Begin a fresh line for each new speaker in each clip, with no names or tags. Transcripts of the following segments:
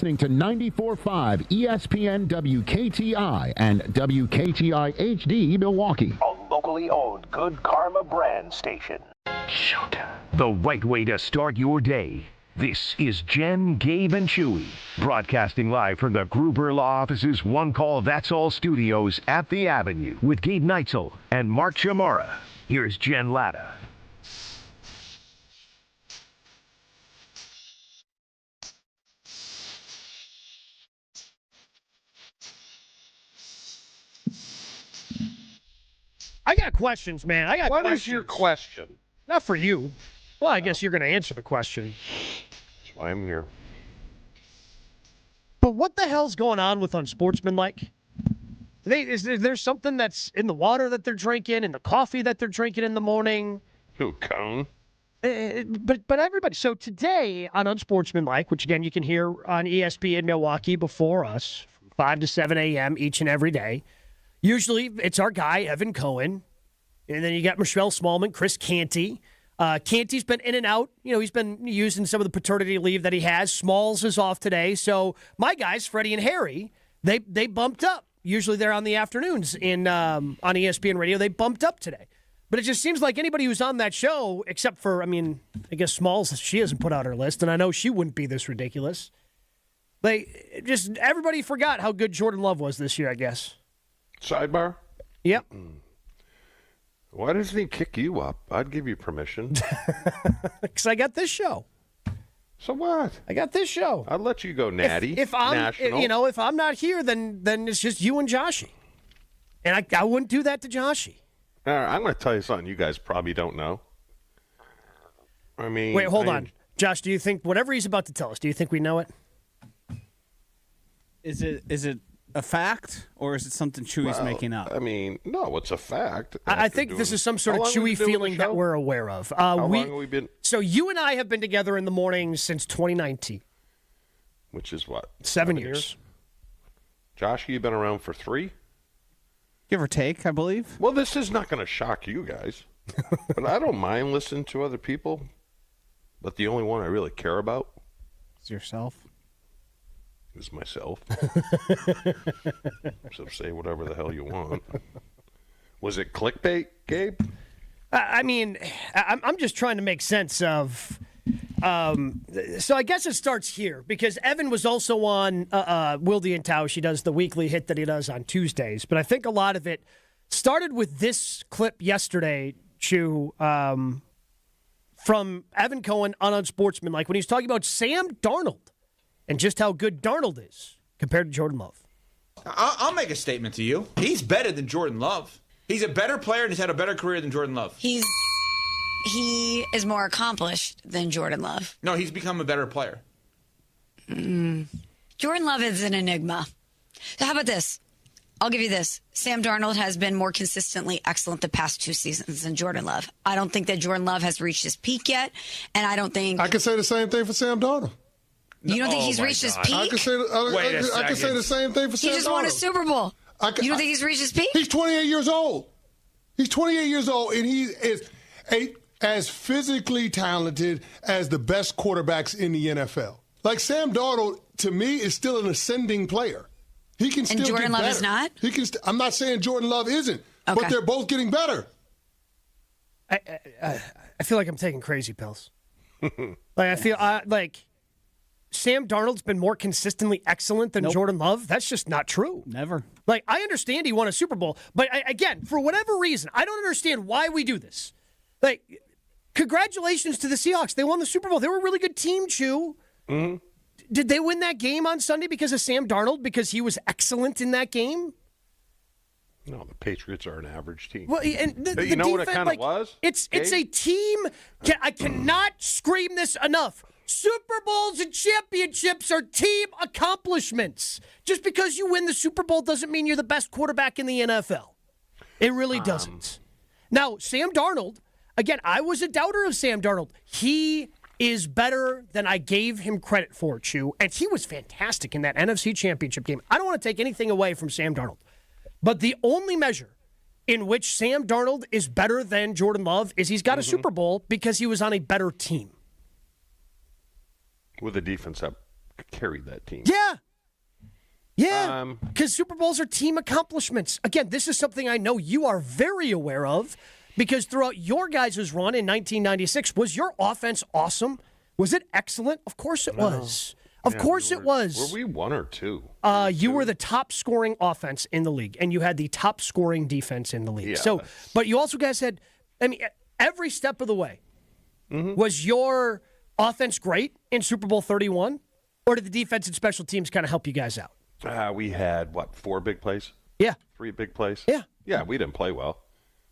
listening to 94.5 ESPN WKTI and WKTI HD Milwaukee.
A locally owned Good Karma brand station.
Showtime. The right way to start your day. This is Jen, Gabe, and Chewy, broadcasting live from the Gruber Law Office's One Call That's All studios at the Avenue with Gabe Neitzel and Mark Chamara. Here's Jen Latta.
I got questions, man.
What is your question?
Not for you. Well, I guess you're going to answer the question.
That's why I'm here.
But what the hell's going on with Unsportsmanlike? Is there something that's in the water that they're drinking, in the coffee that they're drinking in the morning?
Who, Cone?
But everybody. So today on Unsportsmanlike, which again you can hear on ESPN Milwaukee before us, from 5 to 7 a.m. each and every day. Usually it's our guy, Evan Cohen. And then you got Michelle Smallman, Chris Canty. Canty's been in and out. You know, he's been using some of the paternity leave that he has. Smalls is off today. So my guys, Freddie and Harry, they bumped up. Usually they're on the afternoons on ESPN Radio. They bumped up today. But it just seems like anybody who's on that show, except for, I guess Smalls, she hasn't put out her list, and I know she wouldn't be this ridiculous. Everybody forgot how good Jordan Love was this year, I guess.
Sidebar?
Yep.
Why doesn't he kick you up? I'd give you permission.
Because I got this show.
So what?
I got this show.
I'd let you go natty.
If I'm,
national.
if I'm not here, then it's just you and Joshy. And I wouldn't do that to Joshy.
All right, I'm going to tell you something you guys probably don't know.
Wait, hold on. Josh, do you think whatever he's about to tell us, do you think we know it?
Is it a fact, or is it something Chewy's making up?
No, it's a fact.
I think this is some sort of Chewy feeling that we're aware of.
How long have we been?
So you and I have been together in the morning since 2019.
Which is what?
7 years.
Josh, you've been around for 3?
Give or take, I believe.
Well, this is not going to shock you guys. But I don't mind listening to other people. But the only one I really care about
is yourself.
Is myself. So say whatever the hell you want. Was it clickbait, Gabe?
I'm just trying to make sense of. So I guess it starts here because Evan was also on Wilde and Tausch. He does the weekly hit that he does on Tuesdays, but I think a lot of it started with this clip yesterday, Chew, from Evan Cohen on Unsportsmanlike when he was talking about Sam Darnold. And just how good Darnold is compared to Jordan Love.
I'll make a statement to you. He's better than Jordan Love. He's a better player and he's had a better career than Jordan Love.
He is more accomplished than Jordan Love.
No, he's become a better player.
Jordan Love is an enigma. So how about this? I'll give you this. Sam Darnold has been more consistently excellent the past 2 seasons than Jordan Love. I don't think that Jordan Love has reached his peak yet, and I don't think...
I can say the same thing for Sam Darnold.
You don't think he's reached his peak?
I can say the same thing for Sam Darnold.
He just won a Super Bowl. You don't think he's reached his peak?
He's 28 years old. He's 28 years old, and he is as physically talented as the best quarterbacks in the NFL. Like Sam Darnold, to me, is still an ascending player. He can still get better.
And Jordan Love is not?
I'm not saying Jordan Love isn't, but they're both getting better.
I feel like I'm taking crazy pills. I feel like Sam Darnold's been more consistently excellent than Jordan Love. That's just not true.
Never.
I understand he won a Super Bowl, but again, for whatever reason, I don't understand why we do this. Congratulations to the Seahawks. They won the Super Bowl. They were a really good team, Chew.
Mm-hmm.
Did they win that game on Sunday because of Sam Darnold, because he was excellent in that game?
No, the Patriots are an average team.
Well, and the
you know
defense,
what it kind of was?
It's a team. I cannot scream this enough. Super Bowls and championships are team accomplishments. Just because you win the Super Bowl doesn't mean you're the best quarterback in the NFL. It really doesn't. Now, Sam Darnold, again, I was a doubter of Sam Darnold. He is better than I gave him credit for, Chew, and he was fantastic in that NFC Championship game. I don't want to take anything away from Sam Darnold, but the only measure in which Sam Darnold is better than Jordan Love is he's got a Super Bowl because he was on a better team.
With a defense that carried that team.
Yeah. Yeah, because Super Bowls are team accomplishments. Again, this is something I know you are very aware of because throughout your guys' run in 1996, was your offense awesome? Was it excellent? Of course it was. Of course it was.
Were we 1 or 2?
You were the top scoring offense in the league, and you had the top scoring defense in the league.
Yeah.
So, but you also guys had, I mean, every step of the way, was your offense great in Super Bowl 31, or did the defense and special teams kind of help you guys out?
We had, 4 big plays?
Yeah.
3 big plays?
Yeah.
Yeah, we didn't play well.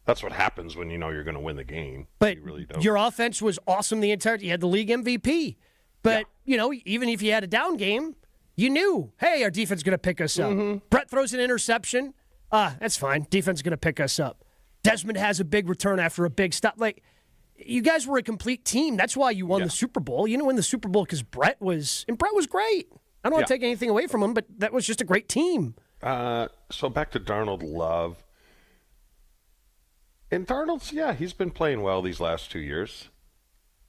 That's what happens when you know you're going to win the game.
But
you really don't.
Your offense was awesome the entire time. You had the league MVP. But, even if you had a down game, you knew, hey, our defense is going to pick us up. Brett throws an interception. That's fine. Defense is going to pick us up. Desmond has a big return after a big stop. Like, you guys were a complete team. That's why you won the Super Bowl. You didn't win the Super Bowl because Brett was great. I don't want to take anything away from him, but that was just a great team.
So back to Darnold Love. And Darnold's, he's been playing well these last 2 years.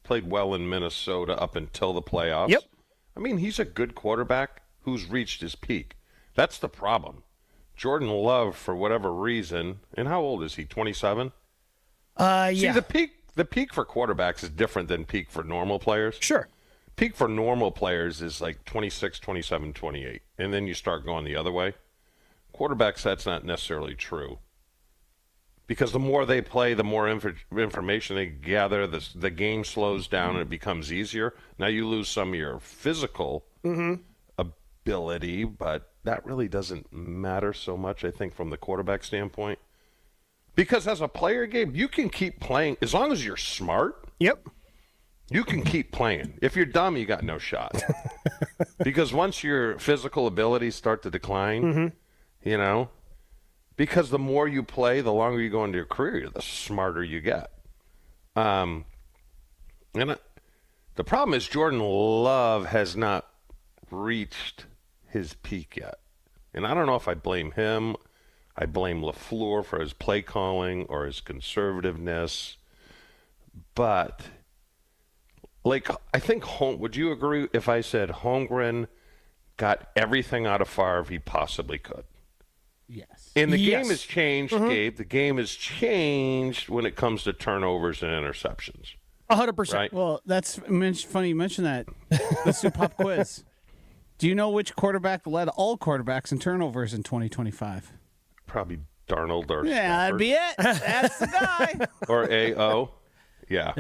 Played well in Minnesota up until the playoffs.
Yep.
I mean, he's a good quarterback who's reached his peak. That's the problem. Jordan Love, for whatever reason, and how old is he, 27?
Yeah.
See, the peak for quarterbacks is different than peak for normal players.
Sure.
Peak for normal players is like 26, 27, 28. And then you start going the other way. Quarterbacks, that's not necessarily true. Because the more they play, the more information they gather, the game slows down and it becomes easier. Now you lose some of your physical ability, but that really doesn't matter so much, I think, from the quarterback standpoint. Because as a player, Gabe, you can keep playing. As long as you're smart,
Yep.
you can keep playing. If you're dumb, you got no shot. Because once your physical abilities start to decline, because the more you play, the longer you go into your career, the smarter you get. The problem is Jordan Love has not reached his peak yet. And I don't know if I blame him. I blame LaFleur for his play calling or his conservativeness. But, I think would you agree if I said Holmgren got everything out of Favre he possibly could?
Yes.
And the game has changed, Gabe. The game has changed when it comes to turnovers and interceptions.
100%.
Right?
Well, that's funny you mentioned that. The Super Pop quiz. Do you know which quarterback led all quarterbacks in turnovers in 2025?
Probably Darnold or
that'd be it. That's the guy.
Or A.O. Yeah.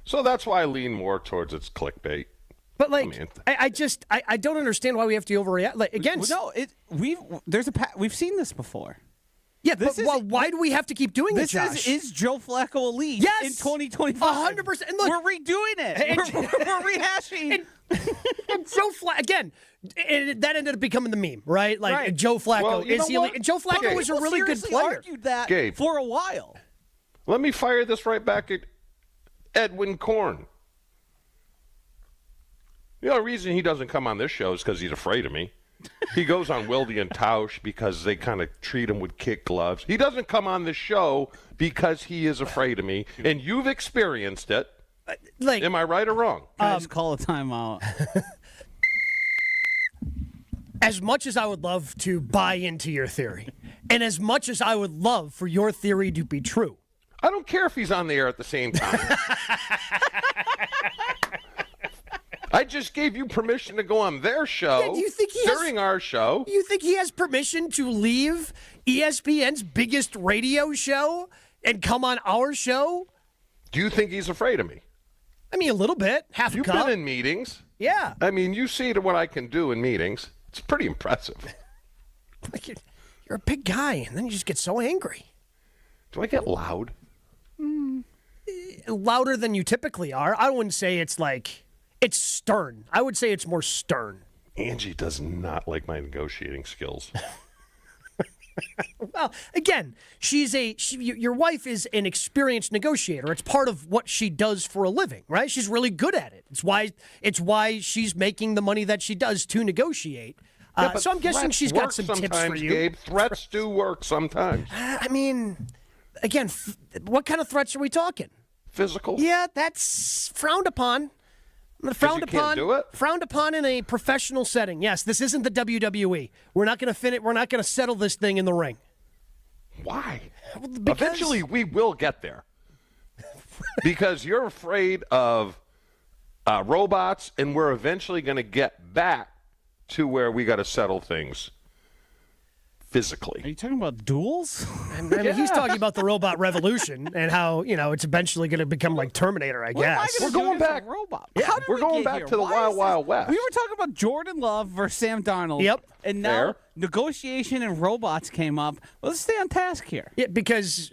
So that's why I lean more towards its clickbait.
But I don't understand why we have to overreact. Like, again,
we've seen this before.
Yeah, why do we have to keep doing
this?
it, Josh?
Is Joe Flacco elite in 2025?
100%. And look,
we're redoing it. We're rehashing.
And Joe Flacco, again, that ended up becoming the meme, right? Like, Joe Flacco, is he elite? And Joe Flacco was a really good player.
Argued that
Gabe,
for a while.
Let me fire this right back at Edwin Korn. The only reason he doesn't come on this show is because he's afraid of me. He goes on Wilde and Tausch because they kind of treat him with kid gloves. He doesn't come on this show because he is afraid of me, and you've experienced it. Am I right or wrong?
Can I just call a timeout?
As much as I would love to buy into your theory, and as much as I would love for your theory to be true,
I don't care if he's on the air at the same time. I just gave you permission to go on their show during our show.
You think he has permission to leave ESPN's biggest radio show and come on our show?
Do you think he's afraid of me?
I mean, a little bit. Half a cup.
You've been in meetings.
Yeah.
I mean, you see what I can do in meetings. It's pretty impressive.
You're a big guy, and then you just get so angry.
Do I get loud?
Louder than you typically are. I wouldn't say it's it's stern. I would say it's more stern.
Angie does not like my negotiating skills.
Well, again, your wife is an experienced negotiator. It's part of what she does for a living, right? She's really good at it. It's why she's making the money that she does to negotiate. So I'm guessing she's got some tips for you.
Gabe, threats do work sometimes.
I mean, again, what kind of threats are we talking?
Physical.
Yeah, that's frowned upon. Frowned
you can't
upon.
do it?
Frowned upon in a professional setting. Yes, this isn't the WWE. We're not going to We're not going to settle this thing in the ring.
Why?
Because-
Eventually, we will get there. Because you're afraid of robots, and we're eventually going to get back to where we got to settle things physically.
Are you talking about duels?
I mean, he's talking about the robot revolution and how, it's eventually going to become like Terminator, I guess.
We're going back.
Robot.
Yeah,
How did
we're
we
going
get
back
here?
to the
Why
Wild
is
Wild West.
We were talking about Jordan Love versus Sam Darnold.
Yep.
And now
Fair.
negotiation and robots came up. Well, let's stay on task here.
Yeah, because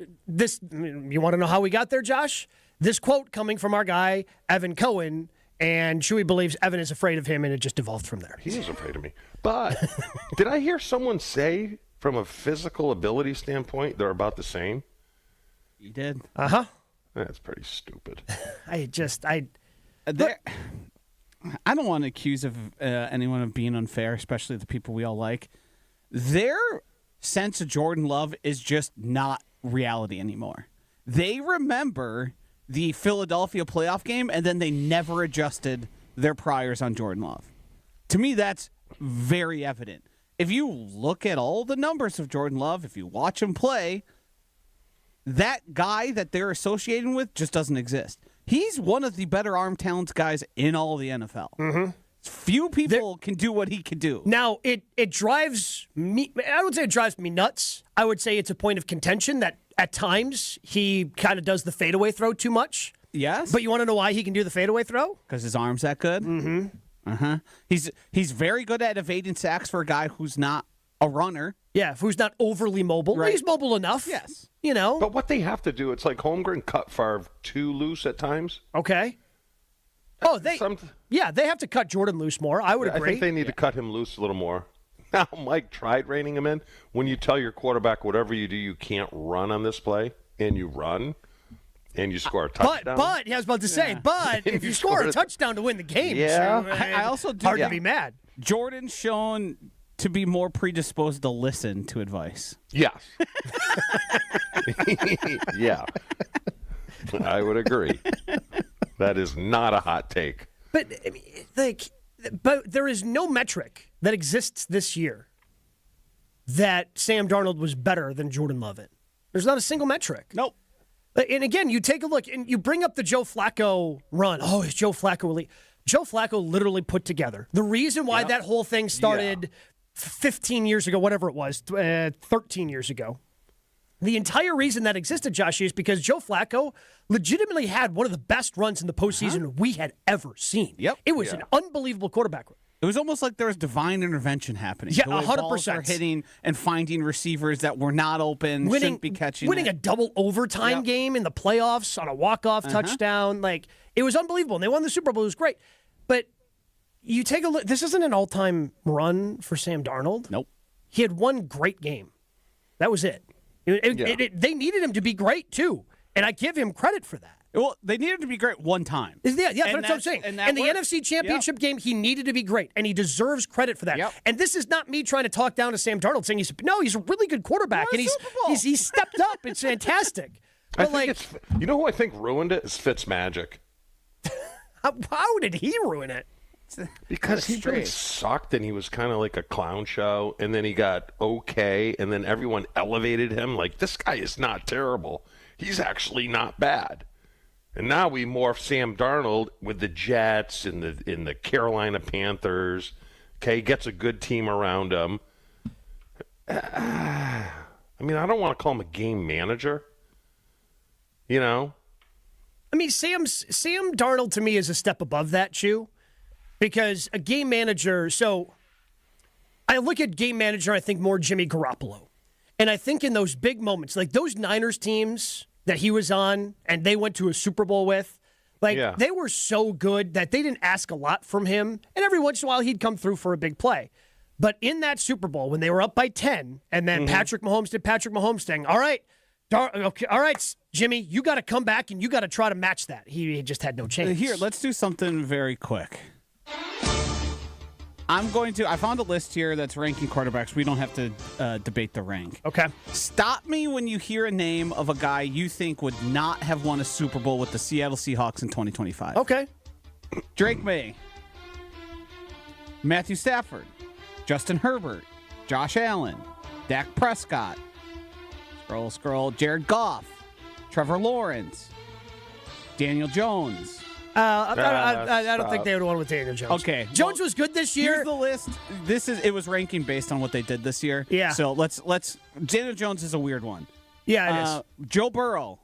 you want to know how we got there, Josh? This quote coming from our guy, Evan Cohen, and Chewy believes Evan is afraid of him, and it just evolved from there.
He is afraid of me. But did I hear someone say, from a physical ability standpoint, they're about the same?
You did.
Uh-huh.
That's pretty stupid.
I don't want to accuse anyone of being unfair, especially the people we all like. Their sense of Jordan Love is just not reality anymore. They remember the Philadelphia playoff game, and then they never adjusted their priors on Jordan Love. To me, that's very evident. If you look at all the numbers of Jordan Love, if you watch him play, that guy that they're associating with just doesn't exist. He's one of the better arm talent guys in all the NFL. Mm-hmm. Few people can do what he can do.
Now, it drives me, I would say it drives me nuts. I would say it's a point of contention that at times he kind of does the fadeaway throw too much.
Yes.
But you want to know why he can do the fadeaway throw?
Because his arm's that good?
Mm-hmm.
Uh-huh. He's very good at evading sacks for a guy who's not a runner.
Yeah, who's not overly mobile.
Right.
He's mobile enough.
Yes.
But what they have to do, it's like Holmgren cut Favre too loose at times.
Okay. Oh, they have to cut Jordan loose more. I would agree.
I think they need to cut him loose a little more. Now, Mike tried reining him in. When you tell your quarterback, whatever you do, you can't run on this play, and you run, and you score a touchdown.
But I was about to say, if you score a touchdown to win the game,
I also do
hard to be mad.
Jordan's shown to be more predisposed to listen to advice.
Yes. Yeah. I would agree. That is not a hot take.
But I mean, but there is no metric that exists this year that Sam Darnold was better than Jordan Love in. There's not a single metric.
Nope.
And again, you take a look and you bring up the Joe Flacco run. Oh, is Joe Flacco elite? Joe Flacco literally put together the reason why that whole thing started 15 years ago, whatever it was, 13 years ago. The entire reason that existed, Josh, is because Joe Flacco legitimately had one of the best runs in the postseason we had ever seen.
Yep.
It was an unbelievable quarterback.
It was almost like there was divine intervention happening.
Yeah,
the way
100%.
balls are hitting and finding receivers that were not open, shouldn't be catching
winning
it.
a double overtime game in the playoffs on a walk-off touchdown. Like, it was unbelievable. And they won the Super Bowl. It was great. But you take a look. This isn't an all-time run for Sam Darnold.
Nope.
He had one great game. That was it. They needed him to be great, too. And I give him credit for that.
Well, they needed to be great one time.
Yeah, that's what I'm saying.
And
the NFC Championship game, he needed to be great, and he deserves credit for that.
Yep.
And this is not me trying to talk down to Sam Darnold, saying he's a really good quarterback, and he's stepped up. It's fantastic. But
you know who I think ruined it is Fitzmagic.
How did he ruin it?
Because he really sucked, and he was kind of like a clown show, and then he got okay, and then everyone elevated him like, this guy is not terrible. He's actually not bad. And now we morph Sam Darnold with the Jets and the Carolina Panthers. Okay, gets a good team around him. I mean, I don't want to call him a game manager. You know?
I mean, Sam Darnold to me is a step above that, Chew. Because a game manager, so I look at game manager, I think more Jimmy Garoppolo. And I think in those big moments, like those Niners teams that he was on and they went to a Super Bowl with, they were so good that they didn't ask a lot from him. And every once in a while, he'd come through for a big play. But in that Super Bowl, when they were up by 10, and then Patrick Mahomes did Patrick Mahomes thing, all right, Jimmy, you got to come back and you got to try to match that. He just had no chance.
Here, let's do something very quick. I found a list here that's ranking quarterbacks. We don't have to debate the rank.
Okay.
Stop me when you hear a name of a guy you think would not have won a Super Bowl with the Seattle Seahawks in 2025.
Okay.
Drake May, Matthew Stafford, Justin Herbert, Josh Allen, Dak Prescott, scroll, Jared Goff, Trevor Lawrence, Daniel Jones.
I don't think they would have won with Daniel Jones.
Okay,
Jones was good this year.
Here's the list. It was ranking based on what they did this year.
Yeah.
So let's. Daniel Jones is a weird one.
Yeah, it is.
Joe Burrow,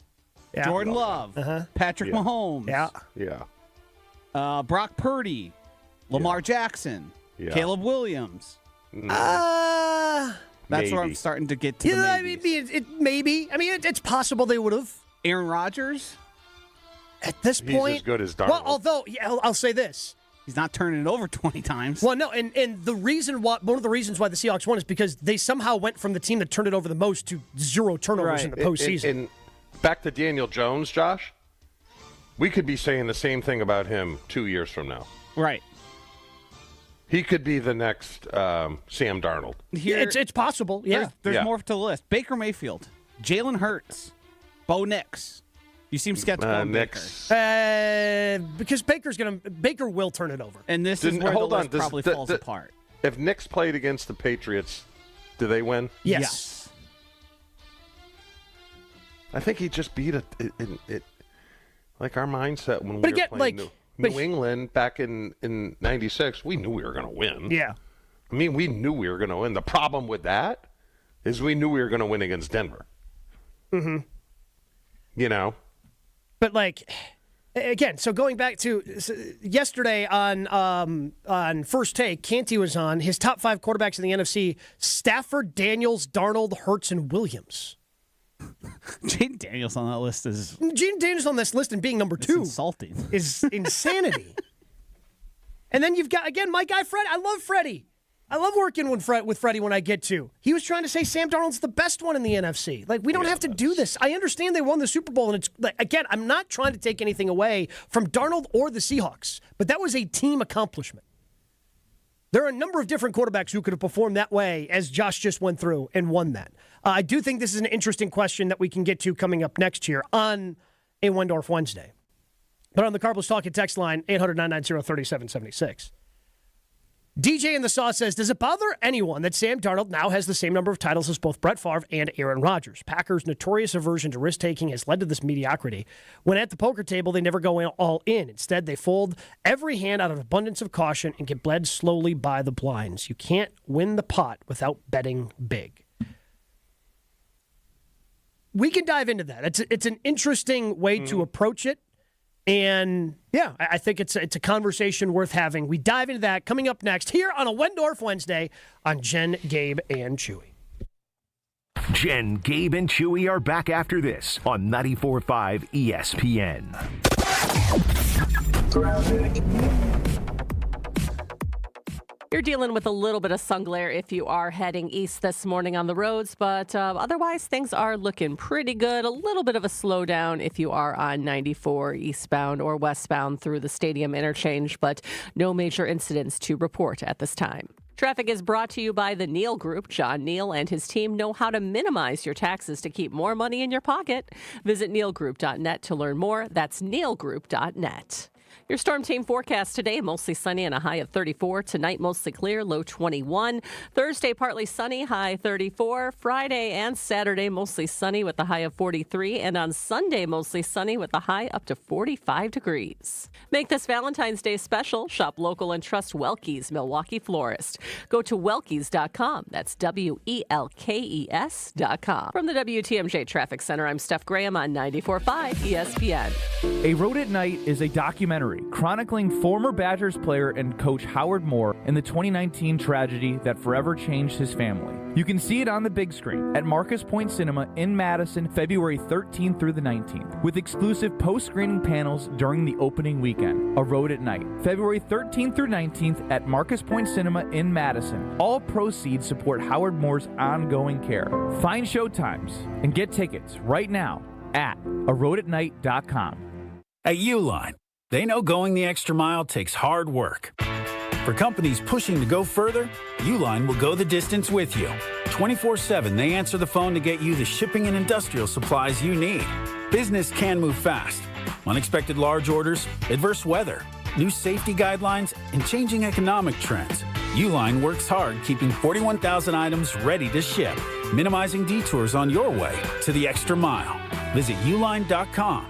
Jordan Love, Patrick Mahomes.
Yeah.
Brock Purdy, Lamar Jackson, Caleb Williams. That's where I'm starting to get to.
Yeah,
maybe.
I mean, it's possible they would have.
Aaron Rodgers.
At this point, he's as good as Darnold.
Well, although I'll say this,
he's not turning it over 20 times.
Well, no, and one of the reasons why the Seahawks won is because they somehow went from the team that turned it over the most to 0 turnovers in the postseason.
And back to Daniel Jones, Josh, we could be saying the same thing about him 2 years from now.
Right.
He could be the next Sam Darnold.
It's possible. Yeah,
there's more to the list. Baker Mayfield, Jalen Hurts, Bo Nix. You seem skeptical on Baker.
Because Baker will turn it over.
And this is where the list probably falls apart.
If Knicks played against the Patriots, do they win?
Yes.
I think he just beat it. Like our mindset when we were playing New England back in 96, we knew we were going to win.
Yeah.
I mean, we knew we were going to win. The problem with that is we knew we were going to win against Denver.
Mm-hmm.
You know?
But, again, so going back to yesterday on First Take, Canty was on. His top 5 quarterbacks in the NFC, Stafford, Daniels, Darnold, Hurts, and Williams.
Jaden Daniels on that list is...
Jaden Daniels on this list and being number 2
insulting.
Is insanity. And then you've got, again, my guy Fred. I love Freddie. I love working with Freddie when I get to. He was trying to say Sam Darnold's the best one in the NFC. We don't have to do this. I understand they won the Super Bowl, and it's again, I'm not trying to take anything away from Darnold or the Seahawks, but that was a team accomplishment. There are a number of different quarterbacks who could have performed that way, as Josh just went through and won that. I do think this is an interesting question that we can get to coming up next year on a Wendorf Wednesday. But on the Carbos Talk and text line, 800-990-3776. DJ in the Sauce says, does it bother anyone that Sam Darnold now has the same number of titles as both Brett Favre and Aaron Rodgers? Packers' notorious aversion to risk-taking has led to this mediocrity. When at the poker table, they never go all in. Instead, they fold every hand out of abundance of caution and get bled slowly by the blinds. You can't win the pot without betting big. We can dive into that. It's an interesting way to approach it. And, yeah, I think it's a conversation worth having. We dive into that coming up next here on a Wendorf Wednesday on Jen, Gabe, and Chewy.
Jen, Gabe, and Chewy are back after this on 94.5 ESPN.
You're dealing with a little bit of sun glare if you are heading east this morning on the roads, but otherwise things are looking pretty good. A little bit of a slowdown if you are on 94 eastbound or westbound through the stadium interchange, but no major incidents to report at this time. Traffic is brought to you by the Neal Group. John Neal and his team know how to minimize your taxes to keep more money in your pocket. Visit nealgroup.net to learn more. That's nealgroup.net. Your storm team forecast today, mostly sunny and a high of 34. Tonight, mostly clear, low 21. Thursday, partly sunny, high 34. Friday and Saturday, mostly sunny with a high of 43. And on Sunday, mostly sunny with a high up to 45 degrees. Make this Valentine's Day special. Shop local and trust Welke's Milwaukee Florist. Go to Welke's.com. That's WELKES.com. From the WTMJ Traffic Center, I'm Steph Graham on 94.5 ESPN.
A Road at Night is a documentary chronicling former Badgers player and coach Howard Moore and the 2019 tragedy that forever changed his family. You can see it on the big screen at Marcus Point Cinema in Madison, February 13th through the 19th, with exclusive post-screening panels during the opening weekend. A Road at Night, February 13th through 19th at Marcus Point Cinema in Madison. All proceeds support Howard Moore's ongoing care. Find showtimes and get tickets right now at aroadatnight.com.
At Uline, they know going the extra mile takes hard work. For companies pushing to go further, Uline will go the distance with you. 24/7, they answer the phone to get you the shipping and industrial supplies you need. Business can move fast. Unexpected large orders, adverse weather. new safety guidelines, and changing economic trends, Uline works hard keeping 41,000 items ready to ship, minimizing detours on your way to the extra mile. Visit uline.com.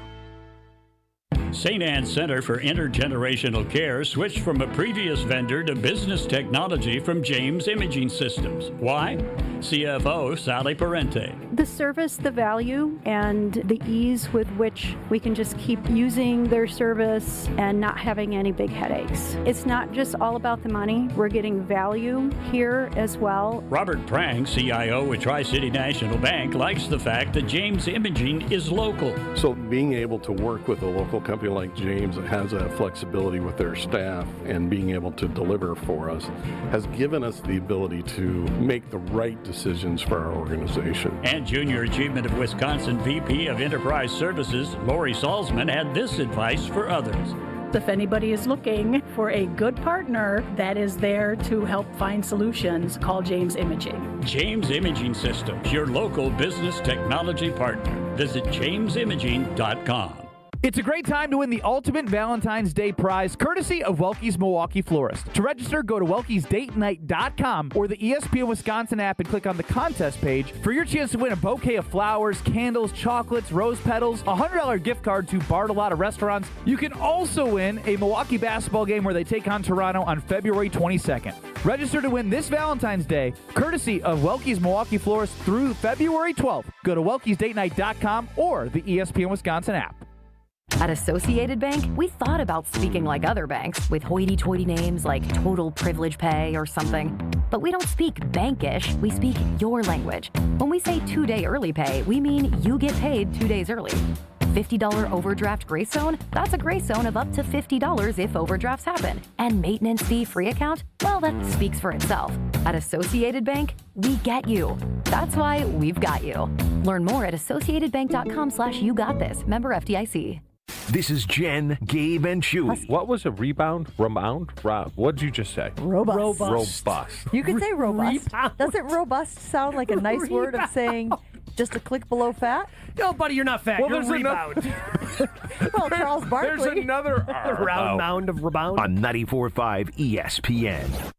St. Anne's Center for Intergenerational Care switched from a previous vendor to business technology from James Imaging Systems. Why? CFO Sally Parente.
The service, the value, and the ease with which we can just keep using their service and not having any big headaches. It's not just all about the money. We're getting value here as well.
Robert Prang, CIO at Tri-City National Bank, likes the fact that James Imaging is local.
So being able to work with a local company like James that has that flexibility with their staff and being able to deliver for us has given us the ability to make the right decisions for our organization.
And Junior Achievement of Wisconsin VP of Enterprise Services, Lori Salzman, had this advice for others.
If anybody is looking for a good partner that is there to help find solutions, call James Imaging.
James Imaging Systems, your local business technology partner. Visit jamesimaging.com.
It's a great time to win the ultimate Valentine's Day prize, courtesy of Welke's Milwaukee Florist. To register, go to welkesdatenight.com or the ESPN Wisconsin app and click on the contest page for your chance to win a bouquet of flowers, candles, chocolates, rose petals, a $100 gift card to Bartolotta restaurants. You can also win a Milwaukee basketball game where they take on Toronto on February 22nd. Register to win this Valentine's Day, courtesy of Welke's Milwaukee Florist through February 12th. Go to welkesdatenight.com or the ESPN Wisconsin app.
At Associated Bank, we thought about speaking like other banks with hoity-toity names like Total Privilege Pay or something. But we don't speak bankish, we speak your language. When we say 2-day early pay, we mean you get paid 2 days early. $50 overdraft grace zone? That's a grace zone of up to $50 if overdrafts happen. And maintenance fee-free account? Well, that speaks for itself. At Associated Bank, we get you. That's why we've got you. Learn more at associatedbank.com/YouGotThis. Member FDIC.
This is Jen, Gabe, and Chewy.
What was a rebound? What did you just say?
Robust. You could say robust. Doesn't robust sound like a nice word of saying just a click below fat?
No, buddy, you're not fat.
Well,
you're rebound.
Well, Charles Barkley.
There's another R.
A round mound of rebound.
On 94.5 ESPN.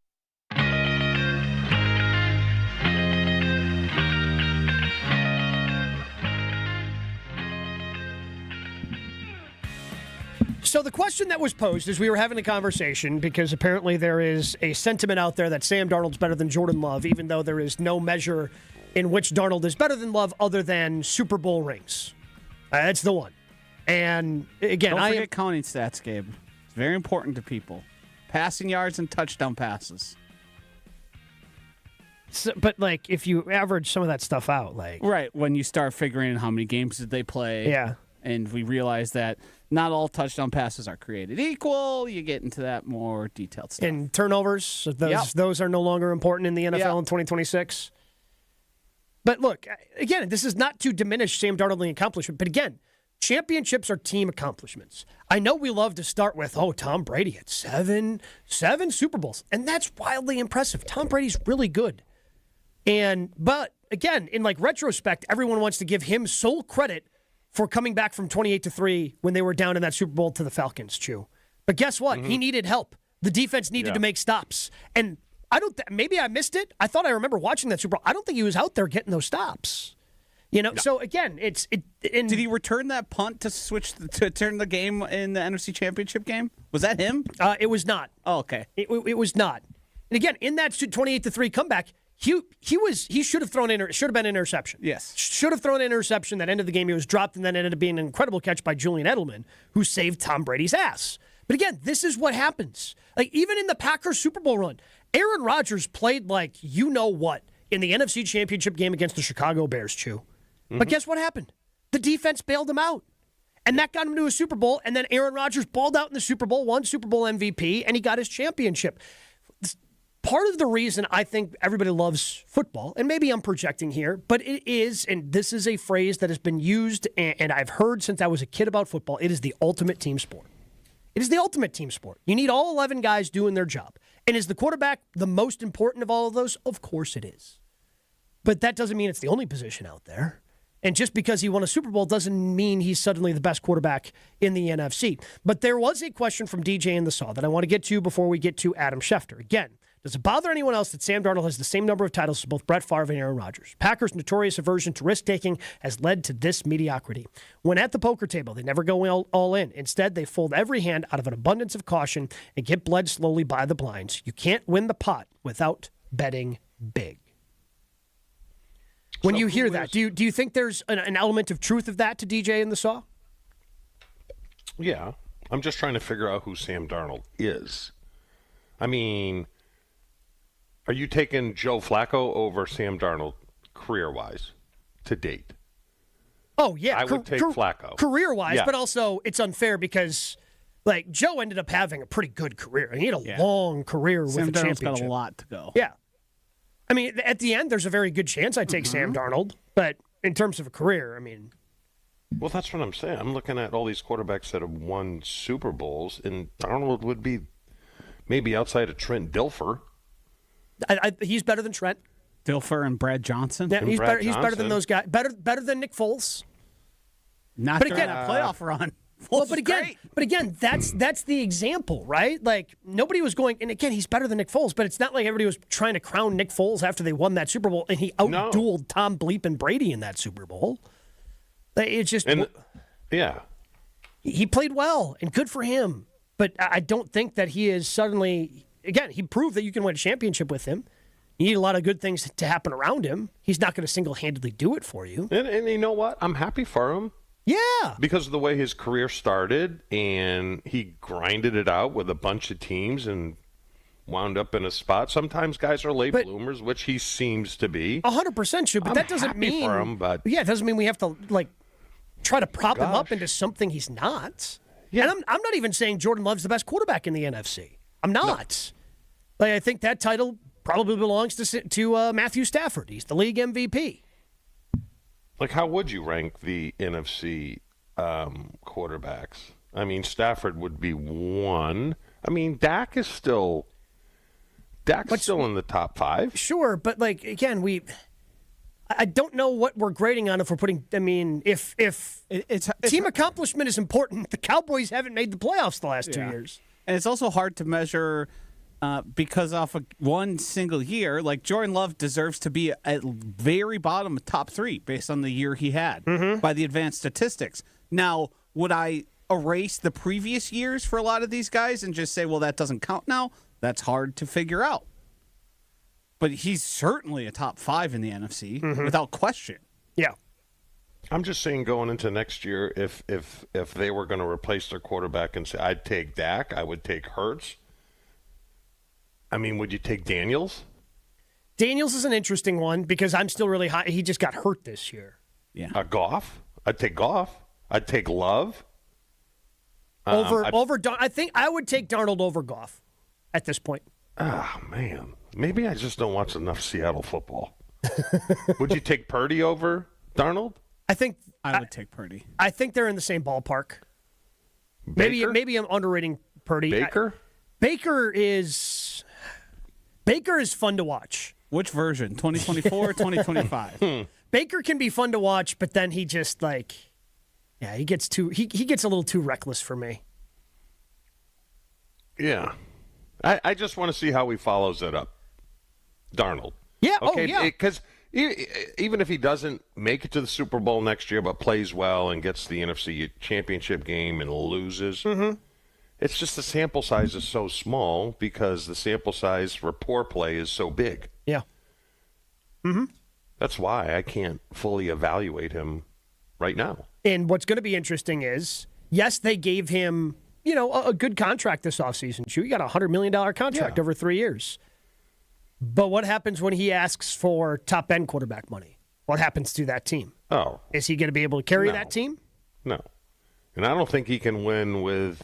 So the question that was posed as we were having a conversation, because apparently there is a sentiment out there that Sam Darnold's better than Jordan Love, even though there is no measure in which Darnold is better than Love other than Super Bowl rings. That's the one. And again,
don't forget counting stats, Gabe. It's very important to people. Passing yards and touchdown passes.
So, but like, if you average some of that stuff out, like
right when you start figuring how many games did they play,
yeah,
and we realize that not all touchdown passes are created equal. You get into that more detailed stuff.
And turnovers, those are no longer important in the NFL in 2026. But look, again, this is not to diminish Sam Darnold's accomplishment, but again, championships are team accomplishments. I know we love to start with, Tom Brady had seven Super Bowls, and that's wildly impressive. Tom Brady's really good. But again, in like retrospect, everyone wants to give him sole credit for coming back from 28-3 when they were down in that Super Bowl to the Falcons, Chew. But guess what? He needed help. The defense needed to make stops. And maybe I missed it. I thought I remember watching that Super Bowl. I don't think he was out there getting those stops. So again, did
he return that punt to turn the game in the NFC Championship game? Was that him?
It was not.
Oh, okay.
It was not. And again, in that 28-3 comeback, he should have thrown should have been an interception.
Yes.
Should have thrown an interception that ended the game. He was dropped and then ended up being an incredible catch by Julian Edelman, who saved Tom Brady's ass. But again, this is what happens. Like even in the Packers Super Bowl run, Aaron Rodgers played like you know what in the NFC Championship game against the Chicago Bears, Chew. But guess what happened? The defense bailed him out. And that got him to a Super Bowl, and then Aaron Rodgers balled out in the Super Bowl, won Super Bowl MVP, and he got his championship. Part of the reason I think everybody loves football, and maybe I'm projecting here, but it is, and this is a phrase that has been used and I've heard since I was a kid about football, it is the ultimate team sport. It is the ultimate team sport. You need all 11 guys doing their job. And is the quarterback the most important of all of those? Of course it is. But that doesn't mean it's the only position out there. And just because he won a Super Bowl doesn't mean he's suddenly the best quarterback in the NFC. But there was a question from DJ in the Saw that I want to get to before we get to Adam Schefter. Again, does it bother anyone else that Sam Darnold has the same number of titles as both Brett Favre and Aaron Rodgers? Packers' notorious aversion to risk-taking has led to this mediocrity. When at the poker table, they never go all in. Instead, they fold every hand out of an abundance of caution and get bled slowly by the blinds. You can't win the pot without betting big. When you hear that, do you think there's an element of truth of that to DJ in the Saw?
Yeah. I'm just trying to figure out who Sam Darnold is. I mean, are you taking Joe Flacco over Sam Darnold career-wise to date?
Oh, yeah.
I would take Flacco.
Career-wise,
Yeah.
but also it's unfair because, like, Joe ended up having a pretty good career. He had a long career with
Sam
a
Darnold's
championship.
got a lot to go.
Yeah. I mean, at the end, there's a very good chance I'd take Sam Darnold. But in terms of a career, I mean.
Well, that's what I'm saying. I'm looking at all these quarterbacks that have won Super Bowls, and Darnold would be maybe outside of Trent Dilfer.
He's better than Trent.
Dilfer and Brad Johnson.
Yeah, he's better than those guys. Better than Nick Foles.
Not
but
during
again,
that playoff run.
Well, but again, that's the example, right? Like, nobody was going, and again, he's better than Nick Foles, but it's not like everybody was trying to crown Nick Foles after they won that Super Bowl, and he outdueled Tom Bleep and Brady in that Super Bowl. It's just,
yeah,
he played well, and good for him. But I don't think that he is suddenly, again, he proved that you can win a championship with him. You need a lot of good things to happen around him. He's not going to single-handedly do it for you.
And you know what? I'm happy for him.
Yeah.
Because of the way his career started, and he grinded it out with a bunch of teams and wound up in a spot. Sometimes guys are late bloomers, which he seems to be.
100% should, but
I'm
that doesn't
happy
mean
for him, but
yeah, it doesn't mean we have to like try to prop him up into something he's not. Yeah. And I'm not even saying Jordan Love's the best quarterback in the NFC. I'm not. Like, I think that title probably belongs to Matthew Stafford. He's the league MVP.
Like, how would you rank the NFC quarterbacks? I mean, Stafford would be one. I mean, Dak's still in the top 5.
Sure, but like again, I don't know what we're grading on if we're putting. I mean, if it's team accomplishment is important, the Cowboys haven't made the playoffs the last 2 years,
and it's also hard to measure. Because off of one single year, like Jordan Love deserves to be at very bottom of top 3 based on the year he had by the advanced statistics. Now, would I erase the previous years for a lot of these guys and just say, well, that doesn't count now? That's hard to figure out. But he's certainly a top 5 in the NFC without question.
Yeah.
I'm just saying going into next year, if they were going to replace their quarterback and say, I'd take Dak, I would take Hurts. I mean, would you take Daniels?
Daniels is an interesting one because I'm still really high. He just got hurt this year.
Yeah.
Goff? I'd take Goff. I'd take Love.
I think I would take Darnold over Goff at this point.
Oh, man. Maybe I just don't watch enough Seattle football. Would you take Purdy over Darnold?
I think
I would take Purdy.
I think they're in the same ballpark.
Baker?
Maybe I'm underrating Purdy.
Baker?
Baker is fun to watch.
Which version? 2024 or 2025?
Baker can be fun to watch, but then he just he gets a little too reckless for me.
Yeah. I just want to see how he follows it up. Darnold.
Yeah,
okay,
yeah.
Because even if he doesn't make it to the Super Bowl next year but plays well and gets the NFC Championship game and loses, it's just the sample size is so small because the sample size for poor play is so big.
Yeah.
That's why I can't fully evaluate him right now.
And what's going to be interesting is, yes, they gave him, a good contract this offseason. He got a $100 million contract over 3 years. But what happens when he asks for top-end quarterback money? What happens to that team?
Oh.
Is he going to be able to carry that team?
No. And I don't think he can win with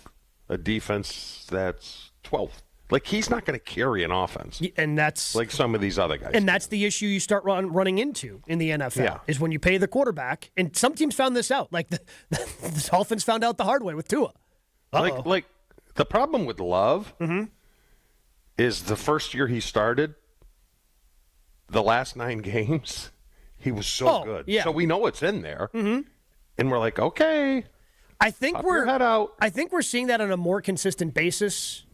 a defense that's 12th. Like, he's not going to carry an offense.
And that's
like some of these other guys.
And that's the issue you start running into in the NFL, is when you pay the quarterback. And some teams found this out. Like, the Dolphins found out the hard way with Tua.
Like the problem with Love is the first year he started, the last 9 games, He was so good.
Yeah.
So we know it's in there.
Mm-hmm.
And we're like, okay.
I think
Pop your head out.
I think we're seeing that on a more consistent basis.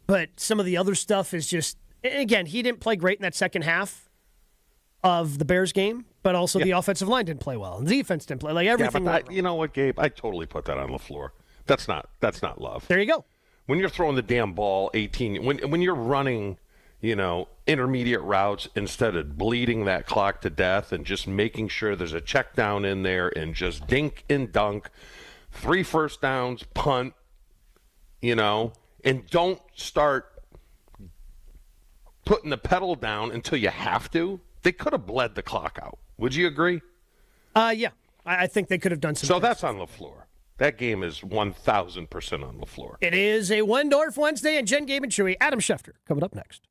But some of the other stuff is just, again, he didn't play great in that second half of the Bears game, but also the offensive line didn't play well, and the defense didn't play. Like everything.
Yeah, but you know what, Gabe? I totally put that on LaFleur. That's not love.
There you go.
When you're throwing the damn ball 18, when you're running, intermediate routes instead of bleeding that clock to death and just making sure there's a check down in there and just dink and dunk, 3 first downs, punt, and don't start putting the pedal down until you have to. They could have bled the clock out. Would you agree?
Yeah. I think they could have done some.
So that's on LaFleur. That game is 1,000% on LaFleur.
It is a Wendorf Wednesday, and Jen, Gabe, and Chewy. Adam Schefter coming up next.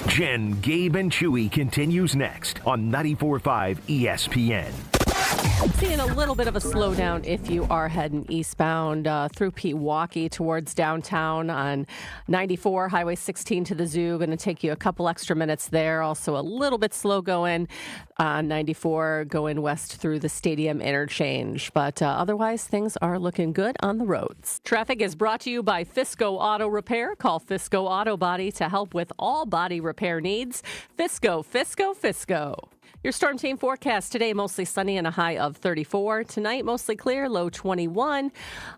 Jen, Gabe, and Chewy continues next on 94.5 ESPN.
Seeing a little bit of a slowdown if you are heading eastbound through Pewaukee towards downtown on 94, Highway 16 to the zoo. Going to take you a couple extra minutes there. Also a little bit slow going on 94 going west through the stadium interchange. But otherwise, things are looking good on the roads. Traffic is brought to you by Fisco Auto Repair. Call Fisco Auto Body to help with all body repair needs. Fisco, Fisco, Fisco. Your Storm Team forecast today, mostly sunny and a high of 34. Tonight, mostly clear, low 21.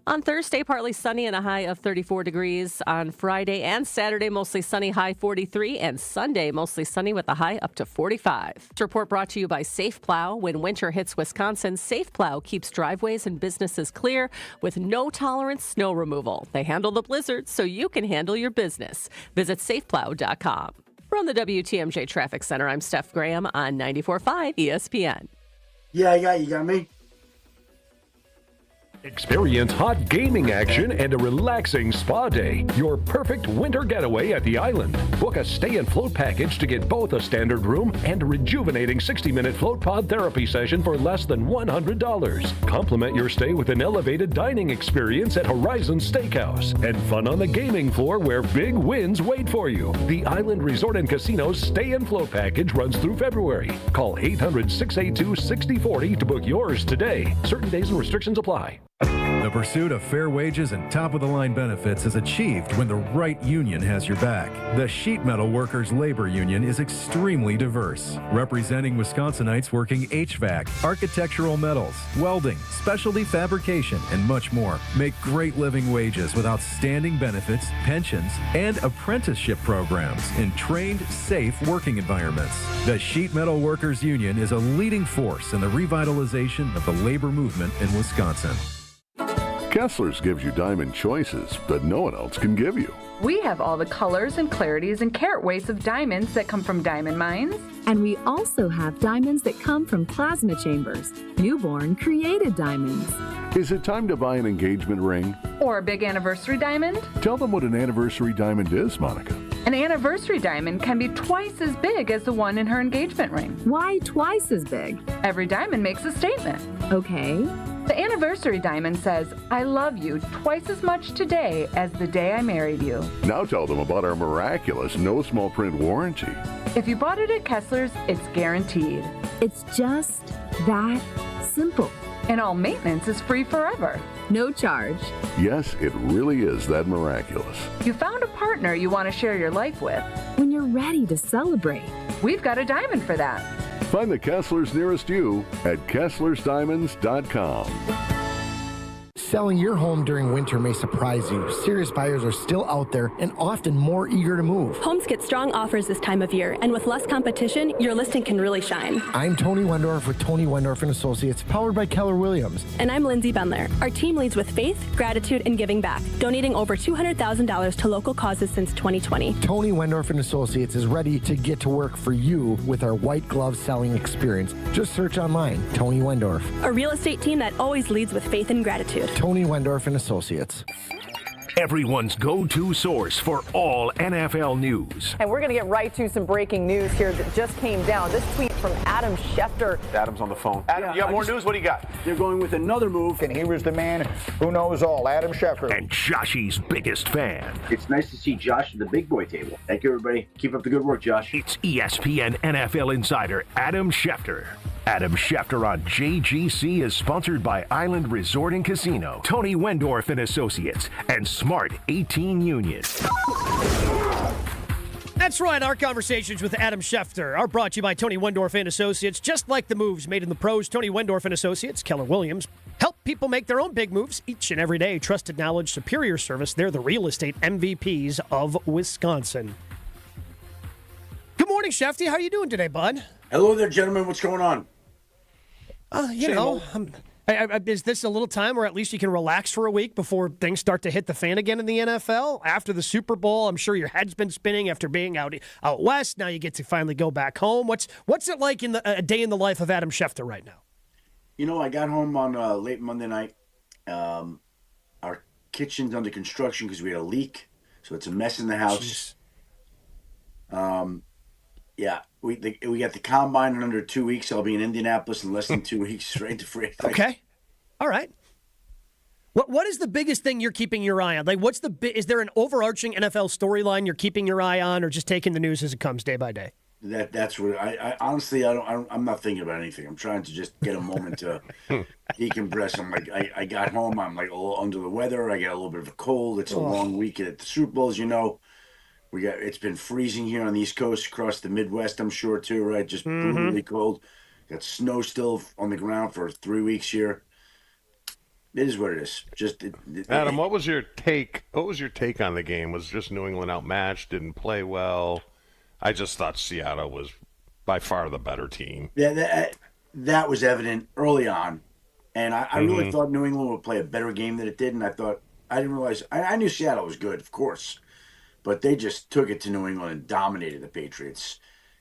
On Thursday, partly sunny and a high of 34 degrees. On Friday and Saturday, mostly sunny, high 43. And Sunday, mostly sunny with a high up to 45. This report brought to you by Safe Plow. When winter hits Wisconsin, Safe Plow keeps driveways and businesses clear with no-tolerance snow removal. They handle the blizzards so you can handle your business. Visit safeplow.com. From the WTMJ Traffic Center, I'm Steph Graham on 94.5 ESPN.
Yeah, you got me.
Experience hot gaming action and a relaxing spa day. Your perfect winter getaway at the island. Book a stay and float package to get both a standard room and a rejuvenating 60-minute float pod therapy session for less than $100. Complement your stay with an elevated dining experience at Horizon Steakhouse and fun on the gaming floor where big wins wait for you. The Island Resort and Casino's stay and float package runs through February. Call 800-682-6040 to book yours today. Certain days and restrictions apply.
The pursuit of fair wages and top-of-the-line benefits is achieved when the right union has your back. The Sheet Metal Workers Labor Union is extremely diverse, representing Wisconsinites working HVAC, architectural metals, welding, specialty fabrication, and much more. Make great living wages with outstanding benefits, pensions, and apprenticeship programs in trained, safe working environments. The Sheet Metal Workers Union is a leading force in the revitalization of the labor movement in Wisconsin.
Kessler's gives you diamond choices that no one else can give you.
We have all the colors and clarities and carat weights of diamonds that come from diamond mines.
And we also have diamonds that come from plasma chambers, newborn created diamonds.
Is it time to buy an engagement ring?
Or a big anniversary diamond?
Tell them what an anniversary diamond is, Monica.
An anniversary diamond can be twice as big as the one in her engagement ring.
Why twice as big?
Every diamond makes a statement.
Okay.
The anniversary diamond says, I love you twice as much today as the day I married you.
Now tell them about our miraculous no small print warranty.
If you bought it at Kessler's, it's guaranteed.
It's just that simple.
And all maintenance is free forever.
No charge.
Yes, it really is that miraculous.
You found a partner you want to share your life with.
When you're ready to celebrate.
We've got a diamond for that.
Find the Kesslers nearest you at KesslersDiamonds.com.
Selling your home during winter may surprise you. Serious buyers are still out there and often more eager to move.
Homes get strong offers this time of year, and with less competition, your listing can really shine.
I'm Tony Wendorf with Tony Wendorf & Associates, powered by Keller Williams.
And I'm Lindsay Bendler. Our team leads with faith, gratitude, and giving back, donating over $200,000 to local causes since 2020.
Tony Wendorf & Associates is ready to get to work for you with our white glove selling experience. Just search online, Tony Wendorf.
A real estate team that always leads with faith and gratitude.
Tony Wendorf & Associates.
everyone's go-to source for all NFL news.
And we're going to get right to some breaking news here that just came down. This tweet from Adam Schefter.
Adam's on the phone. Adam, you have more news? What do you got?
They're going with another move, and he was the man who knows all, Adam Schefter.
And Joshy's biggest fan.
It's nice to see Josh at the big boy table. Thank you, everybody. Keep up the good work, Josh.
It's ESPN NFL insider Adam Schefter. Adam Schefter on JGC is sponsored by Island Resort and Casino, Tony Wendorf and Associates, and Smart 18 Union.
That's right. Our conversations with Adam Schefter are brought to you by Tony Wendorf and Associates. Just like the moves made in the pros, Tony Wendorf and Associates, Keller Williams, help people make their own big moves each and every day. Trusted knowledge, superior service. They're the real estate MVPs of Wisconsin. Good morning, Schefty. How are you doing today, bud?
Hello there, gentlemen. What's going on?
Is this a little time where at least you can relax for a week before things start to hit the fan again in the NFL? After the Super Bowl, I'm sure your head's been spinning after being out west. Now you get to finally go back home. What's it like in a day in the life of Adam Schefter right now?
You know, I got home on late Monday night. Our kitchen's under construction because we had a leak, so it's a mess in the house. Yeah, we got the combine in under 2 weeks. I'll be in Indianapolis in less than 2 weeks, right to free.
Okay, all right. What is the biggest thing you're keeping your eye on? Like, is there an overarching NFL storyline you're keeping your eye on, or just taking the news as it comes day by day?
That's what I honestly I'm not thinking about anything. I'm trying to just get a moment to decompress. I'm like I got home. I'm like a little under the weather. I got a little bit of a cold. It's a long weekend at the Super Bowl, as you know. It's been freezing here on the East Coast, across the Midwest, I'm sure too, right? Just brutally cold. Got snow still on the ground for 3 weeks here. It is what it is.
Adam, what was your take? What was your take on the game? Was just New England outmatched? Didn't play well? I just thought Seattle was by far the better team.
Yeah, that was evident early on, and I really thought New England would play a better game than it did. And I didn't realize I knew Seattle was good, of course. But they just took it to New England and dominated the Patriots.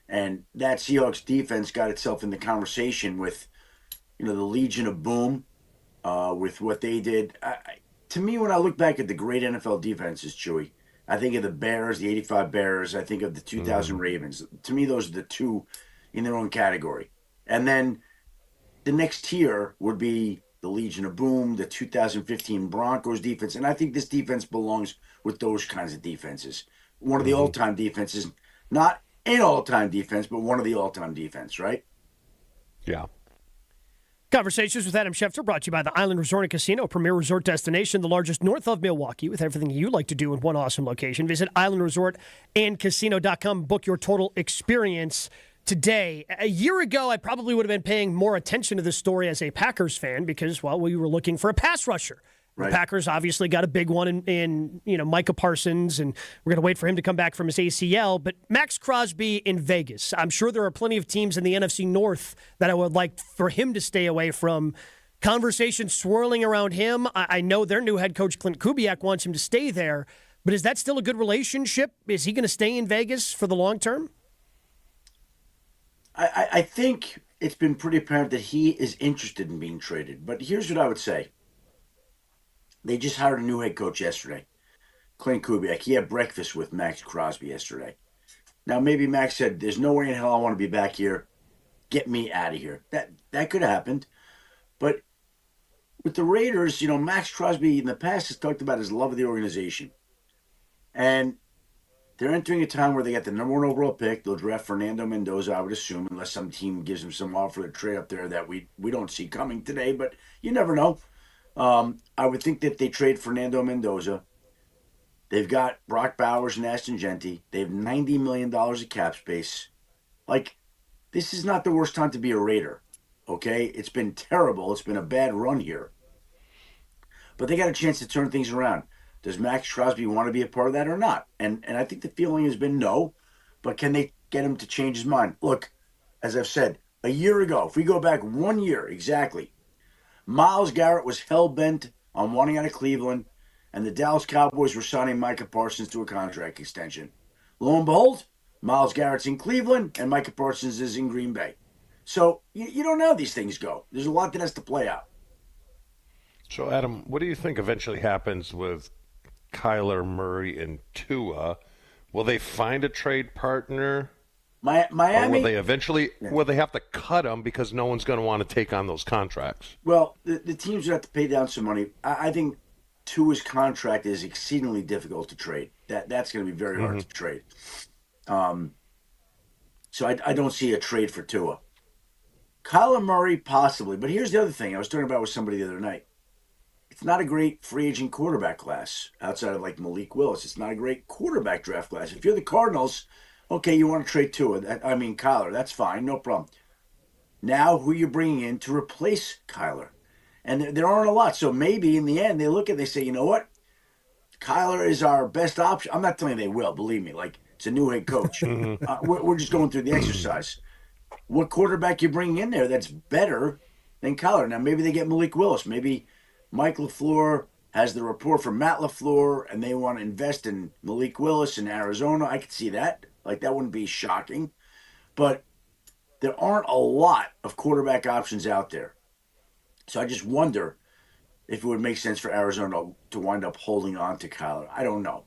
And that Seahawks defense got itself in the conversation with, the Legion of Boom, with what they did. To me, when I look back at the great NFL defenses, Chewy, I think of the Bears, the 85 Bears. I think of the 2000 Ravens. To me, those are the two in their own category. And then the next tier would be the Legion of Boom, the 2015 Broncos defense. And I think this defense belongs with those kinds of defenses. One of the all-time defenses, not an all-time defense, but one of the all-time defense, right?
Yeah.
Conversations with Adam Schefter brought to you by the Island Resort and Casino, premier resort destination, the largest north of Milwaukee, with everything you like to do in one awesome location. Visit islandresortandcasino.com. Book your total experience today. A year ago, I probably would have been paying more attention to this story as a Packers fan because, well, we were looking for a pass rusher. Right. The Packers obviously got a big one in Micah Parsons, and we're going to wait for him to come back from his ACL. But Max Crosby in Vegas, I'm sure there are plenty of teams in the NFC North that I would like for him to stay away from. Conversation swirling around him. I know their new head coach, Clint Kubiak, wants him to stay there. But is that still a good relationship? Is he going to stay in Vegas for the long term?
I think it's been pretty apparent that he is interested in being traded. But here's what I would say. They just hired a new head coach yesterday, Clint Kubiak. He had breakfast with Max Crosby yesterday. Now, maybe Max said, there's no way in hell I want to be back here. Get me out of here. That could have happened. But with the Raiders, Max Crosby in the past has talked about his love of the organization. And they're entering a time where they got the number 1 overall pick. They'll draft Fernando Mendoza, I would assume, unless some team gives him some offer to trade up there that we don't see coming today. But you never know. I would think that they trade Fernando Mendoza. They've got Brock Bowers and Ashton Genty. They have $90 million of cap space. Like, this is not the worst time to be a Raider, okay? It's been terrible. It's been a bad run here. But they got a chance to turn things around. Does Max Crosby want to be a part of that or not? And I think the feeling has been no. But can they get him to change his mind? Look, as I've said, a year ago, if we go back 1 year exactly, Myles Garrett was hell-bent on wanting out of Cleveland, and the Dallas Cowboys were signing Micah Parsons to a contract extension. Lo and behold, Myles Garrett's in Cleveland, and Micah Parsons is in Green Bay. So you don't know how these things go. There's a lot that has to play out.
So, Adam, what do you think eventually happens with Kyler Murray and Tua, will they find a trade partner?
Miami.
Or will they eventually? Will they have to cut them because no one's going to want to take on those contracts?
Well, the teams would have to pay down some money. I think Tua's contract is exceedingly difficult to trade. That's going to be very hard to trade. So I don't see a trade for Tua. Kyler Murray, possibly. But here's the other thing. I was talking about with somebody the other night. It's not a great free agent quarterback class outside of like Malik Willis. It's not a great quarterback draft class. If you're the Cardinals, okay, you want to trade Tua. Kyler, that's fine. No problem. Now, who are you bringing in to replace Kyler? And there aren't a lot. So maybe in the end, they look at it, they say, you know what? Kyler is our best option. I'm not telling you they will, believe me. Like, it's a new head coach. We're just going through the exercise. What quarterback you bringing in there that's better than Kyler? Now, maybe they get Malik Willis. Maybe Mike LaFleur has the report from Matt LaFleur, and they want to invest in Malik Willis in Arizona. I could see that. Like, that wouldn't be shocking. But there aren't a lot of quarterback options out there. So I just wonder if it would make sense for Arizona to wind up holding on to Kyler. I don't know.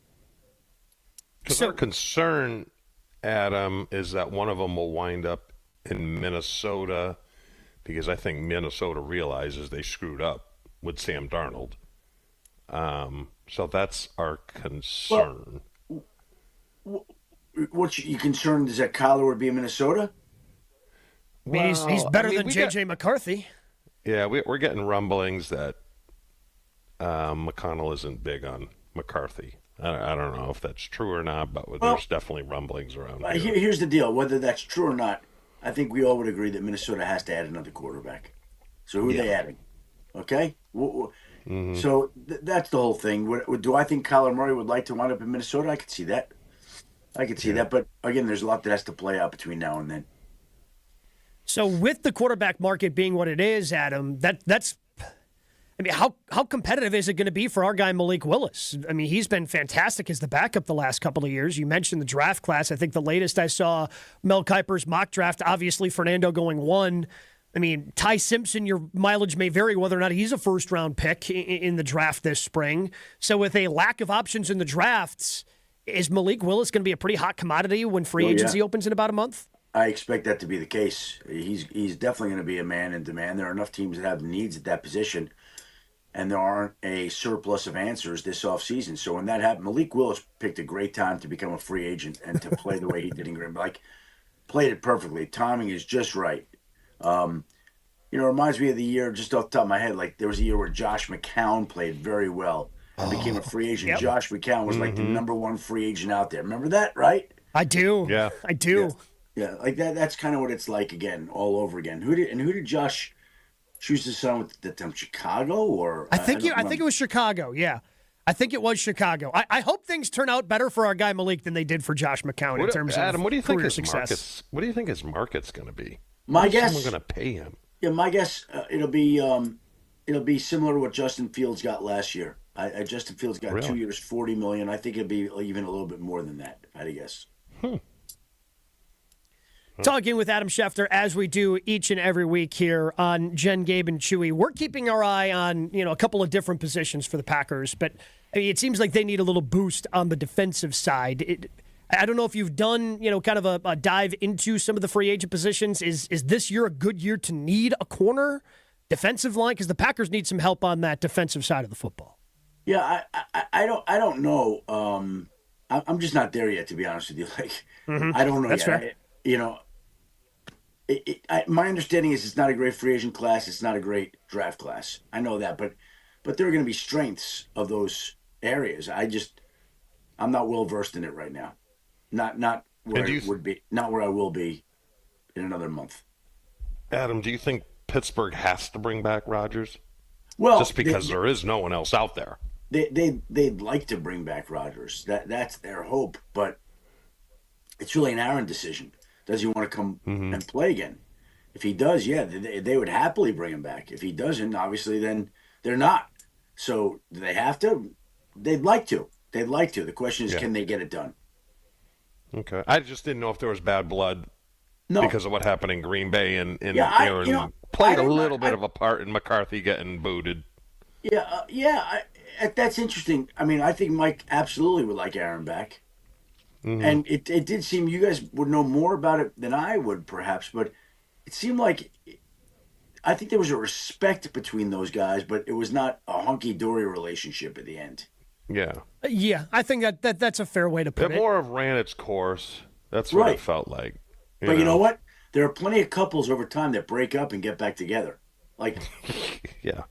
Because our concern, Adam, is that one of them will wind up in Minnesota, because I think Minnesota realizes they screwed up with Sam Darnold. So that's our concern.
What's you concerned is that Kyler would be in Minnesota?
I mean, he's better than J.J. McCarthy.
Yeah, we're getting rumblings that McConnell isn't big on McCarthy. I don't know if that's true or not, but there's definitely rumblings around here.
Here's the deal. Whether that's true or not, I think we all would agree that Minnesota has to add another quarterback. So who are they adding? Okay? So that's the whole thing. Do I think Kyler Murray would like to wind up in Minnesota? I could see that. But, again, there's a lot that has to play out between now and then.
So with the quarterback market being what it is, Adam, that's I mean, how competitive is it going to be for our guy Malik Willis? I mean, he's been fantastic as the backup the last couple of years. You mentioned the draft class. I think the latest I saw, Mel Kiper's mock draft, obviously Fernando going 1. I mean, Ty Simpson, your mileage may vary whether or not he's a first-round pick in the draft this spring. So with a lack of options in the drafts, is Malik Willis going to be a pretty hot commodity when free agency opens in about a month?
I expect that to be the case. He's definitely going to be a man in demand. There are enough teams that have needs at that position, and there aren't a surplus of answers this offseason. So when that happened, Malik Willis picked a great time to become a free agent and to play the way he did in Green Bay. Like, played it perfectly. Timing is just right. It reminds me of the year, just off the top of my head, like there was a year where Josh McCown played very well and became a free agent.
Yep.
Josh McCown was like the number one free agent out there. Remember that, right?
I do.
Yeah.
I do.
Yeah, like that. That's kind of what it's like again, all over again. Who did Josh choose to sign with? The Chicago or
I think it was Chicago. Yeah, I think it was Chicago. I hope things turn out better for our guy Malik than they did for Josh McCown in terms
Adam,
of
what do you think
career
his
success.
What do you think his market's going to be?
My guess,
someone going to pay him.
Yeah, my guess it'll be similar to what Justin Fields got last year. Justin Fields got 2 years, $40 million. I think it'll be even a little bit more than that. I'd guess.
Talking with Adam Schefter, as we do each and every week here on Jen, Gabe, and Chewy. We're keeping our eye on a couple of different positions for the Packers, but I mean, it seems like they need a little boost on the defensive side. I don't know if you've done kind of a dive into some of the free agent positions. Is this year a good year to need a corner defensive line? Because the Packers need some help on that defensive side of the football.
Yeah, I don't know. I'm just not there yet, to be honest with you. Like, I don't know
That's
yet.
Fair.
My understanding is it's not a great free agent class. It's not a great draft class. I know that, but there are going to be strengths of those areas. I'm not well versed in it right now. Not where it would be. Not where I will be in another month.
Adam, do you think Pittsburgh has to bring back Rodgers?
Well,
just because there is no one else out there.
They'd like to bring back Rodgers. That's their hope, but it's really an Aaron decision. Does he want to come and play again? If he does, yeah, they would happily bring him back. If he doesn't, obviously, then they're not. So do they have to? They'd like to. The question is, can they get it done?
Okay. I just didn't know if there was bad blood because of what happened in Green Bay and played a little bit of a part in McCarthy getting booted.
Yeah, that's interesting. I mean, I think Mike absolutely would like Aaron back. Mm-hmm. And it did seem you guys would know more about it than I would, perhaps, but it seemed like I think there was a respect between those guys, but it was not a hunky-dory relationship at the end.
Yeah.
Yeah, I think that's a fair way to put it.
It more of ran its course. That's what it felt like.
But you know what? There are plenty of couples over time that break up and get back together. Like,
yeah.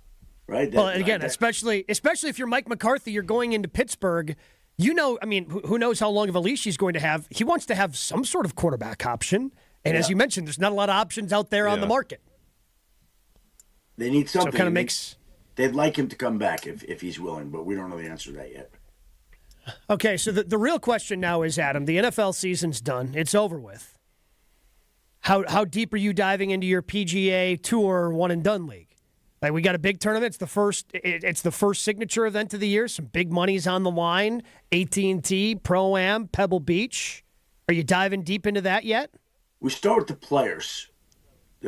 Right?
Well, again, especially if you're Mike McCarthy, you're going into Pittsburgh. I mean, who knows how long of a leash he's going to have. He wants to have some sort of quarterback option. And as you mentioned, there's not a lot of options out there on the market.
They need something.
So it kind of makes...
They'd like him to come back if he's willing, but we don't know the answer to that yet.
Okay, so the real question now is, Adam, the NFL season's done. It's over with. How deep are you diving into your PGA Tour one-and-done league? Like, we got a big tournament. It's the first signature event of the year. Some big money's on the line. AT&T, Pro-Am, Pebble Beach. Are you diving deep into that yet?
We start with the players.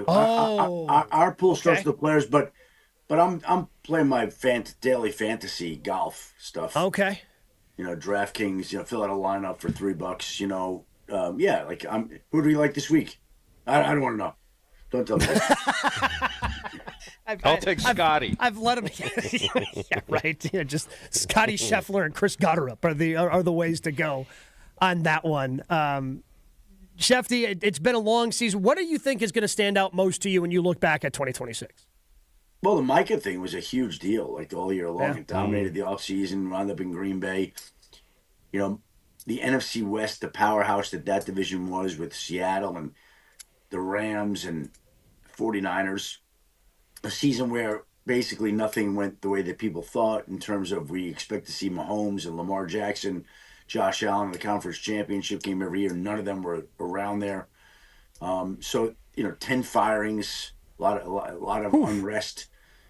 Our pool starts with the players, but I'm playing my daily fantasy golf stuff.
Okay.
DraftKings. Fill out a lineup for $3. Who do you like this week? I don't want to know. Don't tell me.
I'll take Scotty.
I've let him. Yeah, right. Yeah, just Scotty Scheffler and Chris Gotterup are the ways to go on that one. Schefty, it's been a long season. What do you think is going to stand out most to you when you look back at 2026?
Well, the Micah thing was a huge deal, like all year long. It dominated the offseason, wound up in Green Bay. The NFC West, the powerhouse that division was with Seattle and the Rams and 49ers. A season where basically nothing went the way that people thought in terms of we expect to see Mahomes and Lamar Jackson, Josh Allen in the conference championship game every year. None of them were around there. 10 firings, a lot of unrest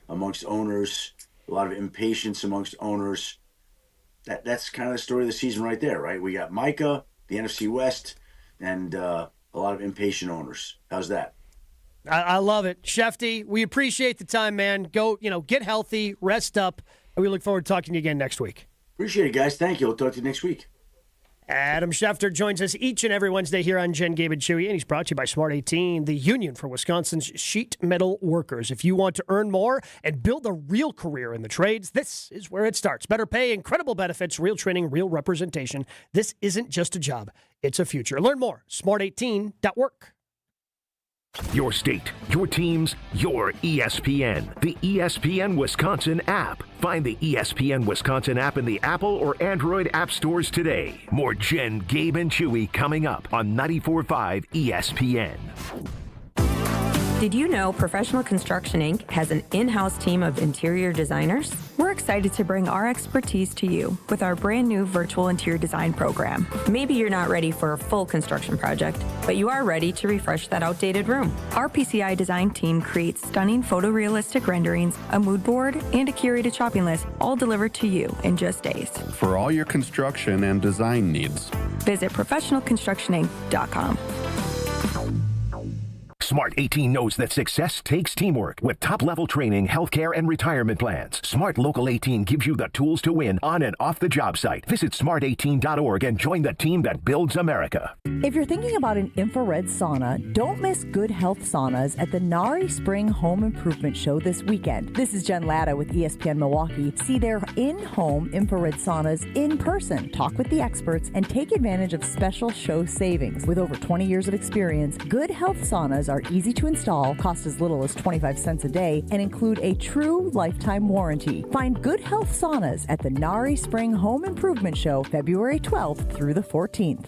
amongst owners, a lot of impatience amongst owners. That's kind of the story of the season right there, right? We got Micah, the NFC West, and a lot of impatient owners. How's that?
I love it. Schefty, we appreciate the time, man. Go, get healthy, rest up, and we look forward to talking to you again next week.
Appreciate it, guys. Thank you. We'll talk to you next week.
Adam Schefter joins us each and every Wednesday here on Jen, Gabe, and Chewy, and he's brought to you by Smart 18, the union for Wisconsin's sheet metal workers. If you want to earn more and build a real career in the trades, this is where it starts. Better pay, incredible benefits, real training, real representation. This isn't just a job, it's a future. Learn more, smart18.work.
Your state, your teams, your ESPN. The ESPN Wisconsin app. Find the ESPN Wisconsin app in the Apple or Android app stores today. More Jen, Gabe, and Chewy coming up on 94.5 ESPN.
Did you know Professional Construction Inc. has an in-house team of interior designers? We're excited to bring our expertise to you with our brand new virtual interior design program. Maybe you're not ready for a full construction project, but you are ready to refresh that outdated room. Our PCI design team creates stunning photorealistic renderings, a mood board, and a curated shopping list, all delivered to you in just days.
For all your construction and design needs,
visit professionalconstructioninc.com.
Smart 18 knows that success takes teamwork with top-level training, healthcare, and retirement plans. Smart Local 18 gives you the tools to win on and off the job site. Visit smart18.org and join the team that builds America.
If you're thinking about an infrared sauna, don't miss Good Health Saunas at the Nari Spring Home Improvement Show this weekend. This is Jen Latta with ESPN Milwaukee. See their in-home infrared saunas in person, talk with the experts, and take advantage of special show savings. With over 20 years of experience, Good Health Saunas are easy to install, cost as little as 25 cents a day, and include a true lifetime warranty. Find Good Health Saunas at the Nari Spring Home Improvement Show, February 12th through the 14th.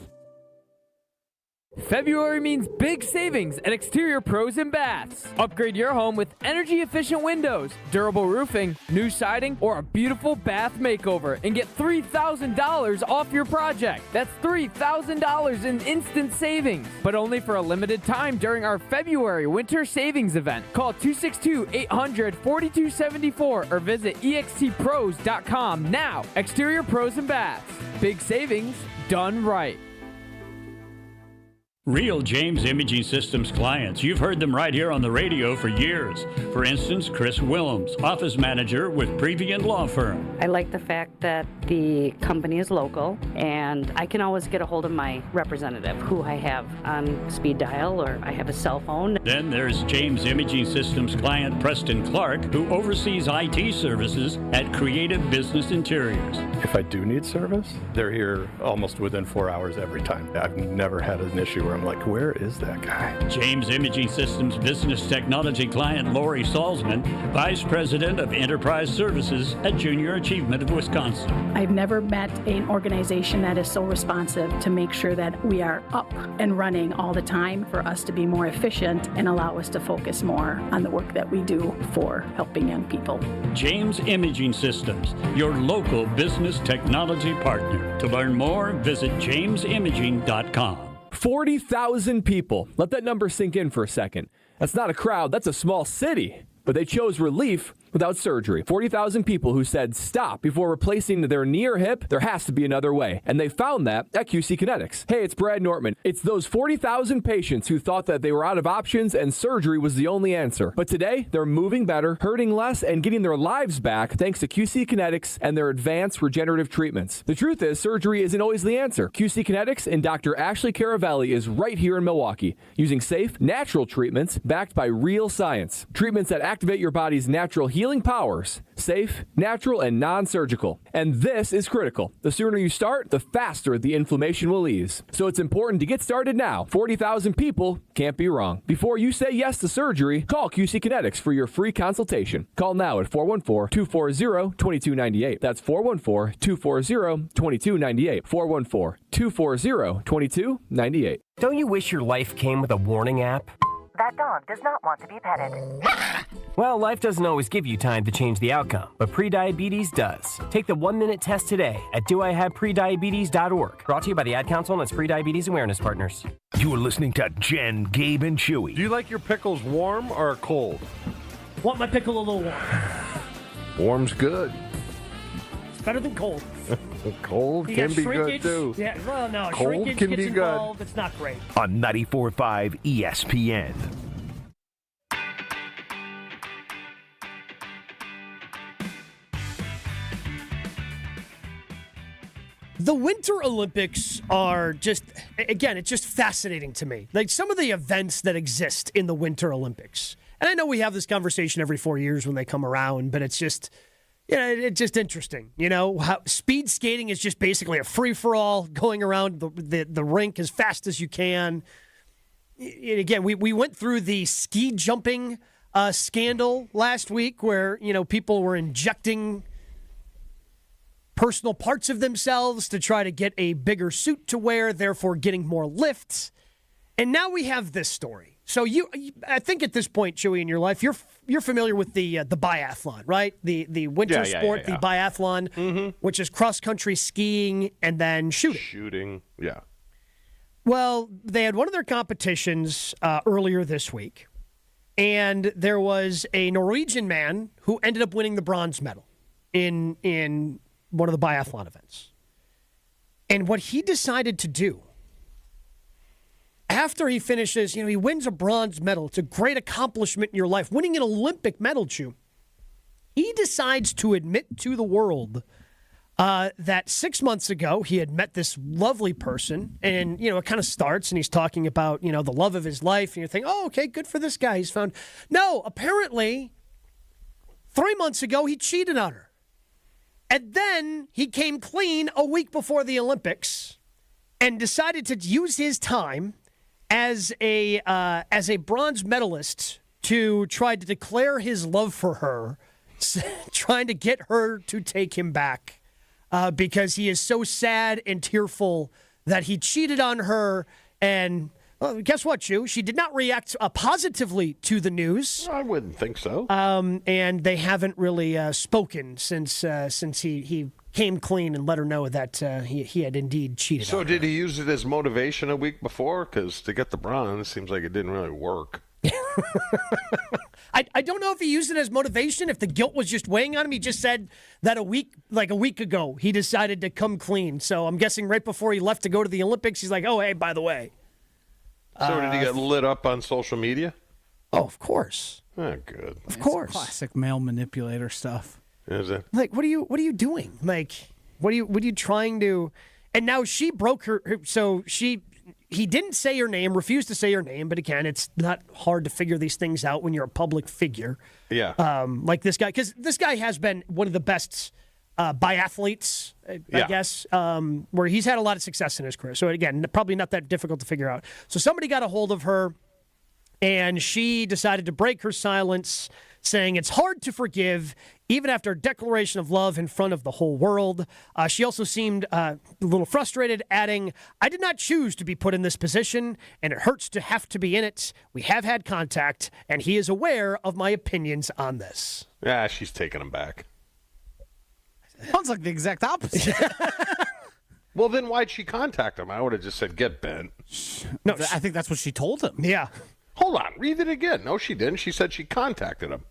February means big savings at Exterior Pros and Baths. Upgrade your home with energy-efficient windows, durable roofing, new siding, or a beautiful bath makeover and get $3,000 off your project. That's $3,000 in instant savings, but only for a limited time during our February winter savings event. Call 262-800-4274 or visit extpros.com now. Exterior Pros and Baths. Big savings done right.
Real James Imaging Systems clients. You've heard them right here on the radio for years. For instance, Chris Willems, office manager with Previent Law Firm.
I like the fact that the company is local and I can always get a hold of my representative who I have on speed dial or I have a cell phone.
Then there's James Imaging Systems client Preston Clark, who oversees IT services at Creative Business Interiors.
If I do need service, they're here almost within 4 hours every time. I've never had an issue where I'm like, where is that guy?
James Imaging Systems business technology client Lori Salzman, Vice President of Enterprise Services at Junior Achievement of Wisconsin.
I've never met an organization that is so responsive to make sure that we are up and running all the time for us to be more efficient and allow us to focus more on the work that we do for helping young people.
James Imaging Systems, your local business technology partner. To learn more, visit jamesimaging.com.
40,000 people. Let that number sink in for a second. That's not a crowd, that's a small city. But they chose relief without surgery. 40,000 people who said stop before replacing their knee or hip. There has to be another way. And they found that at QC Kinetics. Hey, it's Brad Nortman. It's those 40,000 patients who thought that they were out of options and surgery was the only answer. But today, they're moving better, hurting less, and getting their lives back thanks to QC Kinetics and their advanced regenerative treatments. The truth is, surgery isn't always the answer. QC Kinetics and Dr. Ashley Caravelli is right here in Milwaukee, using safe, natural treatments backed by real science. Treatments that activate your body's natural healing powers. Safe, natural, and non-surgical. And this is critical. The sooner you start, the faster the inflammation will ease. So it's important to get started now. 40,000 people can't be wrong. Before you say yes to surgery, call QC Kinetics for your free consultation. Call now at 414-240-2298. That's 414-240-2298. 414-240-2298.
Don't you wish your life came with a warning app?
That dog does not want to be petted.
Well, life doesn't always give you time to change the outcome, but prediabetes does. Take the 1-minute test today at doihaveprediabetes.org. Brought to you by the Ad Council and its Prediabetes Awareness Partners.
You're listening to Jen, Gabe, and Chewy.
Do you like your pickles warm or cold?
Want my pickle a little warm.
Warm's good.
It's better than cold.
Cold can be good, too.
Yeah, well, no.
Cold
Shrinkage
can
gets
be good.
involved. It's not great.
On 94.5 ESPN.
The Winter Olympics are just, again, it's just fascinating to me. Like some of the events that exist in the Winter Olympics. And I know we have this conversation every 4 years when they come around, but it's just, it's just interesting. You know, how speed skating is just basically a free-for-all, going around the rink as fast as you can. And again, we went through the ski jumping scandal last week where, people were injecting personal parts of themselves to try to get a bigger suit to wear, therefore getting more lifts. And now we have this story. So I think at this point, Chewy, in your life, you're familiar with the biathlon, right? The winter sport, the biathlon, which is cross-country skiing and then shooting.
Shooting, yeah.
Well, they had one of their competitions earlier this week, and there was a Norwegian man who ended up winning the bronze medal in one of the biathlon events. And what he decided to do after he finishes, he wins a bronze medal. It's a great accomplishment in your life. Winning an Olympic medal, Chew. He decides to admit to the world that 6 months ago he had met this lovely person. And, it kind of starts and he's talking about, the love of his life. And you're thinking, oh, okay, good for this guy. He's found. No, apparently 3 months ago he cheated on her. And then he came clean a week before the Olympics and decided to use his time as a bronze medalist to try to declare his love for her, trying to get her to take him back because he is so sad and tearful that he cheated on her. And well, guess what, Chew? She did not react positively to the news.
I wouldn't think so.
And they haven't really spoken since he came clean and let her know that he had indeed cheated on her.
So did he use it as motivation a week before? Because to get the bronze, it seems like it didn't really work.
I don't know if he used it as motivation, if the guilt was just weighing on him. He just said that a week ago, he decided to come clean. So I'm guessing right before he left to go to the Olympics, he's like, oh, hey, by the way,
So did he get lit up on social media?
Oh, of course.
Oh, good.
Of course.
Classic male manipulator stuff.
Is it?
Like, what are you doing? Like, what are you trying to? And now she broke her. So he didn't say her name, refused to say her name. But again, it's not hard to figure these things out when you're a public figure.
Yeah.
Like this guy, because this guy has been one of the best biathletes, I guess, where he's had a lot of success in his career. So again, probably not that difficult to figure out. So somebody got a hold of her, and she decided to break her silence, saying it's hard to forgive, even after a declaration of love in front of the whole world. She also seemed a little frustrated, adding, I did not choose to be put in this position, and it hurts to have to be in it. We have had contact, and he is aware of my opinions on this.
Yeah, she's taking him back.
Sounds like the exact opposite.
Well, then why'd she contact him? I would have just said, get bent.
No, I think that's what she told him.
Yeah.
Hold on. Read it again. No, she didn't. She said she contacted him.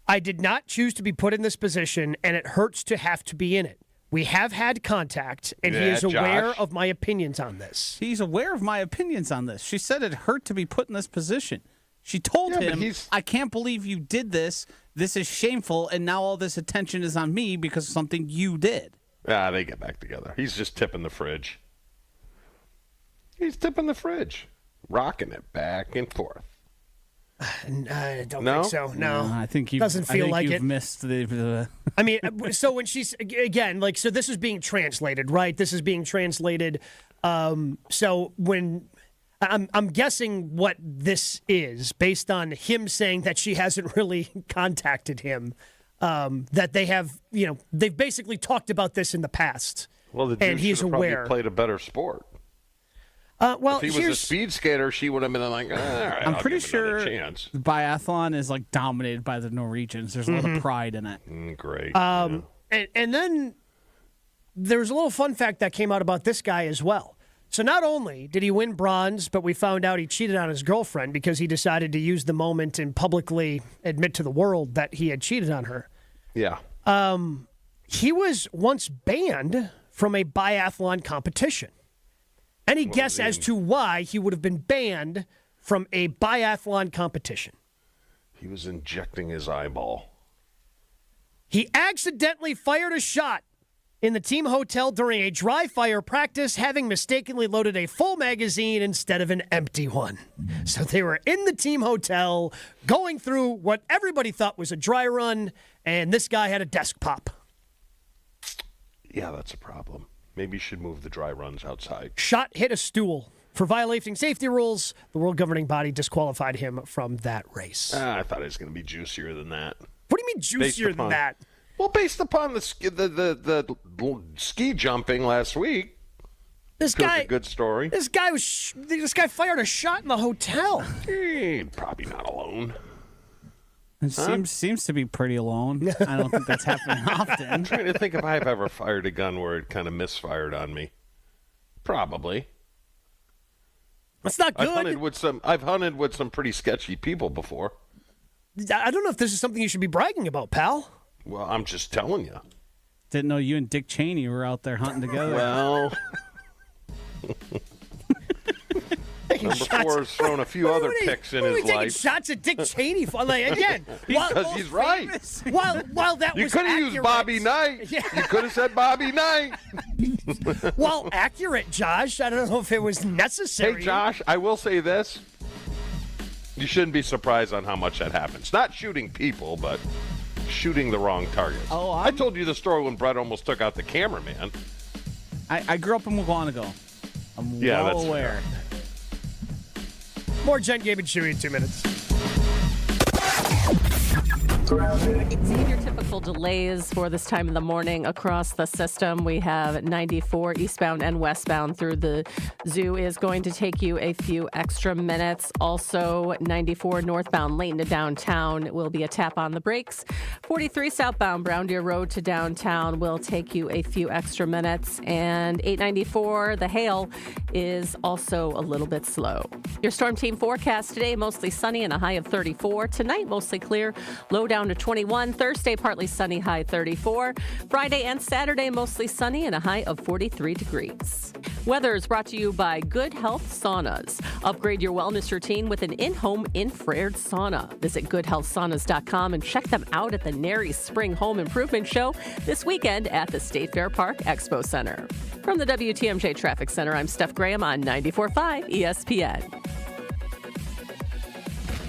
I did not choose to be put in this position, and it hurts to have to be in it. We have had contact, and he is aware of my opinions on this.
He's aware of my opinions on this. She said it hurt to be put in this position. She told him, I can't believe you did this. This is shameful, and now all this attention is on me because of something you did.
Ah, they get back together. He's just tipping the fridge. He's tipping the fridge. Rocking it back and forth.
I don't think so. No,
I think you
doesn't feel like
you've
it.
Missed the.
I mean, so when she's again like, so this is being translated, right? This is being translated. So when I'm guessing what this is based on him saying that she hasn't really contacted him, that they have, they've basically talked about this in the past.
Well, the
and
dude
he's
should have
aware.
probably played a better sport.
Well,
if he was a speed skater, she would have been like, all right,
I'm
I'll
pretty
give him another
sure
chance.
biathlon is like dominated by the Norwegians. There's a lot of pride in it.
Great.
And then there was a little fun fact that came out about this guy as well. So not only did he win bronze, but we found out he cheated on his girlfriend because he decided to use the moment and publicly admit to the world that he had cheated on her.
Yeah.
He was once banned from a biathlon competition. Any guess as to why he would have been banned from a biathlon competition?
He was injecting his eyeball.
He accidentally fired a shot in the team hotel during a dry fire practice, having mistakenly loaded a full magazine instead of an empty one. So they were in the team hotel going through what everybody thought was a dry run, and this guy had a desk pop.
Yeah, that's a problem. Maybe you should move the dry runs outside.
Shot hit a stool. For violating safety rules, the world governing body disqualified him from that race.
I thought it was going to be juicier than that.
What do you mean juicier than that?
Well, based upon the ski jumping last week,
this guy,
a good story.
This guy fired a shot in the hotel.
Probably not alone.
It seems to be pretty alone. I don't think that's happening often.
I'm trying to think if I've ever fired a gun where it kind of misfired on me. Probably.
That's not good.
I've hunted with some pretty sketchy people before.
I don't know if this is something you should be bragging about, pal.
Well, I'm just telling you.
Didn't know you and Dick Cheney were out there hunting together.
Well, Number 4 has thrown a few other picks in his life.
Shots at Dick Cheney for, again.
Because he's right.
While that
you
was
could have used Bobby Knight. Yeah. You could have said Bobby Knight.
Well, accurate, Josh. I don't know if it was necessary.
Hey, Josh, I will say this. You shouldn't be surprised on how much that happens. Not shooting people, but shooting the wrong targets.
Oh,
I told you the story when Brett almost took out the cameraman.
I grew up in Waguanago. I'm well aware.
Fair.
More Jen, Gabe, and Chewy in 2 minutes.
Seeing your typical delays for this time of the morning across the system. We have 94 eastbound and westbound through the zoo is going to take you a few extra minutes. Also, 94 northbound Layton to downtown will be a tap on the brakes. 43 southbound Brown Deer Road to downtown will take you a few extra minutes. And 894, the Hale, is also a little bit slow. Your storm team forecast today, mostly sunny and a high of 34. Tonight, mostly clear. Low down down to 21. Thursday, partly sunny, high 34. Friday and Saturday, mostly sunny and a high of 43 degrees. Weather is brought to you by Good Health Saunas. Upgrade your wellness routine with an in-home infrared sauna. Visit goodhealthsaunas.com and check them out at the Nary Spring Home Improvement Show this weekend at the State Fair Park Expo Center. From the WTMJ Traffic Center, I'm Steph Graham on 94.5 ESPN.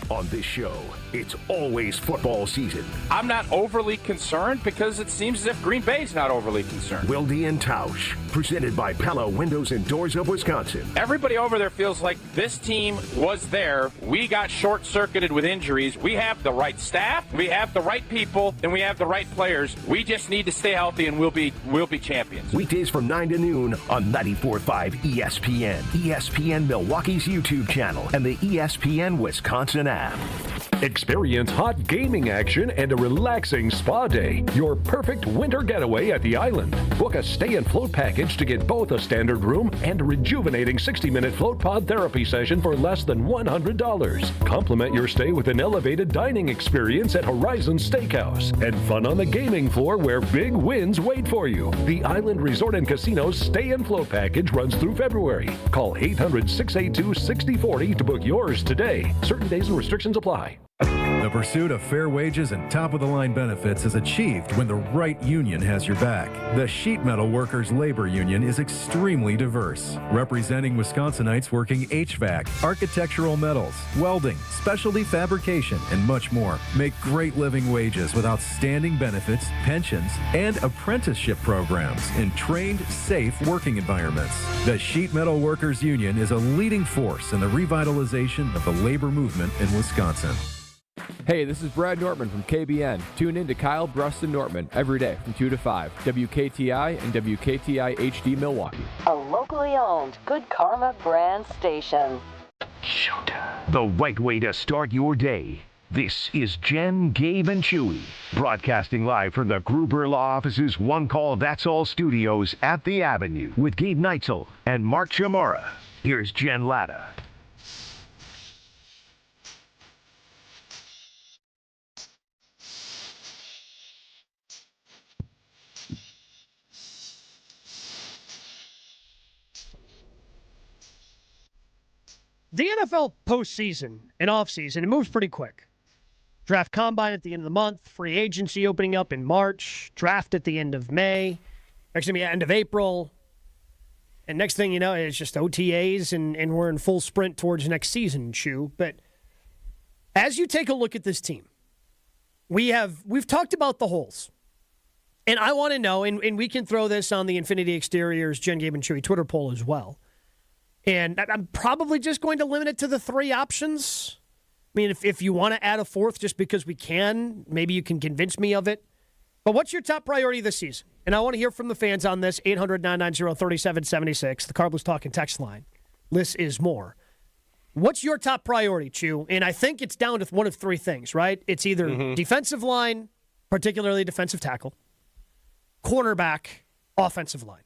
On this show, it's always football season.
I'm not overly concerned because it seems as if Green Bay's not overly concerned.
Wilde and Tausch, presented by Pella Windows and Doors of Wisconsin.
Everybody over there feels like this team was there. We got short-circuited with injuries. We have the right staff, we have the right people, and we have the right players. We just need to stay healthy, and we'll be champions.
Weekdays from 9 to noon on 94.5 ESPN, ESPN Milwaukee's YouTube channel, and the ESPN Wisconsin app.
Experience hot gaming action and a relaxing spa day. Your perfect winter getaway at the island. Book a stay and float package to get both a standard room and a rejuvenating 60-minute float pod therapy session for less than $100. Complement your stay with an elevated dining experience at Horizon Steakhouse and fun on the gaming floor where big wins wait for you. The Island Resort and Casino's stay and float package runs through February. Call 800-682-6040 to book yours today. Certain days and restrictions apply.
The pursuit of fair wages and top-of-the-line benefits is achieved when the right union has your back. The Sheet Metal Workers Labor Union is extremely diverse, representing Wisconsinites working HVAC, architectural metals, welding, specialty fabrication, and much more. Make great living wages with outstanding benefits, pensions, and apprenticeship programs in trained, safe working environments. The Sheet Metal Workers Union is a leading force in the revitalization of the labor movement in Wisconsin.
Hey, this is Brad Nortman from KBN. Tune in to Kyle, Brust, and Nortman every day from 2 to 5. WKTI and WKTI HD Milwaukee.
A locally owned Good Karma brand station.
Showtime. The right way to start your day. This is Jen, Gabe, and Chewy, broadcasting live from the Gruber Law Office's One Call That's All studios at the Avenue with Gabe Neitzel and Mark Chamora. Here's Jen Latta.
The NFL postseason and offseason, it moves pretty quick. Draft combine at the end of the month, free agency opening up in March, draft at the end of May, actually end of April. And next thing you know, it's just OTAs and we're in full sprint towards next season, Chew. But as you take a look at this team, we've talked about the holes. And I want to know, and we can throw this on the Infinity Exteriors Jen, Gabe, and Chewy Twitter poll as well. And I'm probably just going to limit it to the three options. I mean, if you want to add a fourth just because we can, maybe you can convince me of it. But what's your top priority this season? And I want to hear from the fans on this, 800-990-3776, the Carbos Talking text line. Less is more. What's your top priority, Chew? And I think it's down to one of three things, right? It's either defensive line, particularly defensive tackle, cornerback, offensive line.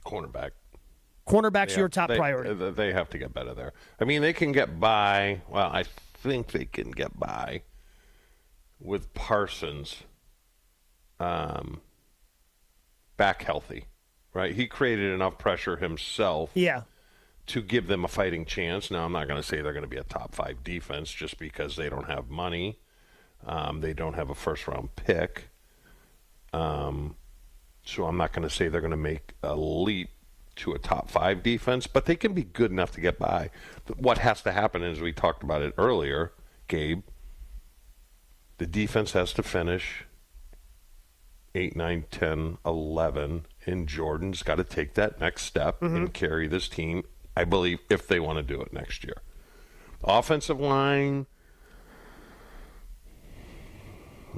Cornerback's your top priority.
They have to get better there. I mean, they can get by. Well, I think they can get by with Parsons back healthy, right? He created enough pressure himself to give them a fighting chance. Now, I'm not going to say they're going to be a top 5 defense just because they don't have money. They don't have a first-round pick. So I'm not going to say they're going to make a leap to a top 5 defense, but they can be good enough to get by. What has to happen, as we talked about it earlier, Gabe, the defense has to finish 8, 9, 10, 11, and Jordan's got to take that next step and carry this team, I believe, if they want to do it next year. Offensive line,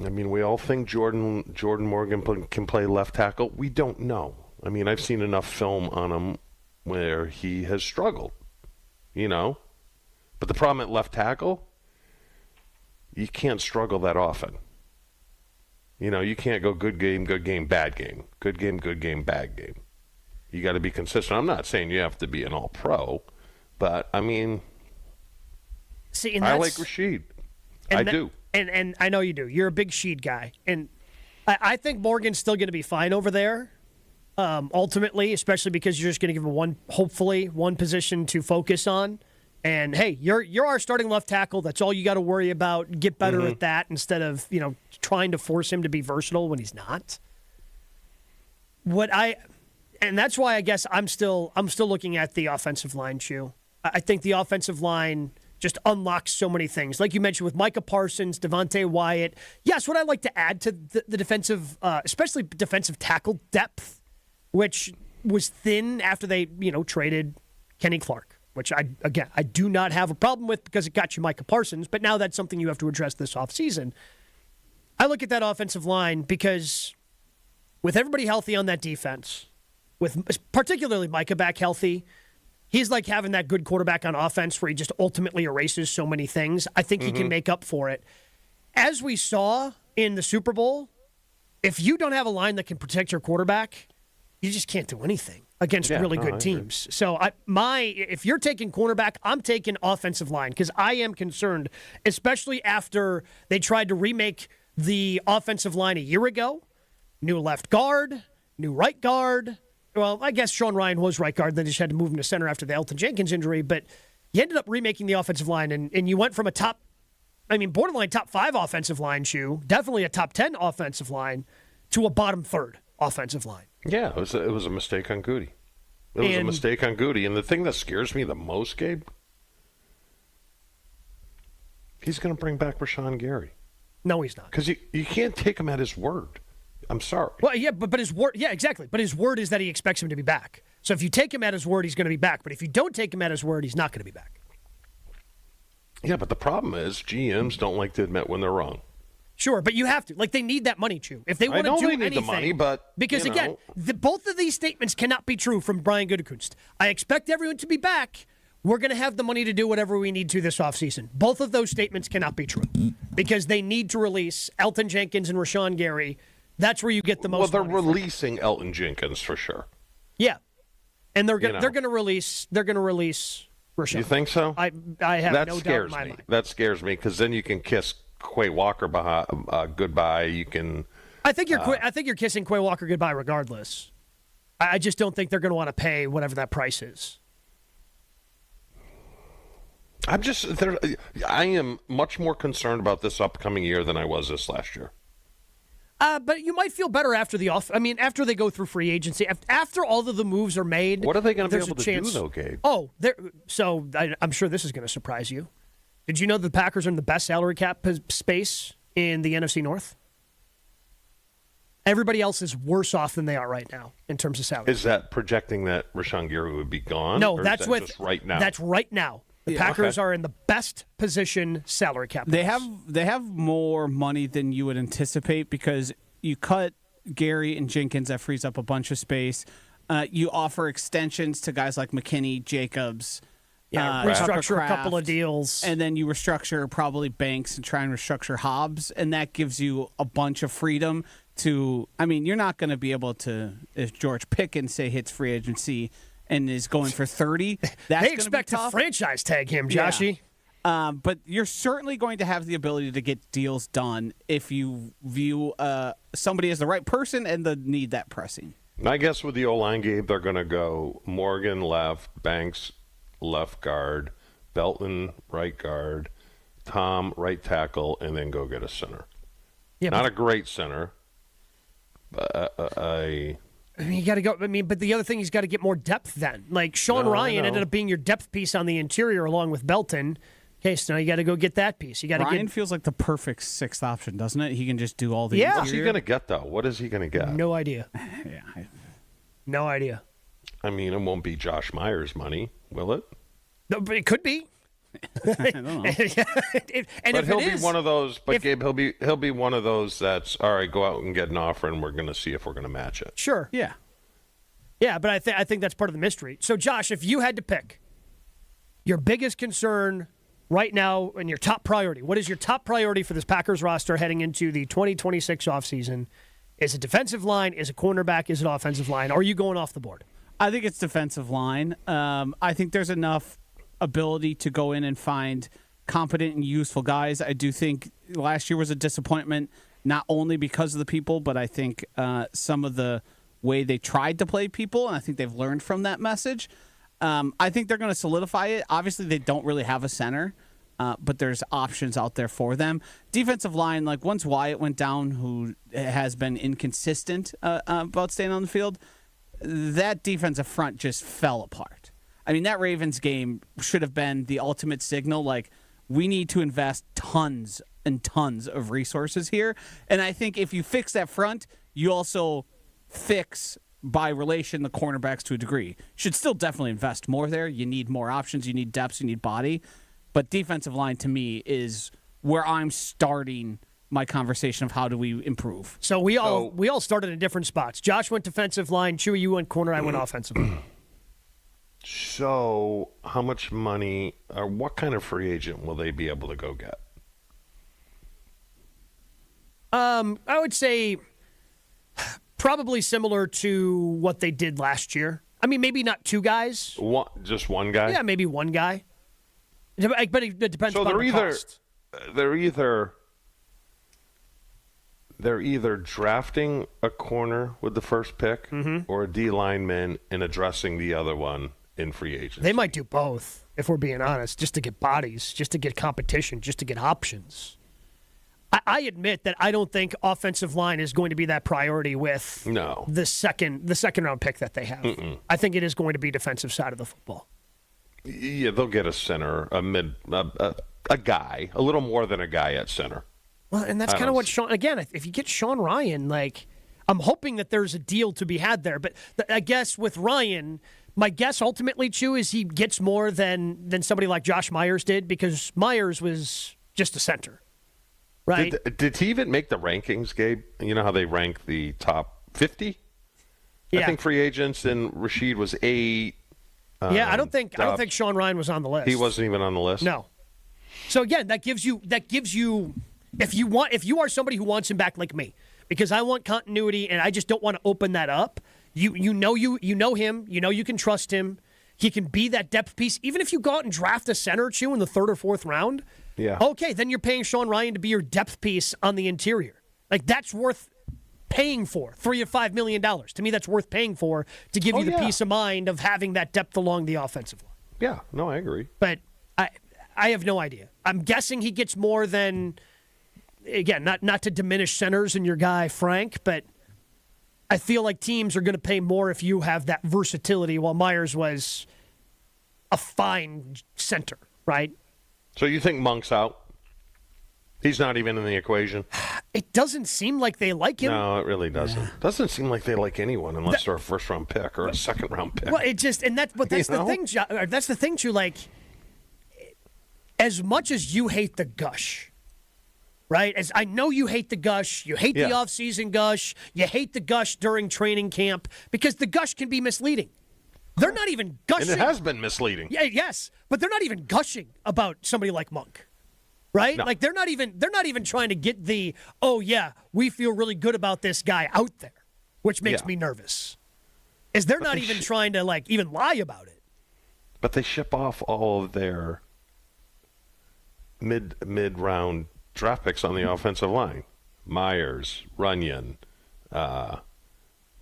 I mean, we all think Jordan Morgan can play left tackle. We don't know. I mean, I've seen enough film on him where he has struggled, you know. But the problem at left tackle, you can't struggle that often. You know, you can't go good game, bad game. Good game, bad game. You got to be consistent. I'm not saying you have to be an all-pro, but, I mean, I like Rashid. I do.
and I know you do. You're a big Sheed guy. And I think Morgan's still going to be fine over there, ultimately, especially because you're just going to give him hopefully one position to focus on. And, hey, you're our starting left tackle. That's all you got to worry about. Get better at that instead of, trying to force him to be versatile when he's not. And that's why I guess I'm still looking at the offensive line, Chew. I think the offensive line just unlocks so many things. Like you mentioned with Micah Parsons, Devontae Wyatt. Yes, what I'd like to add to the defensive, especially defensive tackle depth, which was thin after they, traded Kenny Clark, which I do not have a problem with because it got you Micah Parsons, but now that's something you have to address this offseason. I look at that offensive line because with everybody healthy on that defense, with particularly Micah back healthy, he's like having that good quarterback on offense where he just ultimately erases so many things. I think he can make up for it. As we saw in the Super Bowl, if you don't have a line that can protect your quarterback, you just can't do anything against really good teams. So if you're taking cornerback, I'm taking offensive line because I am concerned, especially after they tried to remake the offensive line a year ago. New left guard, new right guard. Well, I guess Sean Ryan was right guard. They just had to move him to center after the Elton Jenkins injury. But you ended up remaking the offensive line, and you went from borderline top 5 offensive line, Chew, definitely a top 10 offensive line, to a bottom third offensive line.
Yeah, it was a mistake on Goody. It was a mistake on Goody. And the thing that scares me the most, Gabe, he's going to bring back Rashawn Gary.
No, he's not.
Because you can't take him at his word. I'm sorry.
Well, yeah, but his word, yeah, exactly. But his word is that he expects him to be back. So if you take him at his word, he's going to be back. But if you don't take him at his word, he's not going to be back.
Yeah, but the problem is GMs don't like to admit when they're wrong.
Sure, but you have to. Like, they need that money, Chew. If they want to do anything,
they need the money, but
because again, both of these statements cannot be true from Brian Gutekunst. I expect everyone to be back. We're going to have the money to do whatever we need to this offseason. Both of those statements cannot be true because they need to release Elton Jenkins and Rashawn Gary. That's where you get the most.
Well, they're releasing Elton Jenkins for sure.
Yeah, and they're going to release Rashawn.
You think so?
I have no doubt in my mind.
That scares me because then you can kiss Quay Walker goodbye. You can.
I think you're kissing Quay Walker goodbye regardless. I just don't think they're going to want to pay whatever that price is.
I am much more concerned about this upcoming year than I was this last year.
But you might feel better after after they go through free agency, after all of the moves are made.
What are they going to be able to do, though, Gabe?
Oh, I'm sure this is going to surprise you. Did you know the Packers are in the best salary cap space in the NFC North? Everybody else is worse off than they are right now in terms of salary.
Is that projecting that Rashawn Gary would be gone?
No,
or
that's
is that just right now.
That's right now. The Packers are in the best position salary cap.
They have more money than you would anticipate because you cut Gary and Jenkins. That frees up a bunch of space. You offer extensions to guys like McKinney, Jacobs.
Yeah, restructure a couple of deals.
And then you restructure probably Banks and try and restructure Hobbs. And that gives you a bunch of freedom to – you're not going to be able to – if George Pickens, say, hits free agency – and is going for 30. That's
they expect to franchise tag him, Joshy.
Yeah. But you're certainly going to have the ability to get deals done if you view somebody as the right person and the need that pressing.
And I guess with the O-line, Gabe, they're going to go Morgan left, Banks left guard, Belton right guard, Tom right tackle, and then go get a center. Yeah, not a great center, but
you got to go. But the other thing, he's got to get more depth then. Like Sean Ryan ended up being your depth piece on the interior along with Belton. Okay, so now you got to go get that piece.
Ryan feels like the perfect sixth option, doesn't it? He can just do all the
interior.
What's he going to get, though? What is he going to get?
No idea. No idea.
It won't be Josh Myers' money, will it?
No, but it could be.
I don't know.
But he'll be one of those. But Gabe, he'll be one of those that's all right. Go out and get an offer, and we're going to see if we're going to match it.
Sure.
Yeah.
Yeah, but I think that's part of the mystery. So, Josh, if you had to pick your biggest concern right now and your top priority, what is your top priority for this Packers roster heading into the 2026 offseason? Is it defensive line? Is it cornerback? Is it offensive line? Are you going off the board?
I think it's defensive line. I think there's enough ability to go in and find competent and useful guys. I do think last year was a disappointment, not only because of the people, but I think some of the way they tried to play people, and I think they've learned from that message. I think they're going to solidify it. Obviously, they don't really have a center, but there's options out there for them. Defensive line, like once Wyatt went down, who has been inconsistent about staying on the field, that defensive front just fell apart. I mean, that Ravens game should have been the ultimate signal, like, we need to invest tons and tons of resources here. And I think if you fix that front, you also fix, by relation, the cornerbacks to a degree. Should still definitely invest more there. You need more options. You need depth. You need body. But defensive line, to me, is where I'm starting my conversation of how do we improve.
So we all started in different spots. Josh went defensive line. Chewy, you went corner. I went offensive line.
So how much money or what kind of free agent will they be able to go get?
I would say probably similar to what they did last year. I mean, maybe not two guys.
Just one guy?
Yeah, maybe one guy. But it depends on the cost.
They're either drafting a corner with the first pick or a D lineman and addressing the other one in free agency.
They might do both, if we're being honest, just to get bodies, just to get competition, just to get options. I admit that I don't think offensive line is going to be that priority with the second round pick that they have. I think it is going to be defensive side of the football.
Yeah, they'll get a center, a guy, a little more than a guy at center.
Well, and that's kind of what Sean. Again, if you get Sean Ryan, like, I'm hoping that there's a deal to be had there. But I guess with Ryan, my guess ultimately, Chew, is he gets more than somebody like Josh Myers did, because Myers was just a center. Right?
Did he even make the rankings, Gabe? You know how they rank the top 50? Yeah. I think free agents, and Rashid was 8.
Yeah, I don't think Sean Ryan was on the list.
He wasn't even on the list?
No. So again, that gives you if you are somebody who wants him back like me, because I want continuity and I just don't want to open that up. You know him, you can trust him. He can be that depth piece. Even if you go out and draft a center, Chew, in the 3rd or 4th round.
Yeah.
Okay, then you're paying Sean Ryan to be your depth piece on the interior. Like, that's worth paying for. $3 to $5 million. To me, that's worth paying for to give you the peace of mind of having that depth along the offensive line.
Yeah, no, I agree.
But I have no idea. I'm guessing he gets more than, again, not to diminish centers and your guy Frank, but I feel like teams are going to pay more if you have that versatility, while Myers was a fine center, right?
So you think Monk's out? He's not even in the equation?
It doesn't seem like they like him.
No, it really doesn't. Yeah. Doesn't seem like they like anyone unless they're a first-round pick or a second-round pick.
Well, that's the thing, that's the thing, too. Like, as much as you hate the gush, right? As I know you hate the gush, you hate the off-season gush, you hate the gush during training camp, because the gush can be misleading. They're not even gushing.
And it has been misleading.
Yeah, yes, but they're not even gushing about somebody like Monk, right? No. Like they're not even trying to get the, oh yeah, we feel really good about this guy out there, which makes me nervous. Is they're not even trying to even lie about it.
But they ship off all of their mid-round draft picks on the offensive line. Myers, Runyon,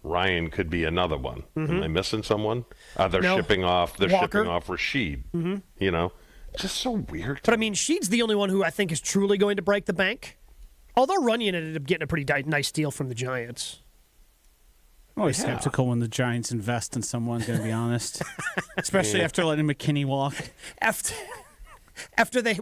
Ryan could be another one. Am I missing someone? They're shipping off. They're
Walker.
shipping off Rashid. You know, just so weird.
But I mean, Sheed's the only one who I think is truly going to break the bank. Although Runyon ended up getting a pretty nice deal from the Giants.
I'm always skeptical when the Giants invest in someone, to be honest. Especially after letting McKinney walk.
After they,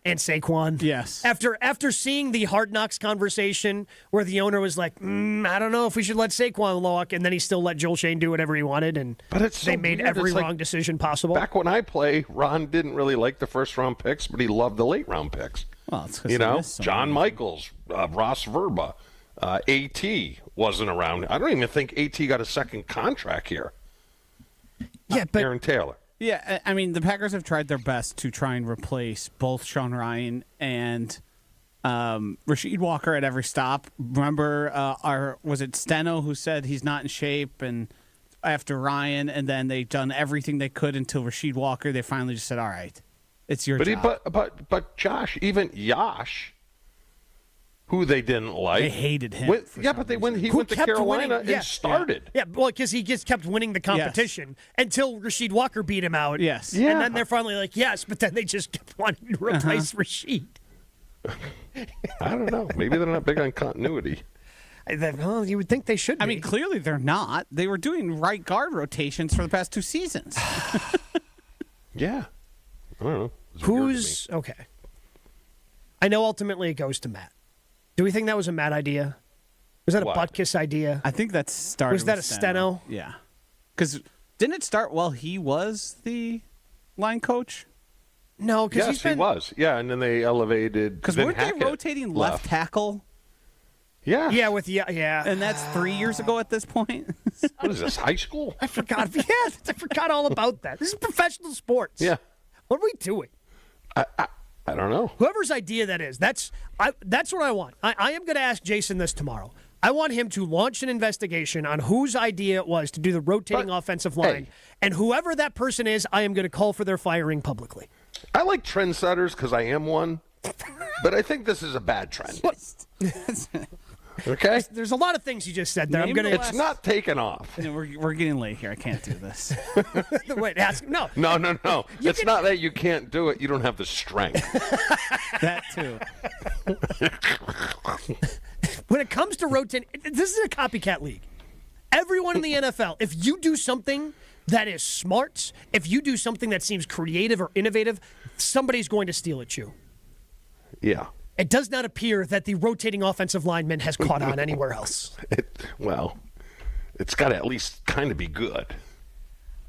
and Saquon.
Yes.
After seeing the Hard Knocks conversation where the owner was like, I don't know if we should let Saquon walk, and then he still let Joel Shane do whatever he wanted, and they made every wrong decision possible.
Back when I play, Ron didn't really like the first-round picks, but he loved the late-round picks.
Well, it's because
John Michaels, Ross Verba, A.T. wasn't around. I don't even think A.T. got a second contract here.
Yeah, but
Aaron Taylor.
Yeah, I mean, the Packers have tried their best to try and replace both Sean Ryan and Rasheed Walker at every stop. Remember, was it Steno who said he's not in shape, and after Ryan, and then they've done everything they could until Rasheed Walker, they finally just said, all right, It's your job.
But Josh, even Yash, who they didn't like.
They hated him.
When he went to Carolina and started.
Yeah, well, because he just kept winning the competition until Rasheed Walker beat him out.
Yes.
And then they're finally like, yes, but then they just kept wanting to replace Rasheed.
I don't know. Maybe they're not big on continuity.
Well, you would think they should be.
I mean, clearly they're not. They were doing right guard rotations for the past 2 seasons.
Yeah. I don't know.
Who's okay? I know ultimately it goes to Matt. Do we think that was a Matt idea? Was that a Butkus idea?
I think that started.
Was that
with
a steno?
Yeah. Because didn't it start while he was the line coach?
No, because
he was. Yeah, and then they elevated.
Because weren't they rotating left tackle?
Yeah.
Yeah.
And that's 3 years ago at this point.
What is this, high school?
I forgot. Yeah, I forgot all about that. This is professional sports.
Yeah.
What are we doing?
I don't know.
Whoever's idea that is, that's what I want. I am going to ask Jason this tomorrow. I want him to launch an investigation on whose idea it was to do the rotating offensive line. And whoever that person is, I am going to call for their firing publicly.
I like trendsetters because I am one, but I think this is a bad trend. Okay?
There's a lot of things you just said there.
It's not taken off.
We're getting late here. I can't do this.
Wait, no.
No. It's not that you can't do it. You don't have the strength.
That too.
When it comes to rotating, this is a copycat league. Everyone in the NFL, if you do something that is smart, if you do something that seems creative or innovative, somebody's going to steal at you.
Yeah.
It does not appear that the rotating offensive lineman has caught on anywhere else.
It's got to at least kind of be good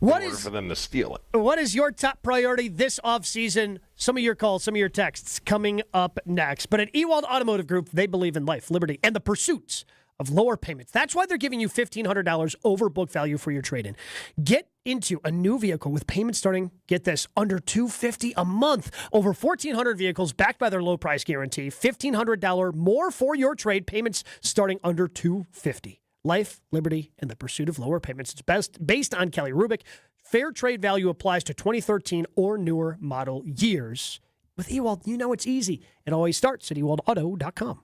in order for them to steal it.
What is your top priority this offseason? Some of your calls, some of your texts coming up next. But at Ewald Automotive Group, they believe in life, liberty, and the pursuits of lower payments. That's why they're giving you $1,500 over book value for your trade-in. Get into a new vehicle with payments starting, get this, under $250 a month. Over 1,400 vehicles backed by their low price guarantee. $1,500 more for your trade, payments starting under $250. Life, liberty, and the pursuit of lower payments. It's based on Kelly Rubik. Fair trade value applies to 2013 or newer model years. With Ewald, you know it's easy. It always starts at ewaldauto.com.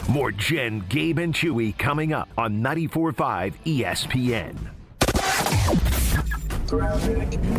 More Jen, Gabe, and Chewy coming up on 94.5 ESPN.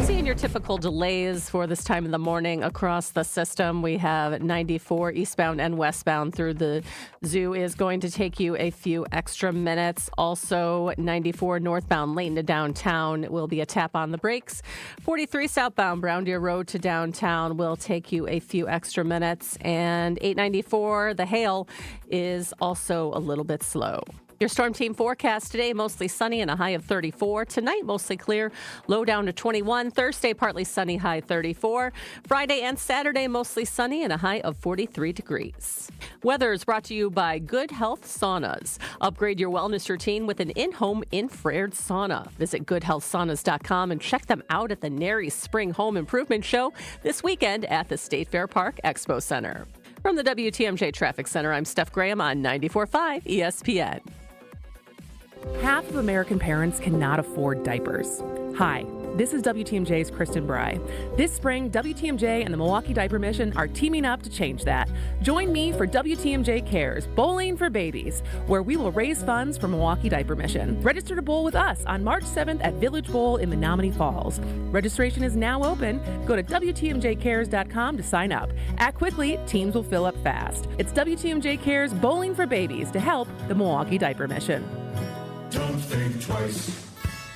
Seeing your typical delays for this time of the morning across the system. We have 94 eastbound and westbound through the zoo is going to take you a few extra minutes. Also, 94 northbound Layton to downtown will be a tap on the brakes. 43 southbound Brown Deer Road to downtown will take you a few extra minutes. And 894, the Hale, is also a little bit slow. Your storm team forecast today, mostly sunny and a high of 34. Tonight, mostly clear, low down to 21. Thursday, partly sunny, high 34. Friday and Saturday, mostly sunny and a high of 43 degrees. Weather is brought to you by Good Health Saunas. Upgrade your wellness routine with an in-home infrared sauna. Visit goodhealthsaunas.com and check them out at the Nary Spring Home Improvement Show this weekend at the State Fair Park Expo Center. From the WTMJ Traffic Center, I'm Steph Graham on 94.5 ESPN.
Half of American parents cannot afford diapers. Hi, this is WTMJ's Kristen Bry. This spring, WTMJ and the Milwaukee Diaper Mission are teaming up to change that. Join me for WTMJ Cares, Bowling for Babies, where we will raise funds for Milwaukee Diaper Mission. Register to bowl with us on March 7th at Village Bowl in Menominee Falls. Registration is now open. Go to WTMJCares.com to sign up. Act quickly, teams will fill up fast. It's WTMJ Cares, Bowling for Babies to help the Milwaukee Diaper Mission.
Don't think twice.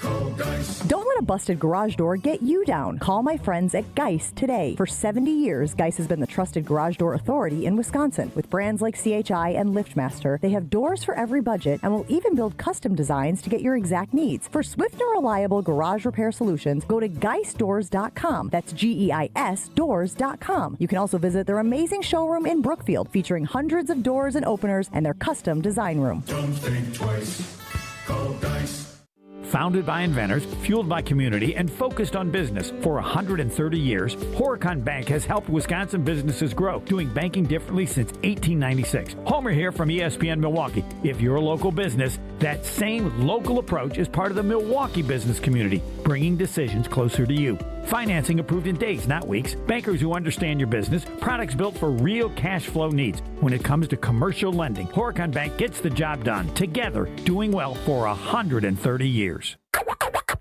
Call Geist.
Don't let a busted garage door get you down. Call my friends at Geist today. For 70 years, Geist has been the trusted garage door authority in Wisconsin. With brands like CHI and LiftMaster, they have doors for every budget and will even build custom designs to get your exact needs. For swift and reliable garage repair solutions, go to geistdoors.com. That's GEIS doors.com. You can also visit their amazing showroom in Brookfield, featuring hundreds of doors and openers and their custom design room.
Don't think twice. Call Geist.
Founded by inventors, fueled by community, and focused on business for 130 years, Horicon Bank has helped Wisconsin businesses grow, doing banking differently since 1896. Homer here from ESPN Milwaukee. If you're a local business, that same local approach is part of the Milwaukee business community, bringing decisions closer to you. Financing approved in days, not weeks. Bankers who understand your business. Products built for real cash flow needs. When it comes to commercial lending, Horicon Bank gets the job done. Together, doing well for 130 years.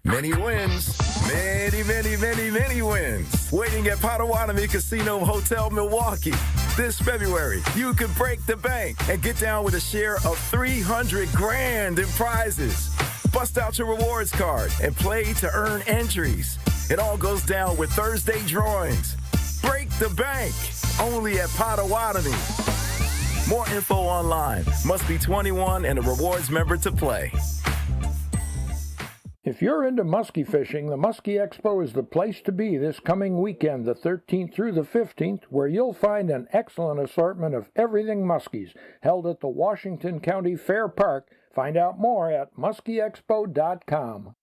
Many wins. Many wins. Waiting at Potawatomi Casino Hotel Milwaukee. This February, you could break the bank and get down with a share of $300,000 in prizes. Bust out your rewards card and play to earn entries. It all goes down with Thursday drawings. Break the bank. Only at Potawatomi. More info online. Must be 21 and a rewards member to play.
If you're into muskie fishing, the Muskie Expo is the place to be this coming weekend, the 13th through the 15th, where you'll find an excellent assortment of everything muskies, held at the Washington County Fair Park. Find out more at muskieexpo.com.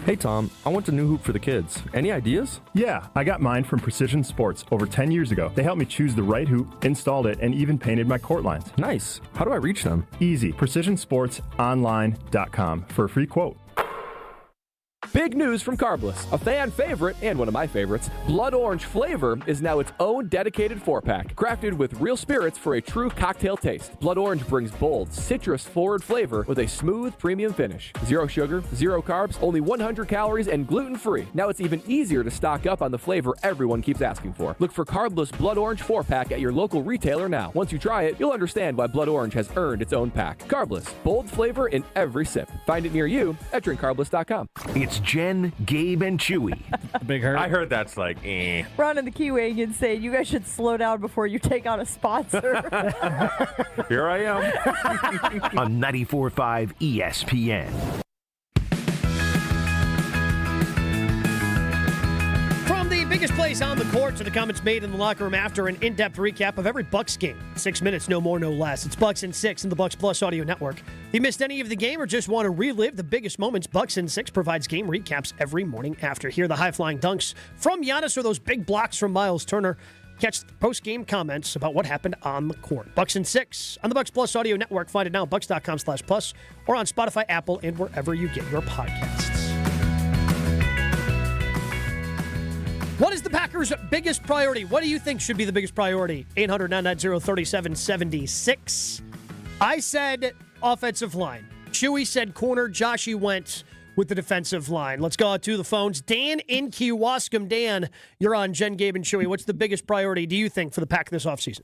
Hey Tom, I want a new hoop for the kids. Any ideas?
Yeah, I got mine from Precision Sports over 10 years ago. They helped me choose the right hoop, installed it, and even painted my court lines.
Nice. How do I reach them?
Easy. PrecisionSportsOnline.com for a free quote.
Big news from Carbless, a fan favorite and one of my favorites. Blood Orange flavor is now its own dedicated 4-pack, crafted with real spirits for a true cocktail taste. Blood Orange brings bold, citrus-forward flavor with a smooth, premium finish. 0 sugar, 0 carbs, only 100 calories, and gluten-free. Now it's even easier to stock up on the flavor everyone keeps asking for. Look for Carbless Blood Orange 4-pack at your local retailer now. Once you try it, you'll understand why Blood Orange has earned its own pack. Carbless, bold flavor in every sip. Find it near you at drinkcarbless.com.
It's Jen, Gabe, and Chewy.
Big hurt.
I heard that's like, eh.
Ron in the Key Wagon saying you guys should slow down before you take on a sponsor.
Here I am.
On 94.5 ESPN.
From the biggest place on the court to the comments made in the locker room after an in-depth recap of every Bucks game. 6 minutes, no more, no less. It's Bucks in 6 in the Bucks Plus Audio Network. If you missed any of the game or just want to relive the biggest moments, Bucks in 6 provides game recaps every morning after. Hear the high-flying dunks from Giannis or those big blocks from Miles Turner. Catch the post-game comments about what happened on the court. Bucks in 6 on the Bucks Plus Audio Network. Find it now at bucks.com/plus or on Spotify, Apple, and wherever you get your podcasts. What is the Packers' biggest priority? What do you think should be the biggest priority? 800-990-3776. I said offensive line. Chewy said corner. Joshy went with the defensive line. Let's go out to the phones. Dan in Kewaskum. Dan, you're on Jen, Gabe, and Chewy. What's the biggest priority, do you think, for the Pack this offseason?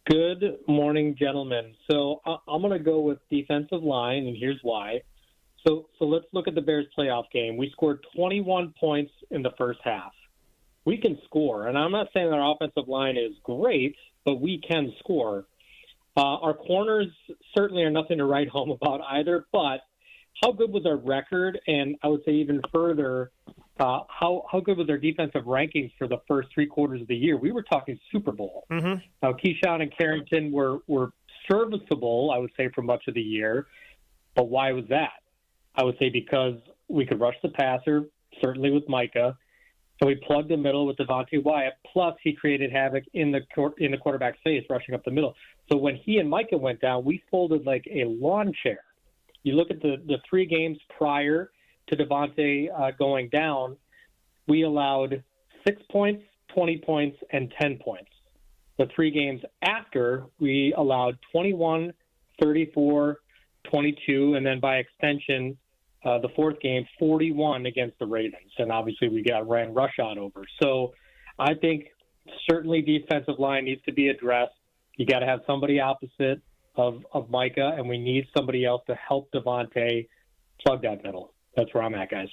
Good morning, gentlemen. So I'm going to go with defensive line, and here's why. So let's look at the Bears playoff game. We scored 21 points in the first half. We can score, and I'm not saying our offensive line is great, but we can score. Our corners certainly are nothing to write home about either, but how good was our record? And I would say even further, how good was our defensive rankings for the first 3 quarters of the year? We were talking Super Bowl. Mm-hmm. Now, Keyshawn and Carrington were serviceable, I would say, for much of the year. But why was that? I would say because we could rush the passer, certainly with Micah. So we plugged the middle with Devontae Wyatt. Plus, he created havoc in the quarterback's face, rushing up the middle. So when he and Micah went down, we folded like a lawn chair. You look at the 3 games prior to Devontae going down, we allowed 6 points, 20 points, and 10 points. The 3 games after, we allowed 21, 34, 22, and then by extension, the 4th game, 41 against the Ravens. And obviously we ran rush out over. So I think certainly defensive line needs to be addressed. You got to have somebody opposite of Micah, and we need somebody else to help Devontae plug that middle. That's where I'm at, guys.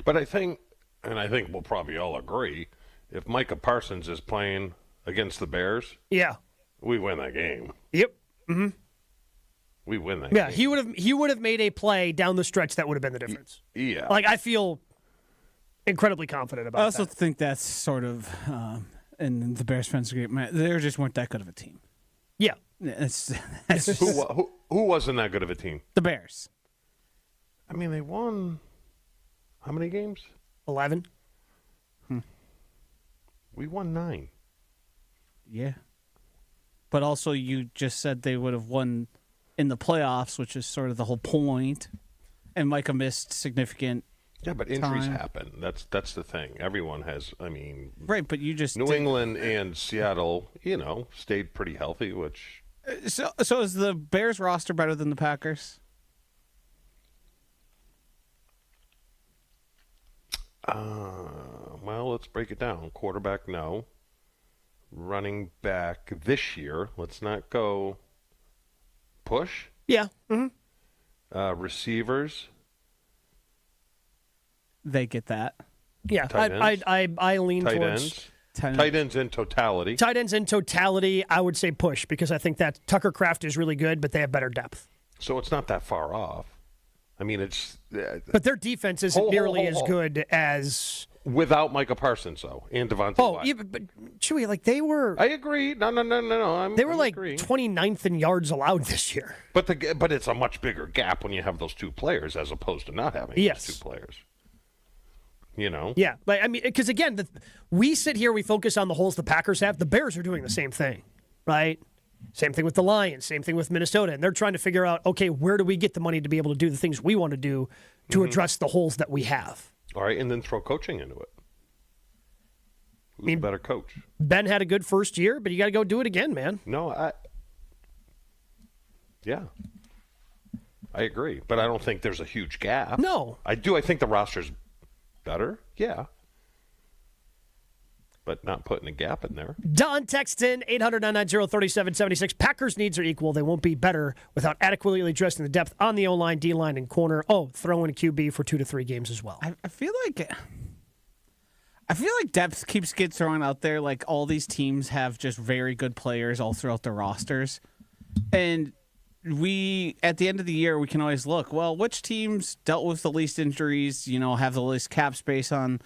But I think we'll probably all agree, if Micah Parsons is playing against the Bears, we win that game.
Yep. Mm-hmm.
We win that
game. He would have made a play down the stretch that would have been the difference.
Yeah.
Like, I feel incredibly confident about that.
I also think that's sort of, and the Bears fans agree, they just weren't that good of a team.
Yeah.
That's
who wasn't that good of a team?
The Bears.
I mean, they won how many games?
11.
We won 9.
Yeah. But also you just said they would have won in the playoffs, which is sort of the whole point. And Micah missed significant.
Yeah, but injuries happen. That's the thing. Everyone has. I mean,
right? But you just
New England and Seattle, stayed pretty healthy. Which
so is the Bears roster better than the Packers?
Well, let's break it down. Quarterback, no. Running back this year. Let's not go push.
Yeah.
Receivers.
They get that.
Yeah, I lean towards
tight ends in totality.
Tight ends in totality, I would say push because I think that Tucker Kraft is really good, but they have better depth.
So it's not that far off. I mean, it's.
But their defense isn't nearly as good as.
Without Micah Parsons, though, and Devontae White.
Yeah, but Chewy, they were.
I agree. No.
They were 29th in yards allowed this year.
But it's a much bigger gap when you have those two players as opposed to not having those two players.
Yeah, but I mean, because again, we sit here, we focus on the holes the Packers have. The Bears are doing the same thing, right? Same thing with the Lions, same thing with Minnesota. And they're trying to figure out, okay, where do we get the money to be able to do the things we want to do to address the holes that we have?
All right, and then throw coaching into it. Who's a better coach?
Ben had a good first year, but you got to go do it again, man.
No, yeah. I agree, but I don't think there's a huge gap.
No.
I do. I think the roster's better, yeah. But not putting a gap in there.
Don texts in 800-990-3776. Packers' needs are equal. They won't be better without adequately addressing the depth on the O-line, D-line, and corner. Oh, throw in a QB for 2 to 3 games as well.
I feel like depth keeps getting thrown out there. Like all these teams have just very good players all throughout their rosters. And at the end of the year, we can always look, well, which teams dealt with the least injuries, have the least cap space on.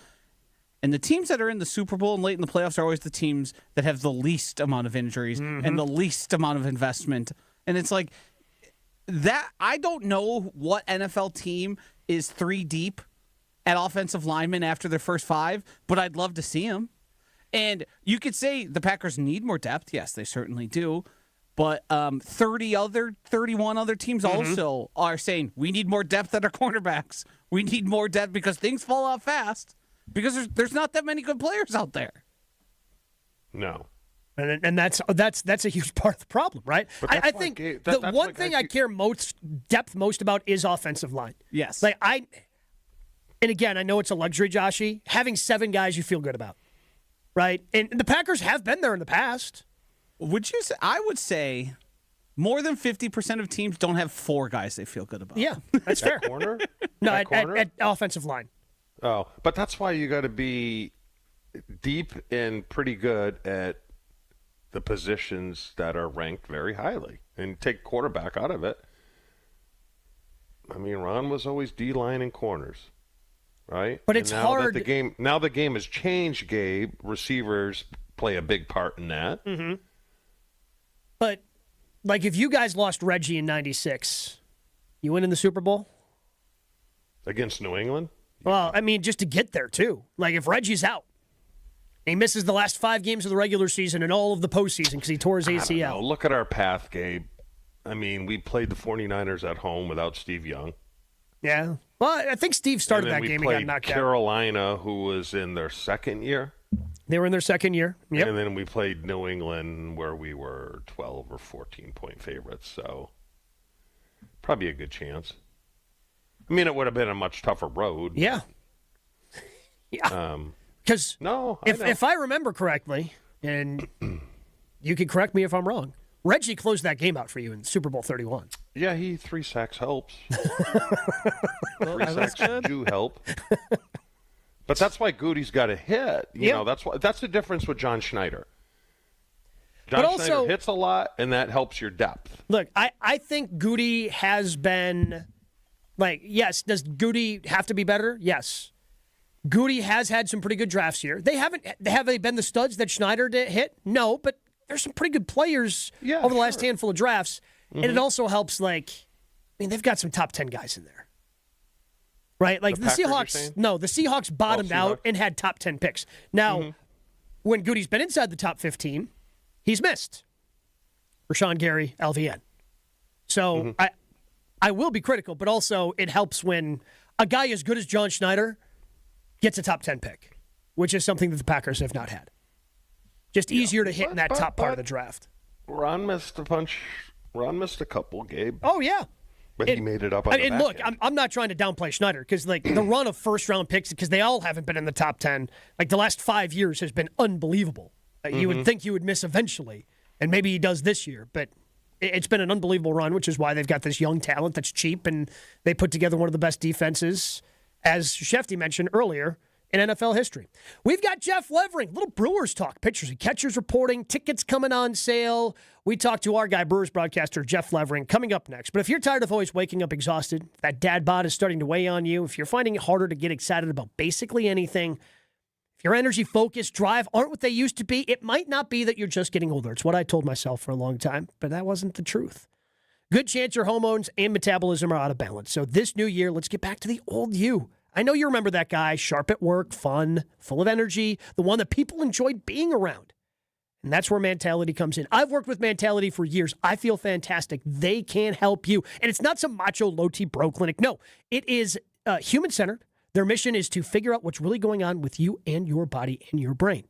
And the teams that are in the Super Bowl and late in the playoffs are always the teams that have the least amount of injuries and the least amount of investment. And it's like that. I don't know what NFL team is 3 deep at offensive linemen after their first 5, but I'd love to see them. And you could say the Packers need more depth. Yes, they certainly do. But 31 other teams also are saying we need more depth at our cornerbacks. We need more depth because things fall off fast. Because there's not that many good players out there.
No.
And that's a huge part of the problem, right? I think the one thing I care most about is offensive line.
Yes.
And again, I know it's a luxury, Joshy. Having 7 guys you feel good about, right? And the Packers have been there in the past.
I would say more than 50% of teams don't have 4 guys they feel good about.
Yeah, that's fair.
Corner?
No, at offensive line.
Oh, but that's why you got to be deep and pretty good at the positions that are ranked very highly and take quarterback out of it. I mean, Ron was always D-line and corners, right?
But it's hard.
Now the game has changed, Gabe. Receivers play a big part in that.
Mm-hmm. But, if you guys lost Reggie in 96, you win in the Super Bowl?
Against New England?
Well, I mean, just to get there, too. If Reggie's out, he misses the last 5 games of the regular season and all of the postseason because he tore his ACL.
I don't know. Look at our path, Gabe. I mean, we played the 49ers at home without Steve Young.
Yeah. Well, I think Steve started that game and got knocked out.
Carolina, who was in their second year.
They were in their second year. Yep.
And then we played New England where we were 12 or 14-point favorites. So probably a good chance. I mean, it would have been a much tougher road.
Yeah. Yeah. Because if I remember correctly, and you can correct me if I'm wrong, Reggie closed that game out for you in Super Bowl 31.
Yeah, 3 sacks helps. 3 sacks do help. But that's why Goody's got a hit. You know, that's the difference with John Schneider. Schneider hits a lot, and that helps your depth.
Look, I think Goody has been, yes, does Goody have to be better? Yes. Goody has had some pretty good drafts here. Have they been the studs that Schneider hit? No, but there's some pretty good players over the last handful of drafts. Mm-hmm. And it also helps, they've got some top 10 guys in there. Right? The Seahawks, the Seahawks bottomed out and had top 10 picks. Now, when Goody's been inside the top 15, he's missed. Rashawn Gary, LVN. So I will be critical, but also it helps when a guy as good as John Schneider gets a top 10 pick, which is something that the Packers have not had. Just easier to hit in that top part of the draft.
Ron missed a bunch. Ron missed a couple, Gabe.
Oh, yeah.
But he made it up on the back
look,
end.
I'm not trying to downplay Schneider because like the run of first-round picks, because they all haven't been in the top 10, like the last 5 years has been unbelievable. You would think you would miss eventually, and maybe he does this year, but it's been an unbelievable run, which is why they've got this young talent that's cheap, and they put together one of the best defenses, as Schefter mentioned earlier, in NFL history. We've got Jeff Levering, little Brewers talk, pitchers and catchers reporting, tickets coming on sale. We talked to our guy, Brewers broadcaster Jeff Levering, coming up next. But if you're tired of always waking up exhausted, that dad bod is starting to weigh on you, if you're finding it harder to get excited about basically anything, if your energy, focus, drive aren't what they used to be, it might not be that you're just getting older. It's what I told myself for a long time, but that wasn't the truth. Good chance your hormones and metabolism are out of balance. So this new year, let's get back to the old you. I know you remember that guy, sharp at work, fun, full of energy, the one that people enjoyed being around. And that's where Mentality comes in. I've worked with Mentality for years. I feel fantastic. They can help you. And it's not some macho low-T bro clinic. No, it is human-centered. Their mission is to figure out what's really going on with you and your body and your brain.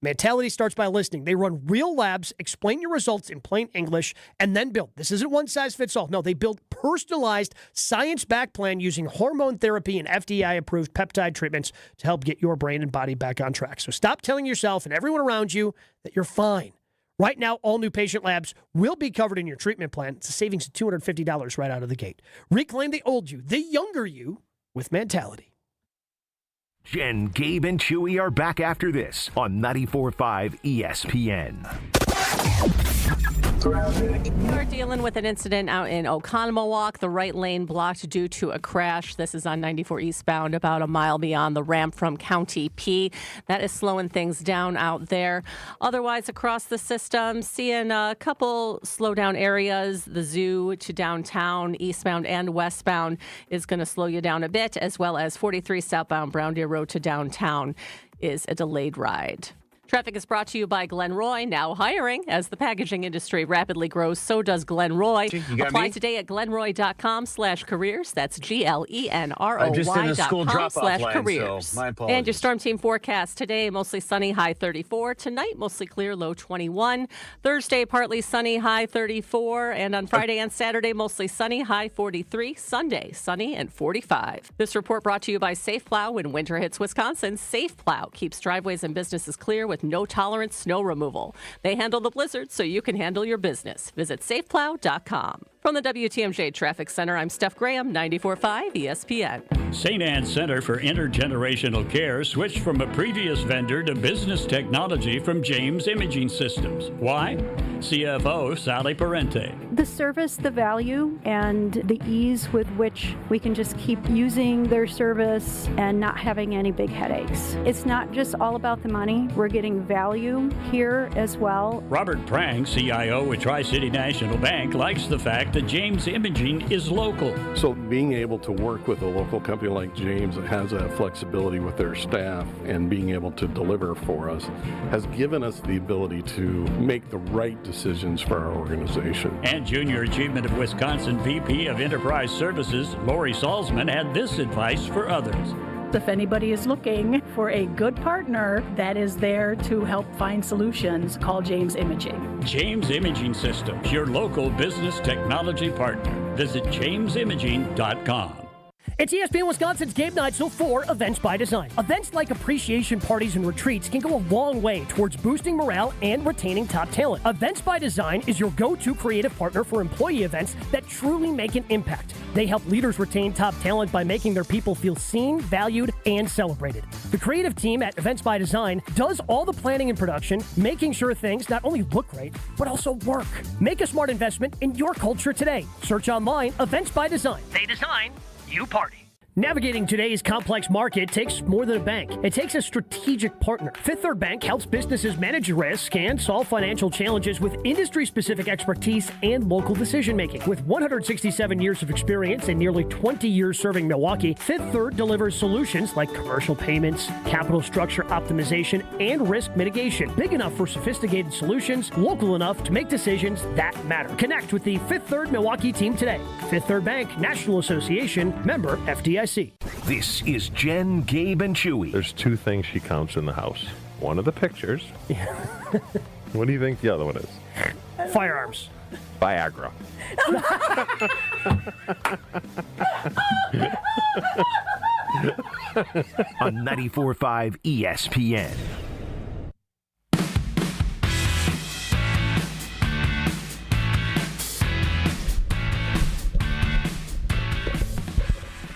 Mentality starts by listening. They run real labs, explain your results in plain English, and then build. This isn't one size fits all. No, they build personalized, science-backed plan using hormone therapy and FDA-approved peptide treatments to help get your brain and body back on track. So stop telling yourself and everyone around you that you're fine. Right now, all new patient labs will be covered in your treatment plan. It's a savings of $250 right out of the gate. Reclaim the old you, the younger you, with Mentality.
Jen, Gabe, and Chewy are back after this on 94.5 ESPN.
We're dealing with an incident out in Oconomowoc. The right lane blocked due to a crash. This is on 94 eastbound, about a mile beyond the ramp from County P. That is slowing things down out there. Otherwise, across the system, seeing a couple slow down areas. The zoo to downtown, eastbound and westbound, is going to slow you down a bit, as well as 43 southbound Brown Deer Road to downtown is a delayed ride. Traffic is brought to you by Glenroy, now hiring. As the packaging industry rapidly grows, so does Glenroy. Apply today at glenroy.com/careers. That's GLENROY.com/careers.
So my apologies.
And your Storm Team forecast today, mostly sunny, high 34. Tonight, mostly clear, low 21. Thursday, partly sunny, high 34. And on Friday and Saturday, mostly sunny, high 43. Sunday, sunny and 45. This report brought to you by Safe Plow. When winter hits Wisconsin, Safe Plow keeps driveways and businesses clear with no-tolerance snow removal. They handle the blizzard so you can handle your business. Visit safeplow.com. From the WTMJ Traffic Center, I'm Steph Graham, 94.5 ESPN.
St. Anne Center for Intergenerational Care switched from a previous vendor to business technology from James Imaging Systems. Why? CFO Sally Parente.
The service, the value, and the ease with which we can just keep using their service and not having any big headaches. It's not just all about the money. We're getting value here as well.
Robert Prang, CIO with Tri-City National Bank, likes the fact that James Imaging is local.
So being able to work with a local company like James that has that flexibility with their staff and being able to deliver for us has given us the ability to make the right decisions for our organization.
And Junior Achievement of Wisconsin VP of Enterprise Services, Lori Salzman, had this advice for others.
If anybody is looking for a good partner that is there to help find solutions, call James Imaging.
James Imaging Systems, your local business technology partner. Visit jamesimaging.com.
It's ESPN Wisconsin's Game Night, so for Events by Design. Events like appreciation parties and retreats can go a long way towards boosting morale and retaining top talent. Events by Design is your go-to creative partner for employee events that truly make an impact. They help leaders retain top talent by making their people feel seen, valued, and celebrated. The creative team at Events by Design does all the planning and production, making sure things not only look great, but also work. Make a smart investment in your culture today. Search online, Events by Design. They design, you party. Navigating today's complex market takes more than a bank. It takes a strategic partner. Fifth Third Bank helps businesses manage risk and solve financial challenges with industry-specific expertise and local decision-making. With 167 years of experience and nearly 20 years serving Milwaukee, Fifth Third delivers solutions like commercial payments, capital structure optimization, and risk mitigation. Big enough for sophisticated solutions, local enough to make decisions that matter. Connect with the Fifth Third Milwaukee team today. Fifth Third Bank, National Association, member FDIC.
This is Jen, Gabe, and Chewy.
There's two things she counts in the house. One of the pictures. What do you think the other one is?
Firearms.
Viagra.
On 94.5 ESPN.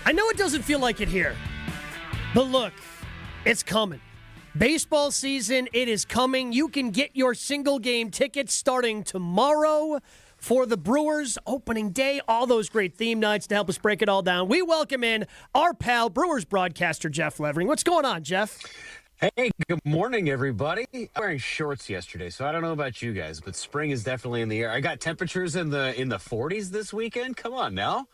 I know it doesn't feel like it here, but look, it's coming. Baseball season, it is coming. You can get your single game tickets starting tomorrow for the Brewers opening day. All those great theme nights to help us break it all down. We welcome in our pal, Brewers broadcaster Jeff Levering. What's going on, Jeff?
Hey, good morning, everybody. I'm wearing shorts yesterday, so I don't know about you guys, but spring is definitely in the air. I got temperatures in the 40s this weekend. Come on now.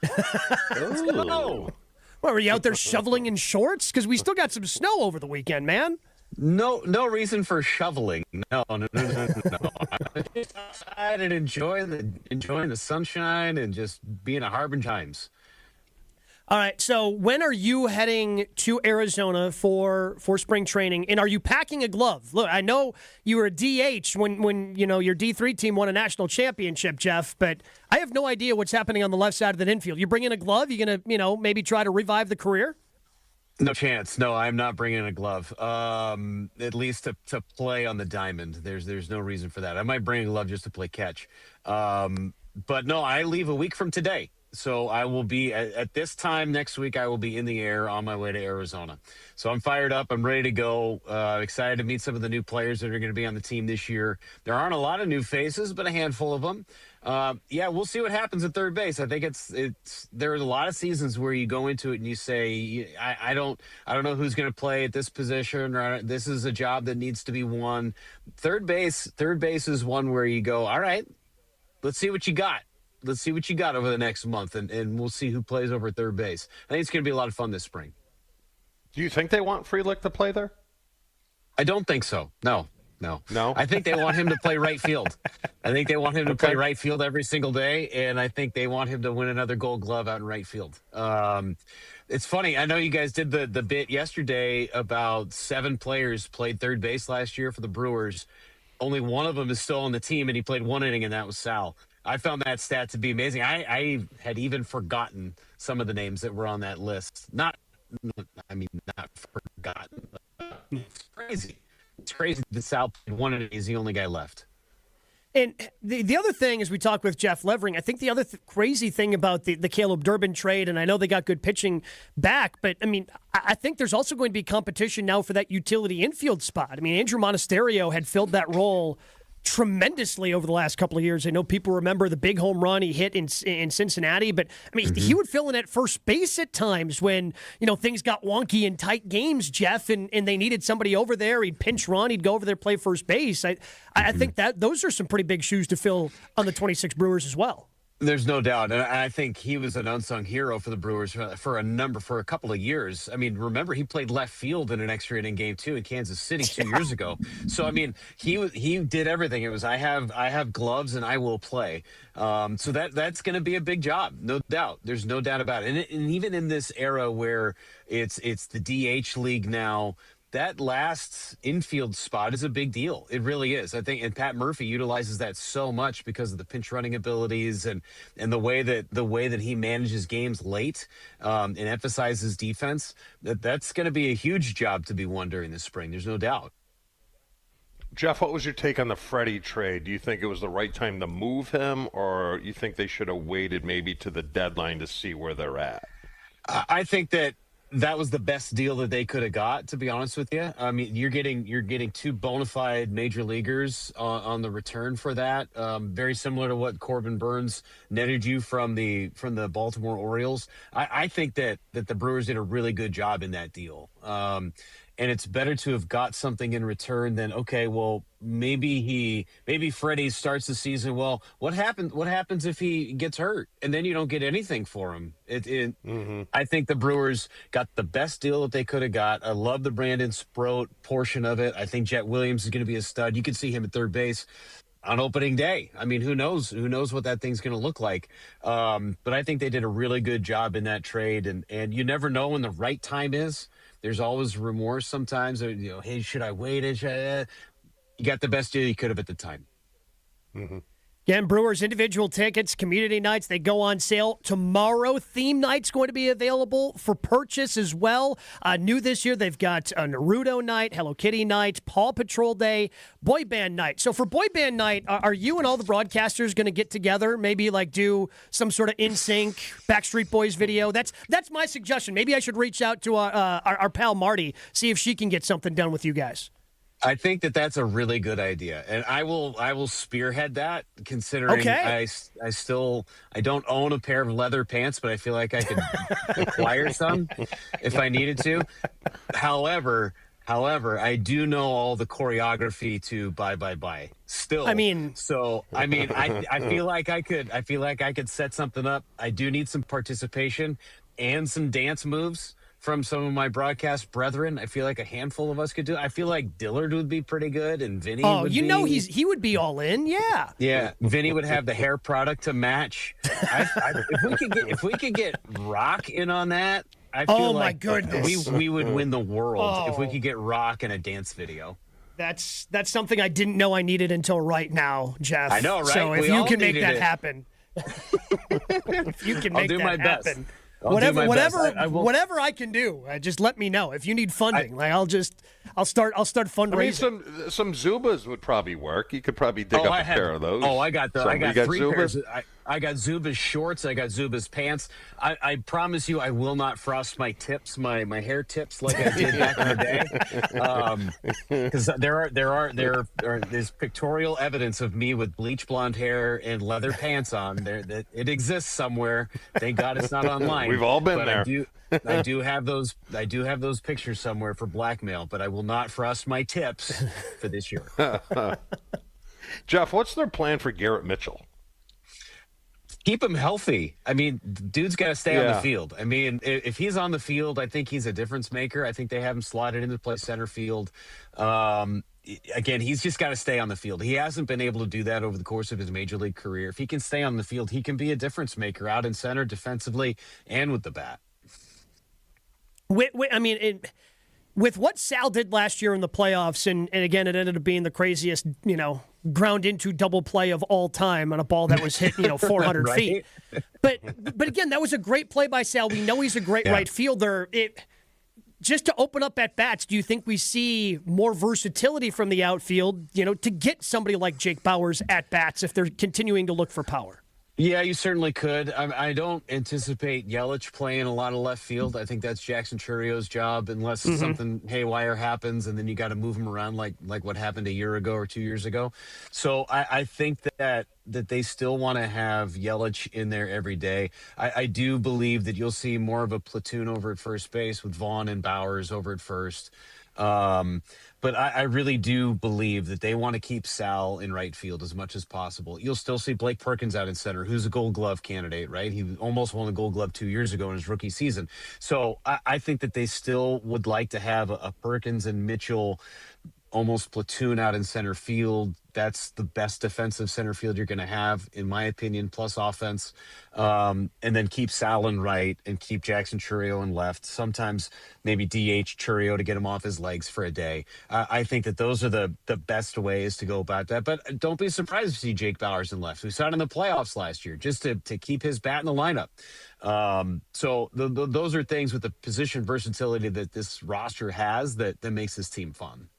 Let's go.
What, were you out there shoveling in shorts? Because we still got some snow over the weekend, man.
No reason for shoveling. No. I'm just outside and enjoying the sunshine and just being a Harbin times.
All right, so when are you heading to Arizona for spring training, and are you packing a glove? Look, I know you were a DH when your D3 team won a national championship, Jeff, but I have no idea what's happening on the left side of the infield. You bring in a glove? You going to, maybe try to revive the career?
No chance. No, I'm not bringing a glove. At least to play on the diamond. There's no reason for that. I might bring a glove just to play catch. But no, I leave a week from today. So I will be at this time next week. I will be in the air on my way to Arizona. So I'm fired up. I'm ready to go. Excited to meet some of the new players that are going to be on the team this year. There aren't a lot of new faces, but a handful of them. We'll see what happens at third base. I think there are a lot of seasons where you go into it and you say, I don't know who's going to play at this position, or this is a job that needs to be won. Third base is one where you go, all right, let's see what you got. Let's see what you got over the next month, and we'll see who plays over at third base. I think it's going to be a lot of fun this spring.
Do you think they want Frelick to play there?
I don't think so. No. I think they want him to play right field. I think they want him to play right field every single day, and I think they want him to win another Gold Glove out in right field. It's funny. I know you guys did the bit yesterday about 7 players played third base last year for the Brewers. Only one of them is still on the team, and he played 1 inning, and that was Sal. I found that stat to be amazing. I had even forgotten some of the names that were on that list. Not forgotten. It's crazy. It's crazy that Sal played 1 inning. He's the only guy left.
And the other thing, as we talk with Jeff Levering, I think the other crazy thing about the Caleb Durbin trade, and I know they got good pitching back, but, I think there's also going to be competition now for that utility infield spot. Andrew Monasterio had filled that role tremendously over the last couple of years. I know people remember the big home run he hit in Cincinnati, but he would fill in at first base at times when things got wonky in tight games, Jeff, and they needed somebody over there. He'd pinch run, he'd go over there play first base. I think that those are some pretty big shoes to fill on the 26 Brewers as well.
There's no doubt, and I think he was an unsung hero for the Brewers for a couple of years. Remember he played left field in an extra inning game too in Kansas City 2 years ago. So he did everything. It was I have gloves and I will play. So that's going to be a big job, no doubt. There's no doubt about it. And even in this era where it's the DH league now, that last infield spot is a big deal. It really is. I think, and Pat Murphy utilizes that so much because of the pinch running abilities and the way that he manages games late and emphasizes defense. That's going to be a huge job to be won during the spring. There's no doubt.
Jeff, what was your take on the Freddie trade? Do you think it was the right time to move him, or you think they should have waited maybe to the deadline to see where they're at?
I think that that was the best deal that they could have got, to be honest with you. I mean, you're getting two bona fide major leaguers on the return for that. Very similar to what Corbin Burns netted you from the Baltimore Orioles. I think that the Brewers did a really good job in that deal. And it's better to have got something in return than, okay, well, maybe Freddie starts the season. Well, what happens if he gets hurt and then you don't get anything for him? I think the Brewers got the best deal that they could have got. I love the Brandon Sproat portion of it. I think Jet Williams is going to be a stud. You could see him at third base on opening day. I mean, who knows what that thing's going to look like. But I think they did a really good job in that trade, and you never know when the right time is. There's always remorse sometimes. Hey, should I wait? You got the best deal you could have at the time.
Again, Brewers individual tickets, community nights, they go on sale tomorrow. Theme night's going to be available for purchase as well. New this year, they've got a Naruto night, Hello Kitty night, Paw Patrol Day, Boy Band night. So for Boy Band night, are you and all the broadcasters going to get together, maybe like do some sort of NSYNC Backstreet Boys video? That's my suggestion. Maybe I should reach out to our pal Marty, see if she can get something done with you guys.
I think that that's a really good idea, and I will spearhead that. Considering I don't own a pair of leather pants, but I feel like I could acquire some if I needed to. However, I do know all the choreography to Bye. Still, I feel like I could set something up. I do need some participation and some dance moves from some of my broadcast brethren. I feel like a handful of us could do it. I feel like Dillard would be pretty good, and Vinny
he would be all in, yeah.
Yeah, Vinny would have the hair product to match. If we could get Rock in on that, I feel
my goodness.
we would win the world if we could get Rock in a dance video.
That's something I didn't know I needed until right now, Jeff.
I know, right?
So if you can make that happen. If you can make that happen.
I'll do my best.
Whatever I can do, just let me know. If you need funding, I'll start fundraising.
I mean, some Zubas would probably work. You could probably dig up a pair of those.
I got three pairs. I got Zuba's shorts. I got Zuba's pants. I promise you, I will not frost my tips, my hair tips like I did back in the day. Because there's pictorial evidence of me with bleach blonde hair and leather pants on. It exists somewhere. Thank God it's not online.
We've all been there.
I do have those pictures somewhere for blackmail, but I will not frost my tips for this year.
Jeff, what's their plan for Garrett Mitchell?
Keep him healthy. I mean, dude's got to stay on the field. I mean, if he's on the field, I think he's a difference maker. I think they have him slotted into play center field. Again, he's just got to stay on the field. He hasn't been able to do that over the course of his major league career. If he can stay on the field, he can be a difference maker out in center defensively and with the bat.
With what Sal did last year in the playoffs, and again, it ended up being the craziest, ground into double play of all time on a ball that was hit, 400
right?
feet. But again, that was a great play by Sal. We know he's a great right fielder. Just to open up at bats, do you think we see more versatility from the outfield, to get somebody like Jake Bauers at bats if they're continuing to look for power?
Yeah, you certainly could. I don't anticipate Yelich playing a lot of left field. I think that's Jackson Churrio's job, unless something haywire happens, and then you got to move him around like what happened a year ago or 2 years ago. So I think that they still want to have Yelich in there every day. I do believe that you'll see more of a platoon over at first base with Vaughn and Bowers over at first. But I really do believe that they want to keep Sal in right field as much as possible. You'll still see Blake Perkins out in center, who's a Gold Glove candidate, right? He almost won the Gold Glove 2 years ago in his rookie season. So I think that they still would like to have a Perkins and Mitchell almost platoon out in center field. That's the best defensive center field you're going to have, in my opinion, plus offense. And then keep Sal in right and keep Jackson Churrio in left. Sometimes maybe DH Churrio to get him off his legs for a day. I think that those are the best ways to go about that. But don't be surprised to see Jake Bauers in left. We saw it in the playoffs last year, just to keep his bat in the lineup. So those are things with the position versatility that this roster has that makes this team fun.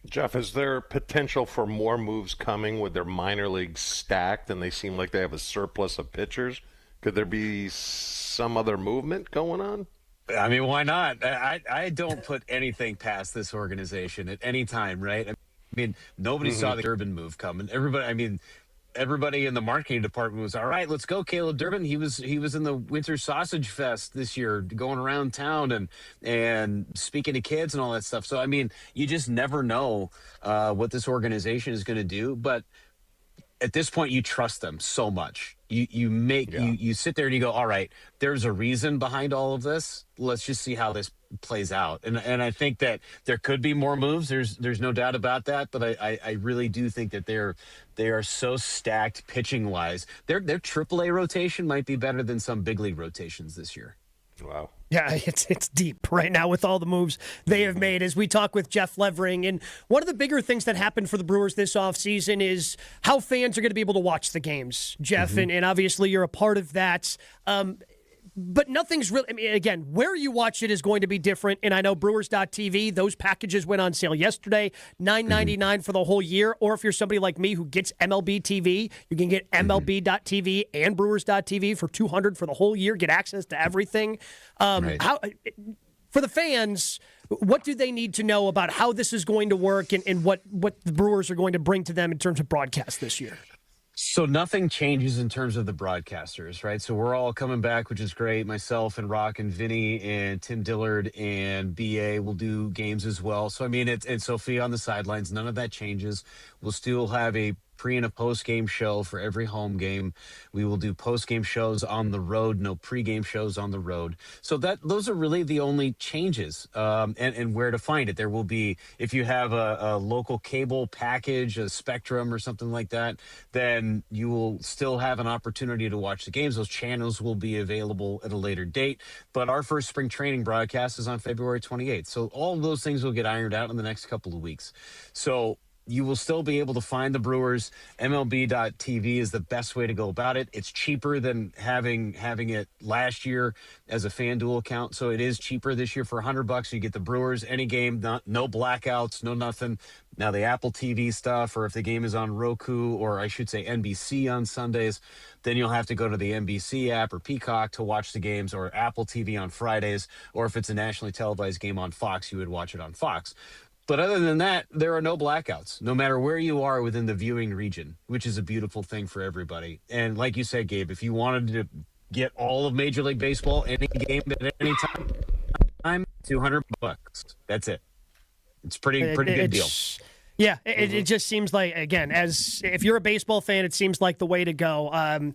Jeff, is there potential for more moves coming with their minor leagues stacked and they seem like they have a surplus of pitchers? Could there be some other movement going on?
I mean, why not? I don't put anything past this organization at any time, right? I mean, nobody saw the Durbin move coming. Everybody in the marketing department was all right. Let's go, Caleb Durbin. He was in the Winter Sausage Fest this year, going around town and speaking to kids and all that stuff. So I mean, you just never know what this organization is going to do, but at this point, you trust them so much. You sit there and you go, all right, there's a reason behind all of this. Let's just see how this plays out. And I think that there could be more moves. There's no doubt about that. But I really do think that they are so stacked pitching wise. Their AAA rotation might be better than some big league rotations this year.
Wow.
Yeah, it's deep right now with all the moves they have made. As we talk with Jeff Levering, and one of the bigger things that happened for the Brewers this offseason is how fans are going to be able to watch the games, Jeff, and obviously you're a part of that. But nothing's really, I mean, again, where you watch it is going to be different. And I know Brewers.tv, those packages went on sale yesterday, $9.99 for the whole year. Or if you're somebody like me who gets MLB TV, you can get MLB.tv and Brewers.tv for $200 for the whole year, get access to everything. How, for the fans, what do they need to know about how this is going to work and what the Brewers are going to bring to them in terms of broadcast this year?
So nothing changes in terms of the broadcasters, right? So we're all coming back, which is great. Myself and Rock and Vinny and Tim Dillard and BA will do games as well. So, I mean, and Sophia on the sidelines, none of that changes. We'll still have a pre and a post game show for every home game. We will do post game shows on the road, no pre-game shows on the road. So those are really the only changes, and where to find it. There will be, if you have a local cable package, a Spectrum or something like that, then you will still have an opportunity to watch the games. Those channels will be available at a later date. But our first spring training broadcast is on February 28th. So all of those things will get ironed out in the next couple of weeks. So you will still be able to find the Brewers. MLB.tv is the best way to go about it. It's cheaper than having it last year as a FanDuel account. So it is cheaper this year for $100. You get the Brewers, any game, no blackouts, no nothing. Now the Apple TV stuff, or if the game is on Roku, or I should say NBC on Sundays, then you'll have to go to the NBC app or Peacock to watch the games, or Apple TV on Fridays, or if it's a nationally televised game on Fox, you would watch it on Fox. But other than that, there are no blackouts, no matter where you are within the viewing region, which is a beautiful thing for everybody. And like you said, Gabe, if you wanted to get all of Major League Baseball, any game at any time, $200. That's it. It's pretty good deal.
Yeah, it just seems like, again, as if you're a baseball fan, it seems like the way to go.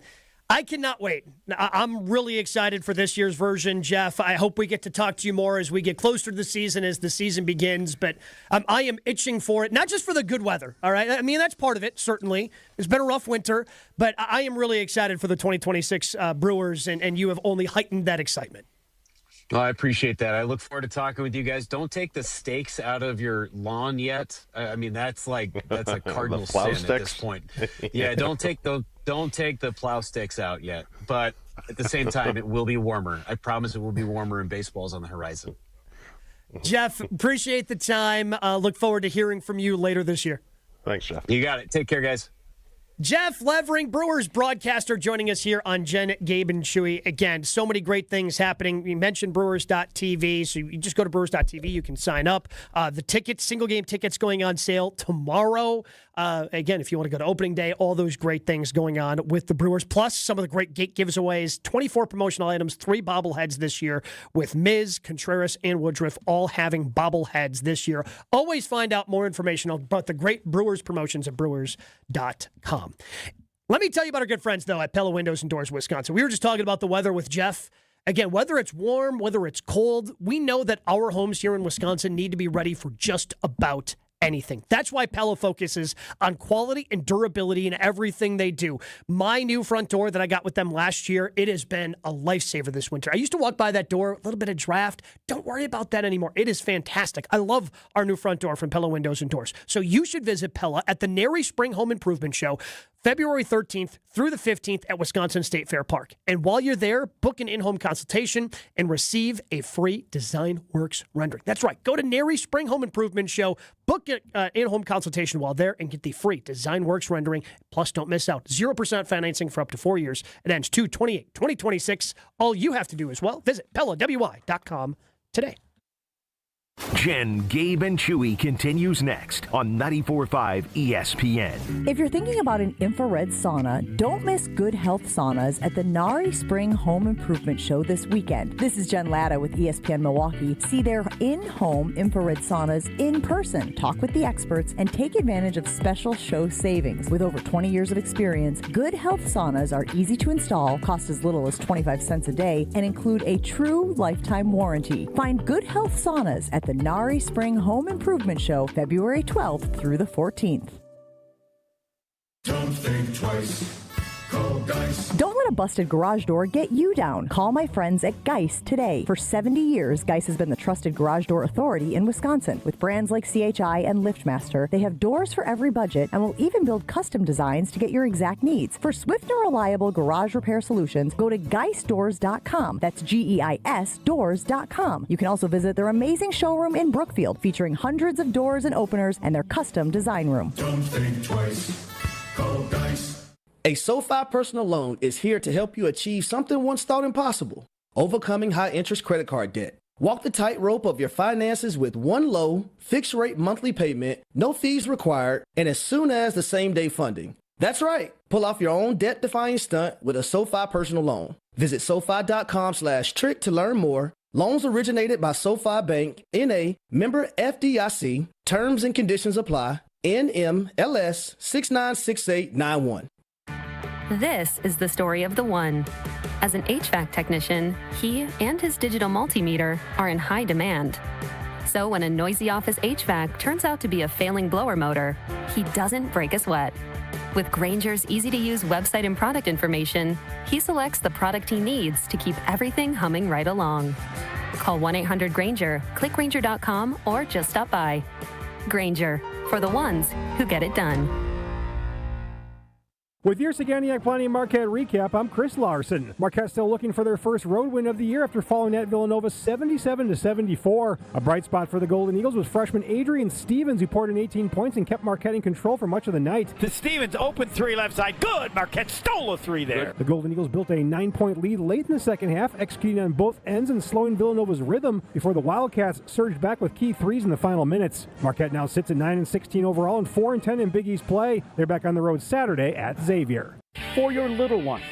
I cannot wait. I'm really excited for this year's version, Jeff. I hope we get to talk to you more as we get closer to the season, as the season begins. But I am itching for it, not just for the good weather, all right? I mean, that's part of it, certainly. It's been a rough winter, but I am really excited for the 2026 Brewers, and you have only heightened that excitement.
Oh, I appreciate that. I look forward to talking with you guys. Don't take the stakes out of your lawn yet. I mean, that's a cardinal sin at this point. Yeah, don't take the plow sticks out yet. But at the same time, it will be warmer. I promise it will be warmer, and baseball's on the horizon.
Jeff, appreciate the time. Look forward to hearing from you later this year.
Thanks, Jeff.
You got it. Take care, guys.
Jeff Levering, Brewers broadcaster, joining us here on Jen, Gabe, and Chewy. Again, so many great things happening. You mentioned Brewers.tv, so you just go to Brewers.tv. You can sign up. The tickets, single-game tickets going on sale tomorrow. Again, if you want to go to opening day, all those great things going on with the Brewers. Plus, some of the great gate giveaways, 24 promotional items, 3 bobbleheads this year with Miz, Contreras, and Woodruff all having bobbleheads this year. Always find out more information about the great Brewers promotions at Brewers.com. Let me tell you about our good friends, though, at Pella Windows and Doors, Wisconsin. We were just talking about the weather with Jeff. Again, whether it's warm, whether it's cold, we know that our homes here in Wisconsin need to be ready for just about anything. That's why Pella focuses on quality and durability in everything they do. My new front door that I got with them last year, it has been a lifesaver this winter. I used to walk by that door, a little bit of draft. Don't worry about that anymore. It is fantastic. I love our new front door from Pella Windows and Doors. So you should visit Pella at the Nary Spring Home Improvement Show February 13th through the 15th at Wisconsin State Fair Park. And while you're there, book an in-home consultation and receive a free Design Works rendering. That's right. Go to NARI Spring Home Improvement Show, book an in-home consultation while there, and get the free Design Works rendering. Plus, don't miss out. 0% financing for up to 4 years. It ends 2/28/2026. All you have to do as well, visit PellaWI.com today.
Jen, Gabe, and Chewy continues next on 94.5 ESPN.
If you're thinking about an infrared sauna, don't miss Good Health Saunas at the NARI Spring Home Improvement Show this weekend. This is Jen Latta with ESPN Milwaukee. See their in-home infrared saunas in person, talk with the experts, and take advantage of special show savings. With over 20 years of experience, Good Health Saunas are easy to install, cost as little as 25 cents a day, and include a true lifetime warranty. Find Good Health Saunas at the NARI Spring Home Improvement Show, February 12th through the 14th.
Don't think twice. Call Geist.
Don't let a busted garage door get you down. Call my friends at Geist today. For 70 years, Geist has been the trusted garage door authority in Wisconsin. With brands like CHI and LiftMaster, they have doors for every budget and will even build custom designs to get your exact needs. For swift and reliable garage repair solutions, go to geistdoors.com. That's GEIS doors.com. You can also visit their amazing showroom in Brookfield, featuring hundreds of doors and openers and their custom design room.
Don't think twice. Call Geist.
A SoFi personal loan is here to help you achieve something once thought impossible: overcoming high-interest credit card debt. Walk the tightrope of your finances with one low, fixed-rate monthly payment, no fees required, and as soon as the same-day funding. That's right. Pull off your own debt-defying stunt with a SoFi personal loan. Visit SoFi.com/trick to learn more. Loans originated by SoFi Bank, N.A., member FDIC. Terms and conditions apply. NMLS 696891.
This is the story of the one. As an HVAC technician, he and his digital multimeter are in high demand. So when a noisy office HVAC turns out to be a failing blower motor, he doesn't break a sweat. With Grainger's easy-to-use website and product information, he selects the product he needs to keep everything humming right along. Call 1-800-GRAINGER, click Grainger.com, or just stop by. Grainger, for the ones who get it done.
With your Saganiac Planning Marquette recap, I'm Chris Larson. Marquette still looking for their first road win of the year after falling at Villanova 77-74. A bright spot for the Golden Eagles was freshman Adrian Stevens, who poured in 18 points and kept Marquette in control for much of the night.
To Stevens, open three left side. Good. Marquette stole a three there.
The Golden Eagles built a 9-point lead late in the second half, executing on both ends and slowing Villanova's rhythm before the Wildcats surged back with key threes in the final minutes. Marquette now sits at 9-16 overall and 4-10 in Big East play. They're back on the road Saturday at Xavier.
For your little ones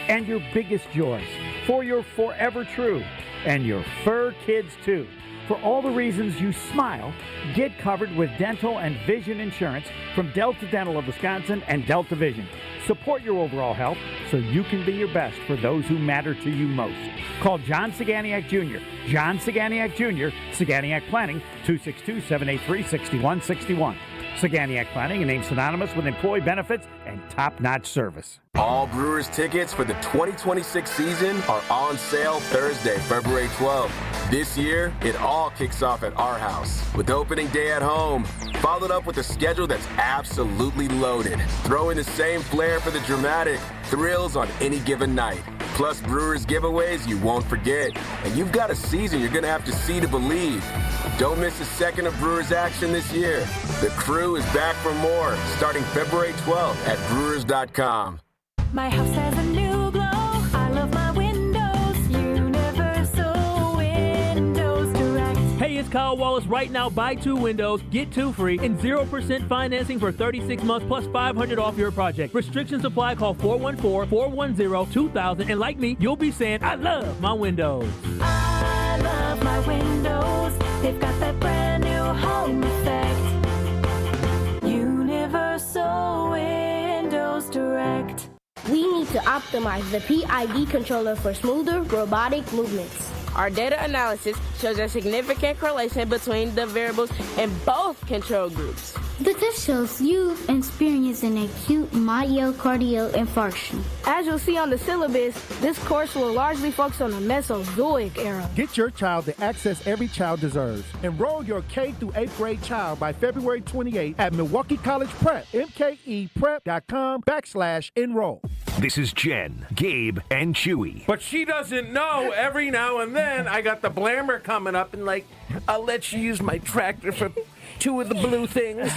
and your biggest joys. For your forever true and your fur kids too. For all the reasons you smile, get covered with dental and vision insurance from Delta Dental of Wisconsin and Delta Vision. Support your overall health so you can be your best for those who matter to you most. Call John Saganiak Jr. John Saganiak Jr., Saganiak Planning, 262-783-6161. Saganiak Planning, a name synonymous with employee benefits and top-notch service.
All Brewers tickets for the 2026 season are on sale Thursday, February 12th. This year, it all kicks off at our house with opening day at home, followed up with a schedule that's absolutely loaded. Throw in the same flair for the dramatic thrills on any given night. Plus Brewers giveaways you won't forget. And you've got a season you're going to have to see to believe. Don't miss a second of Brewers action this year. The crew is back for more starting February 12th at Brewers.com.
My house has a new glow. I love my windows. Universal Windows Direct.
Hey, it's Kyle Wallace. Right now, buy 2 windows, get 2 free, and 0% financing for 36 months plus $500 off your project. Restrictions apply. Call 414-410-2000. And like me, you'll be saying, I love my windows.
I love my windows. They've got that brand new home effect. Universal Windows Direct.
We need to optimize the PID controller for smoother robotic movements.
Our data analysis shows a significant correlation between the variables in both control groups.
The test shows you've experienced an acute myocardial infarction.
As you'll see on the syllabus, this course will largely focus on the Mesozoic era.
Get your child the access every child deserves. Enroll your K through 8th grade child by February 28 at Milwaukee College Prep, mkeprep.com/enroll.
This is Jen, Gabe, and Chewy.
But she doesn't know every now and then I got the blammer coming up and I'll let you use my tractor for 2 of the blue things.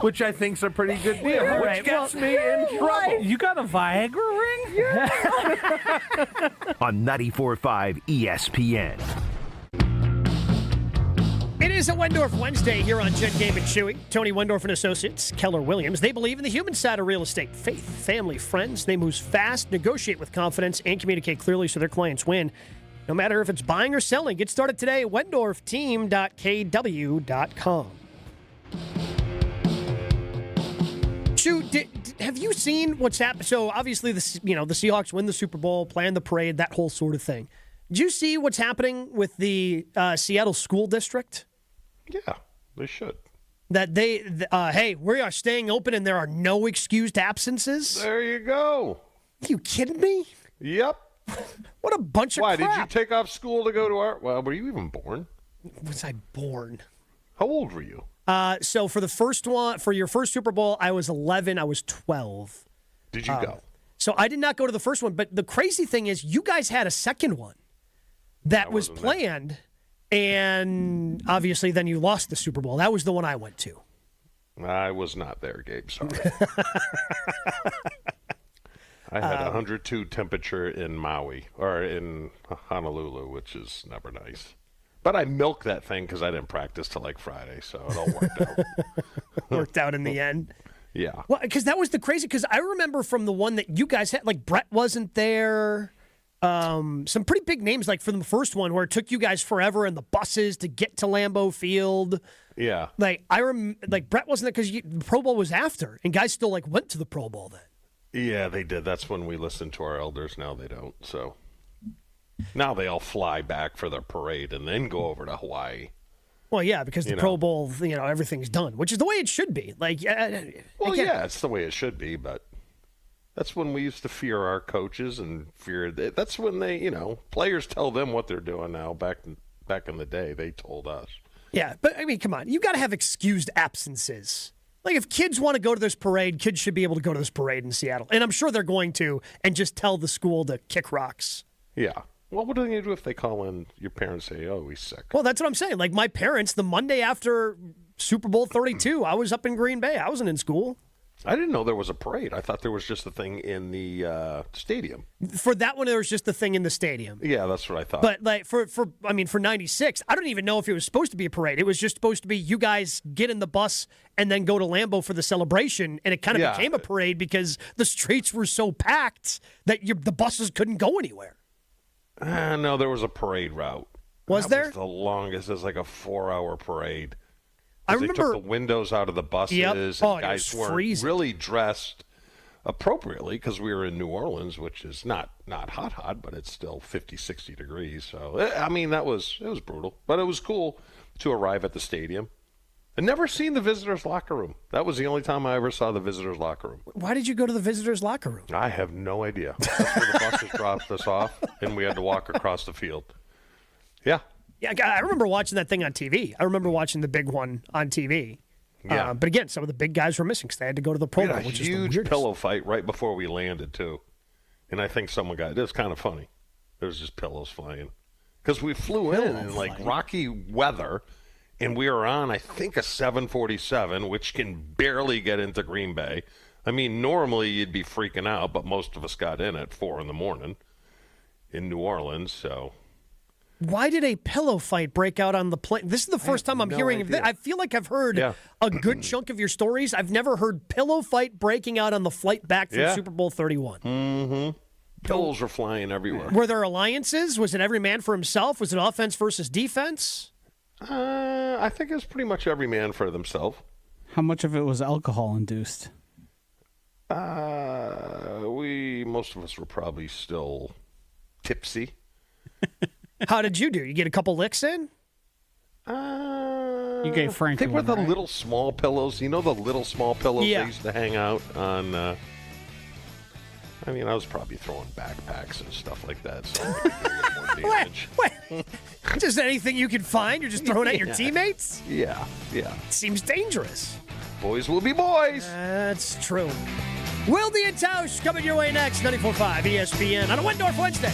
Which I think's a pretty good deal, which gets me in trouble.
You got a Viagra ring?
On 94.5 ESPN.
It is a Wendorf Wednesday here on Jen, Gabe, and Chewy. Tony Wendorf and Associates, Keller Williams. They believe in the human side of real estate. Faith, family, friends. They move fast, negotiate with confidence, and communicate clearly so their clients win. No matter if it's buying or selling. Get started today at wendorfteam.kw.com. Chew, have you seen what's happened? So obviously, the Seahawks win the Super Bowl, plan the parade, that whole sort of thing. Did you see what's happening with the Seattle School District?
Yeah, they should.
That hey, we are staying open and there are no excused absences?
There you go.
Are you kidding me?
Yep.
What a bunch of crap.
Why, did you take off school to go to were you even born?
Was I born?
How old were you?
So for your first Super Bowl, I was 11, I was 12.
Did you go?
So I did not go to the first one, but the crazy thing is you guys had a second one that was planned. And obviously, then you lost the Super Bowl. That was the one I went to.
I was not there, Gabe. Sorry. I had 102 temperature in Maui, or in Honolulu, which is never nice. But I milked that thing because I didn't practice till Friday, so it all worked out.
Worked out in the end.
Yeah.
Well, because that was the crazy. Because I remember from the one that you guys had, Brett wasn't there. Some pretty big names, like from the first one, where it took you guys forever in the buses to get to Lambeau Field.
Yeah.
Brett wasn't there because the Pro Bowl was after, and guys still went to the Pro Bowl then.
Yeah, they did. That's when we listened to our elders. Now they don't. So now they all fly back for their parade and then go over to Hawaii.
Well, yeah, because the Pro Bowl, everything's done, which is the way it should be.
It's the way it should be, but that's when we used to fear our coaches and fear. That's when they, players tell them what they're doing now. Back in the day, they told us.
Yeah, but I mean, come on, you got to have excused absences. If kids want to go to this parade, kids should be able to go to this parade in Seattle, and I'm sure they're going to, and just tell the school to kick rocks.
Yeah. Well, what do you do if they call in? Your parents say, "Oh, he's sick."
Well, that's what I'm saying. My parents, the Monday after Super Bowl 32, I was up in Green Bay. I wasn't in school.
I didn't know there was a parade. I thought there was just a thing in the stadium.
For that one, there was just a thing in the stadium.
Yeah, that's what I thought.
But for 96, I don't even know if it was supposed to be a parade. It was just supposed to be you guys get in the bus and then go to Lambeau for the celebration, and it kind of became a parade because the streets were so packed that the buses couldn't go anywhere.
No, there was a parade route.
Was there?
Was the longest. It was like a 4-hour parade.
I remember
they took the windows out of the buses, and guys weren't really dressed appropriately because we were in New Orleans, which is not hot, but it's still 50, 60 degrees. So, I mean, it was brutal, but it was cool to arrive at the stadium. I'd never seen the visitors' locker room. That was the only time I ever saw the visitors' locker room.
Why did you go to the visitors' locker room?
I have no idea. That's where the buses dropped us off, and we had to walk across the field. Yeah.
Yeah, I remember watching that thing on TV. I remember watching the big one on TV.
Yeah.
But again, some of the big guys were missing because they had to go to the Pro Bowl, which is the weirdest.
Huge pillow fight right before we landed, too. And I think someone got it. It was kind of funny. There was just pillows flying. Because we flew in rocky weather, and we were on, I think, a 747, which can barely get into Green Bay. I mean, normally you'd be freaking out, but most of us got in at 4 a.m. in New Orleans, so...
Why did a pillow fight break out on the plane? This is the first time I'm hearing of it. I feel like I've heard a good chunk of your stories. I've never heard pillow fight breaking out on the flight back from Super Bowl 31.
Mm-hmm. Pillows were flying everywhere.
Were there alliances? Was it every man for himself? Was it offense versus defense?
I think it was pretty much every man for themselves.
How much of it was alcohol-induced?
Most of us were probably still tipsy.
How did you do? You get a couple licks in?
You gave Frank
They were
one,
the
right?
little small pillows. You know the little small pillows
Yeah.
they used to hang out on. I mean, I was probably throwing backpacks and stuff like that, so I could do a little more damage.
Wait. Just anything you can find, you're just throwing at your
Yeah.
teammates?
Yeah.
Seems dangerous.
Boys will be boys.
That's true. Wilde and Tausch coming your way next. 94.5 ESPN on a Windorf Wednesday.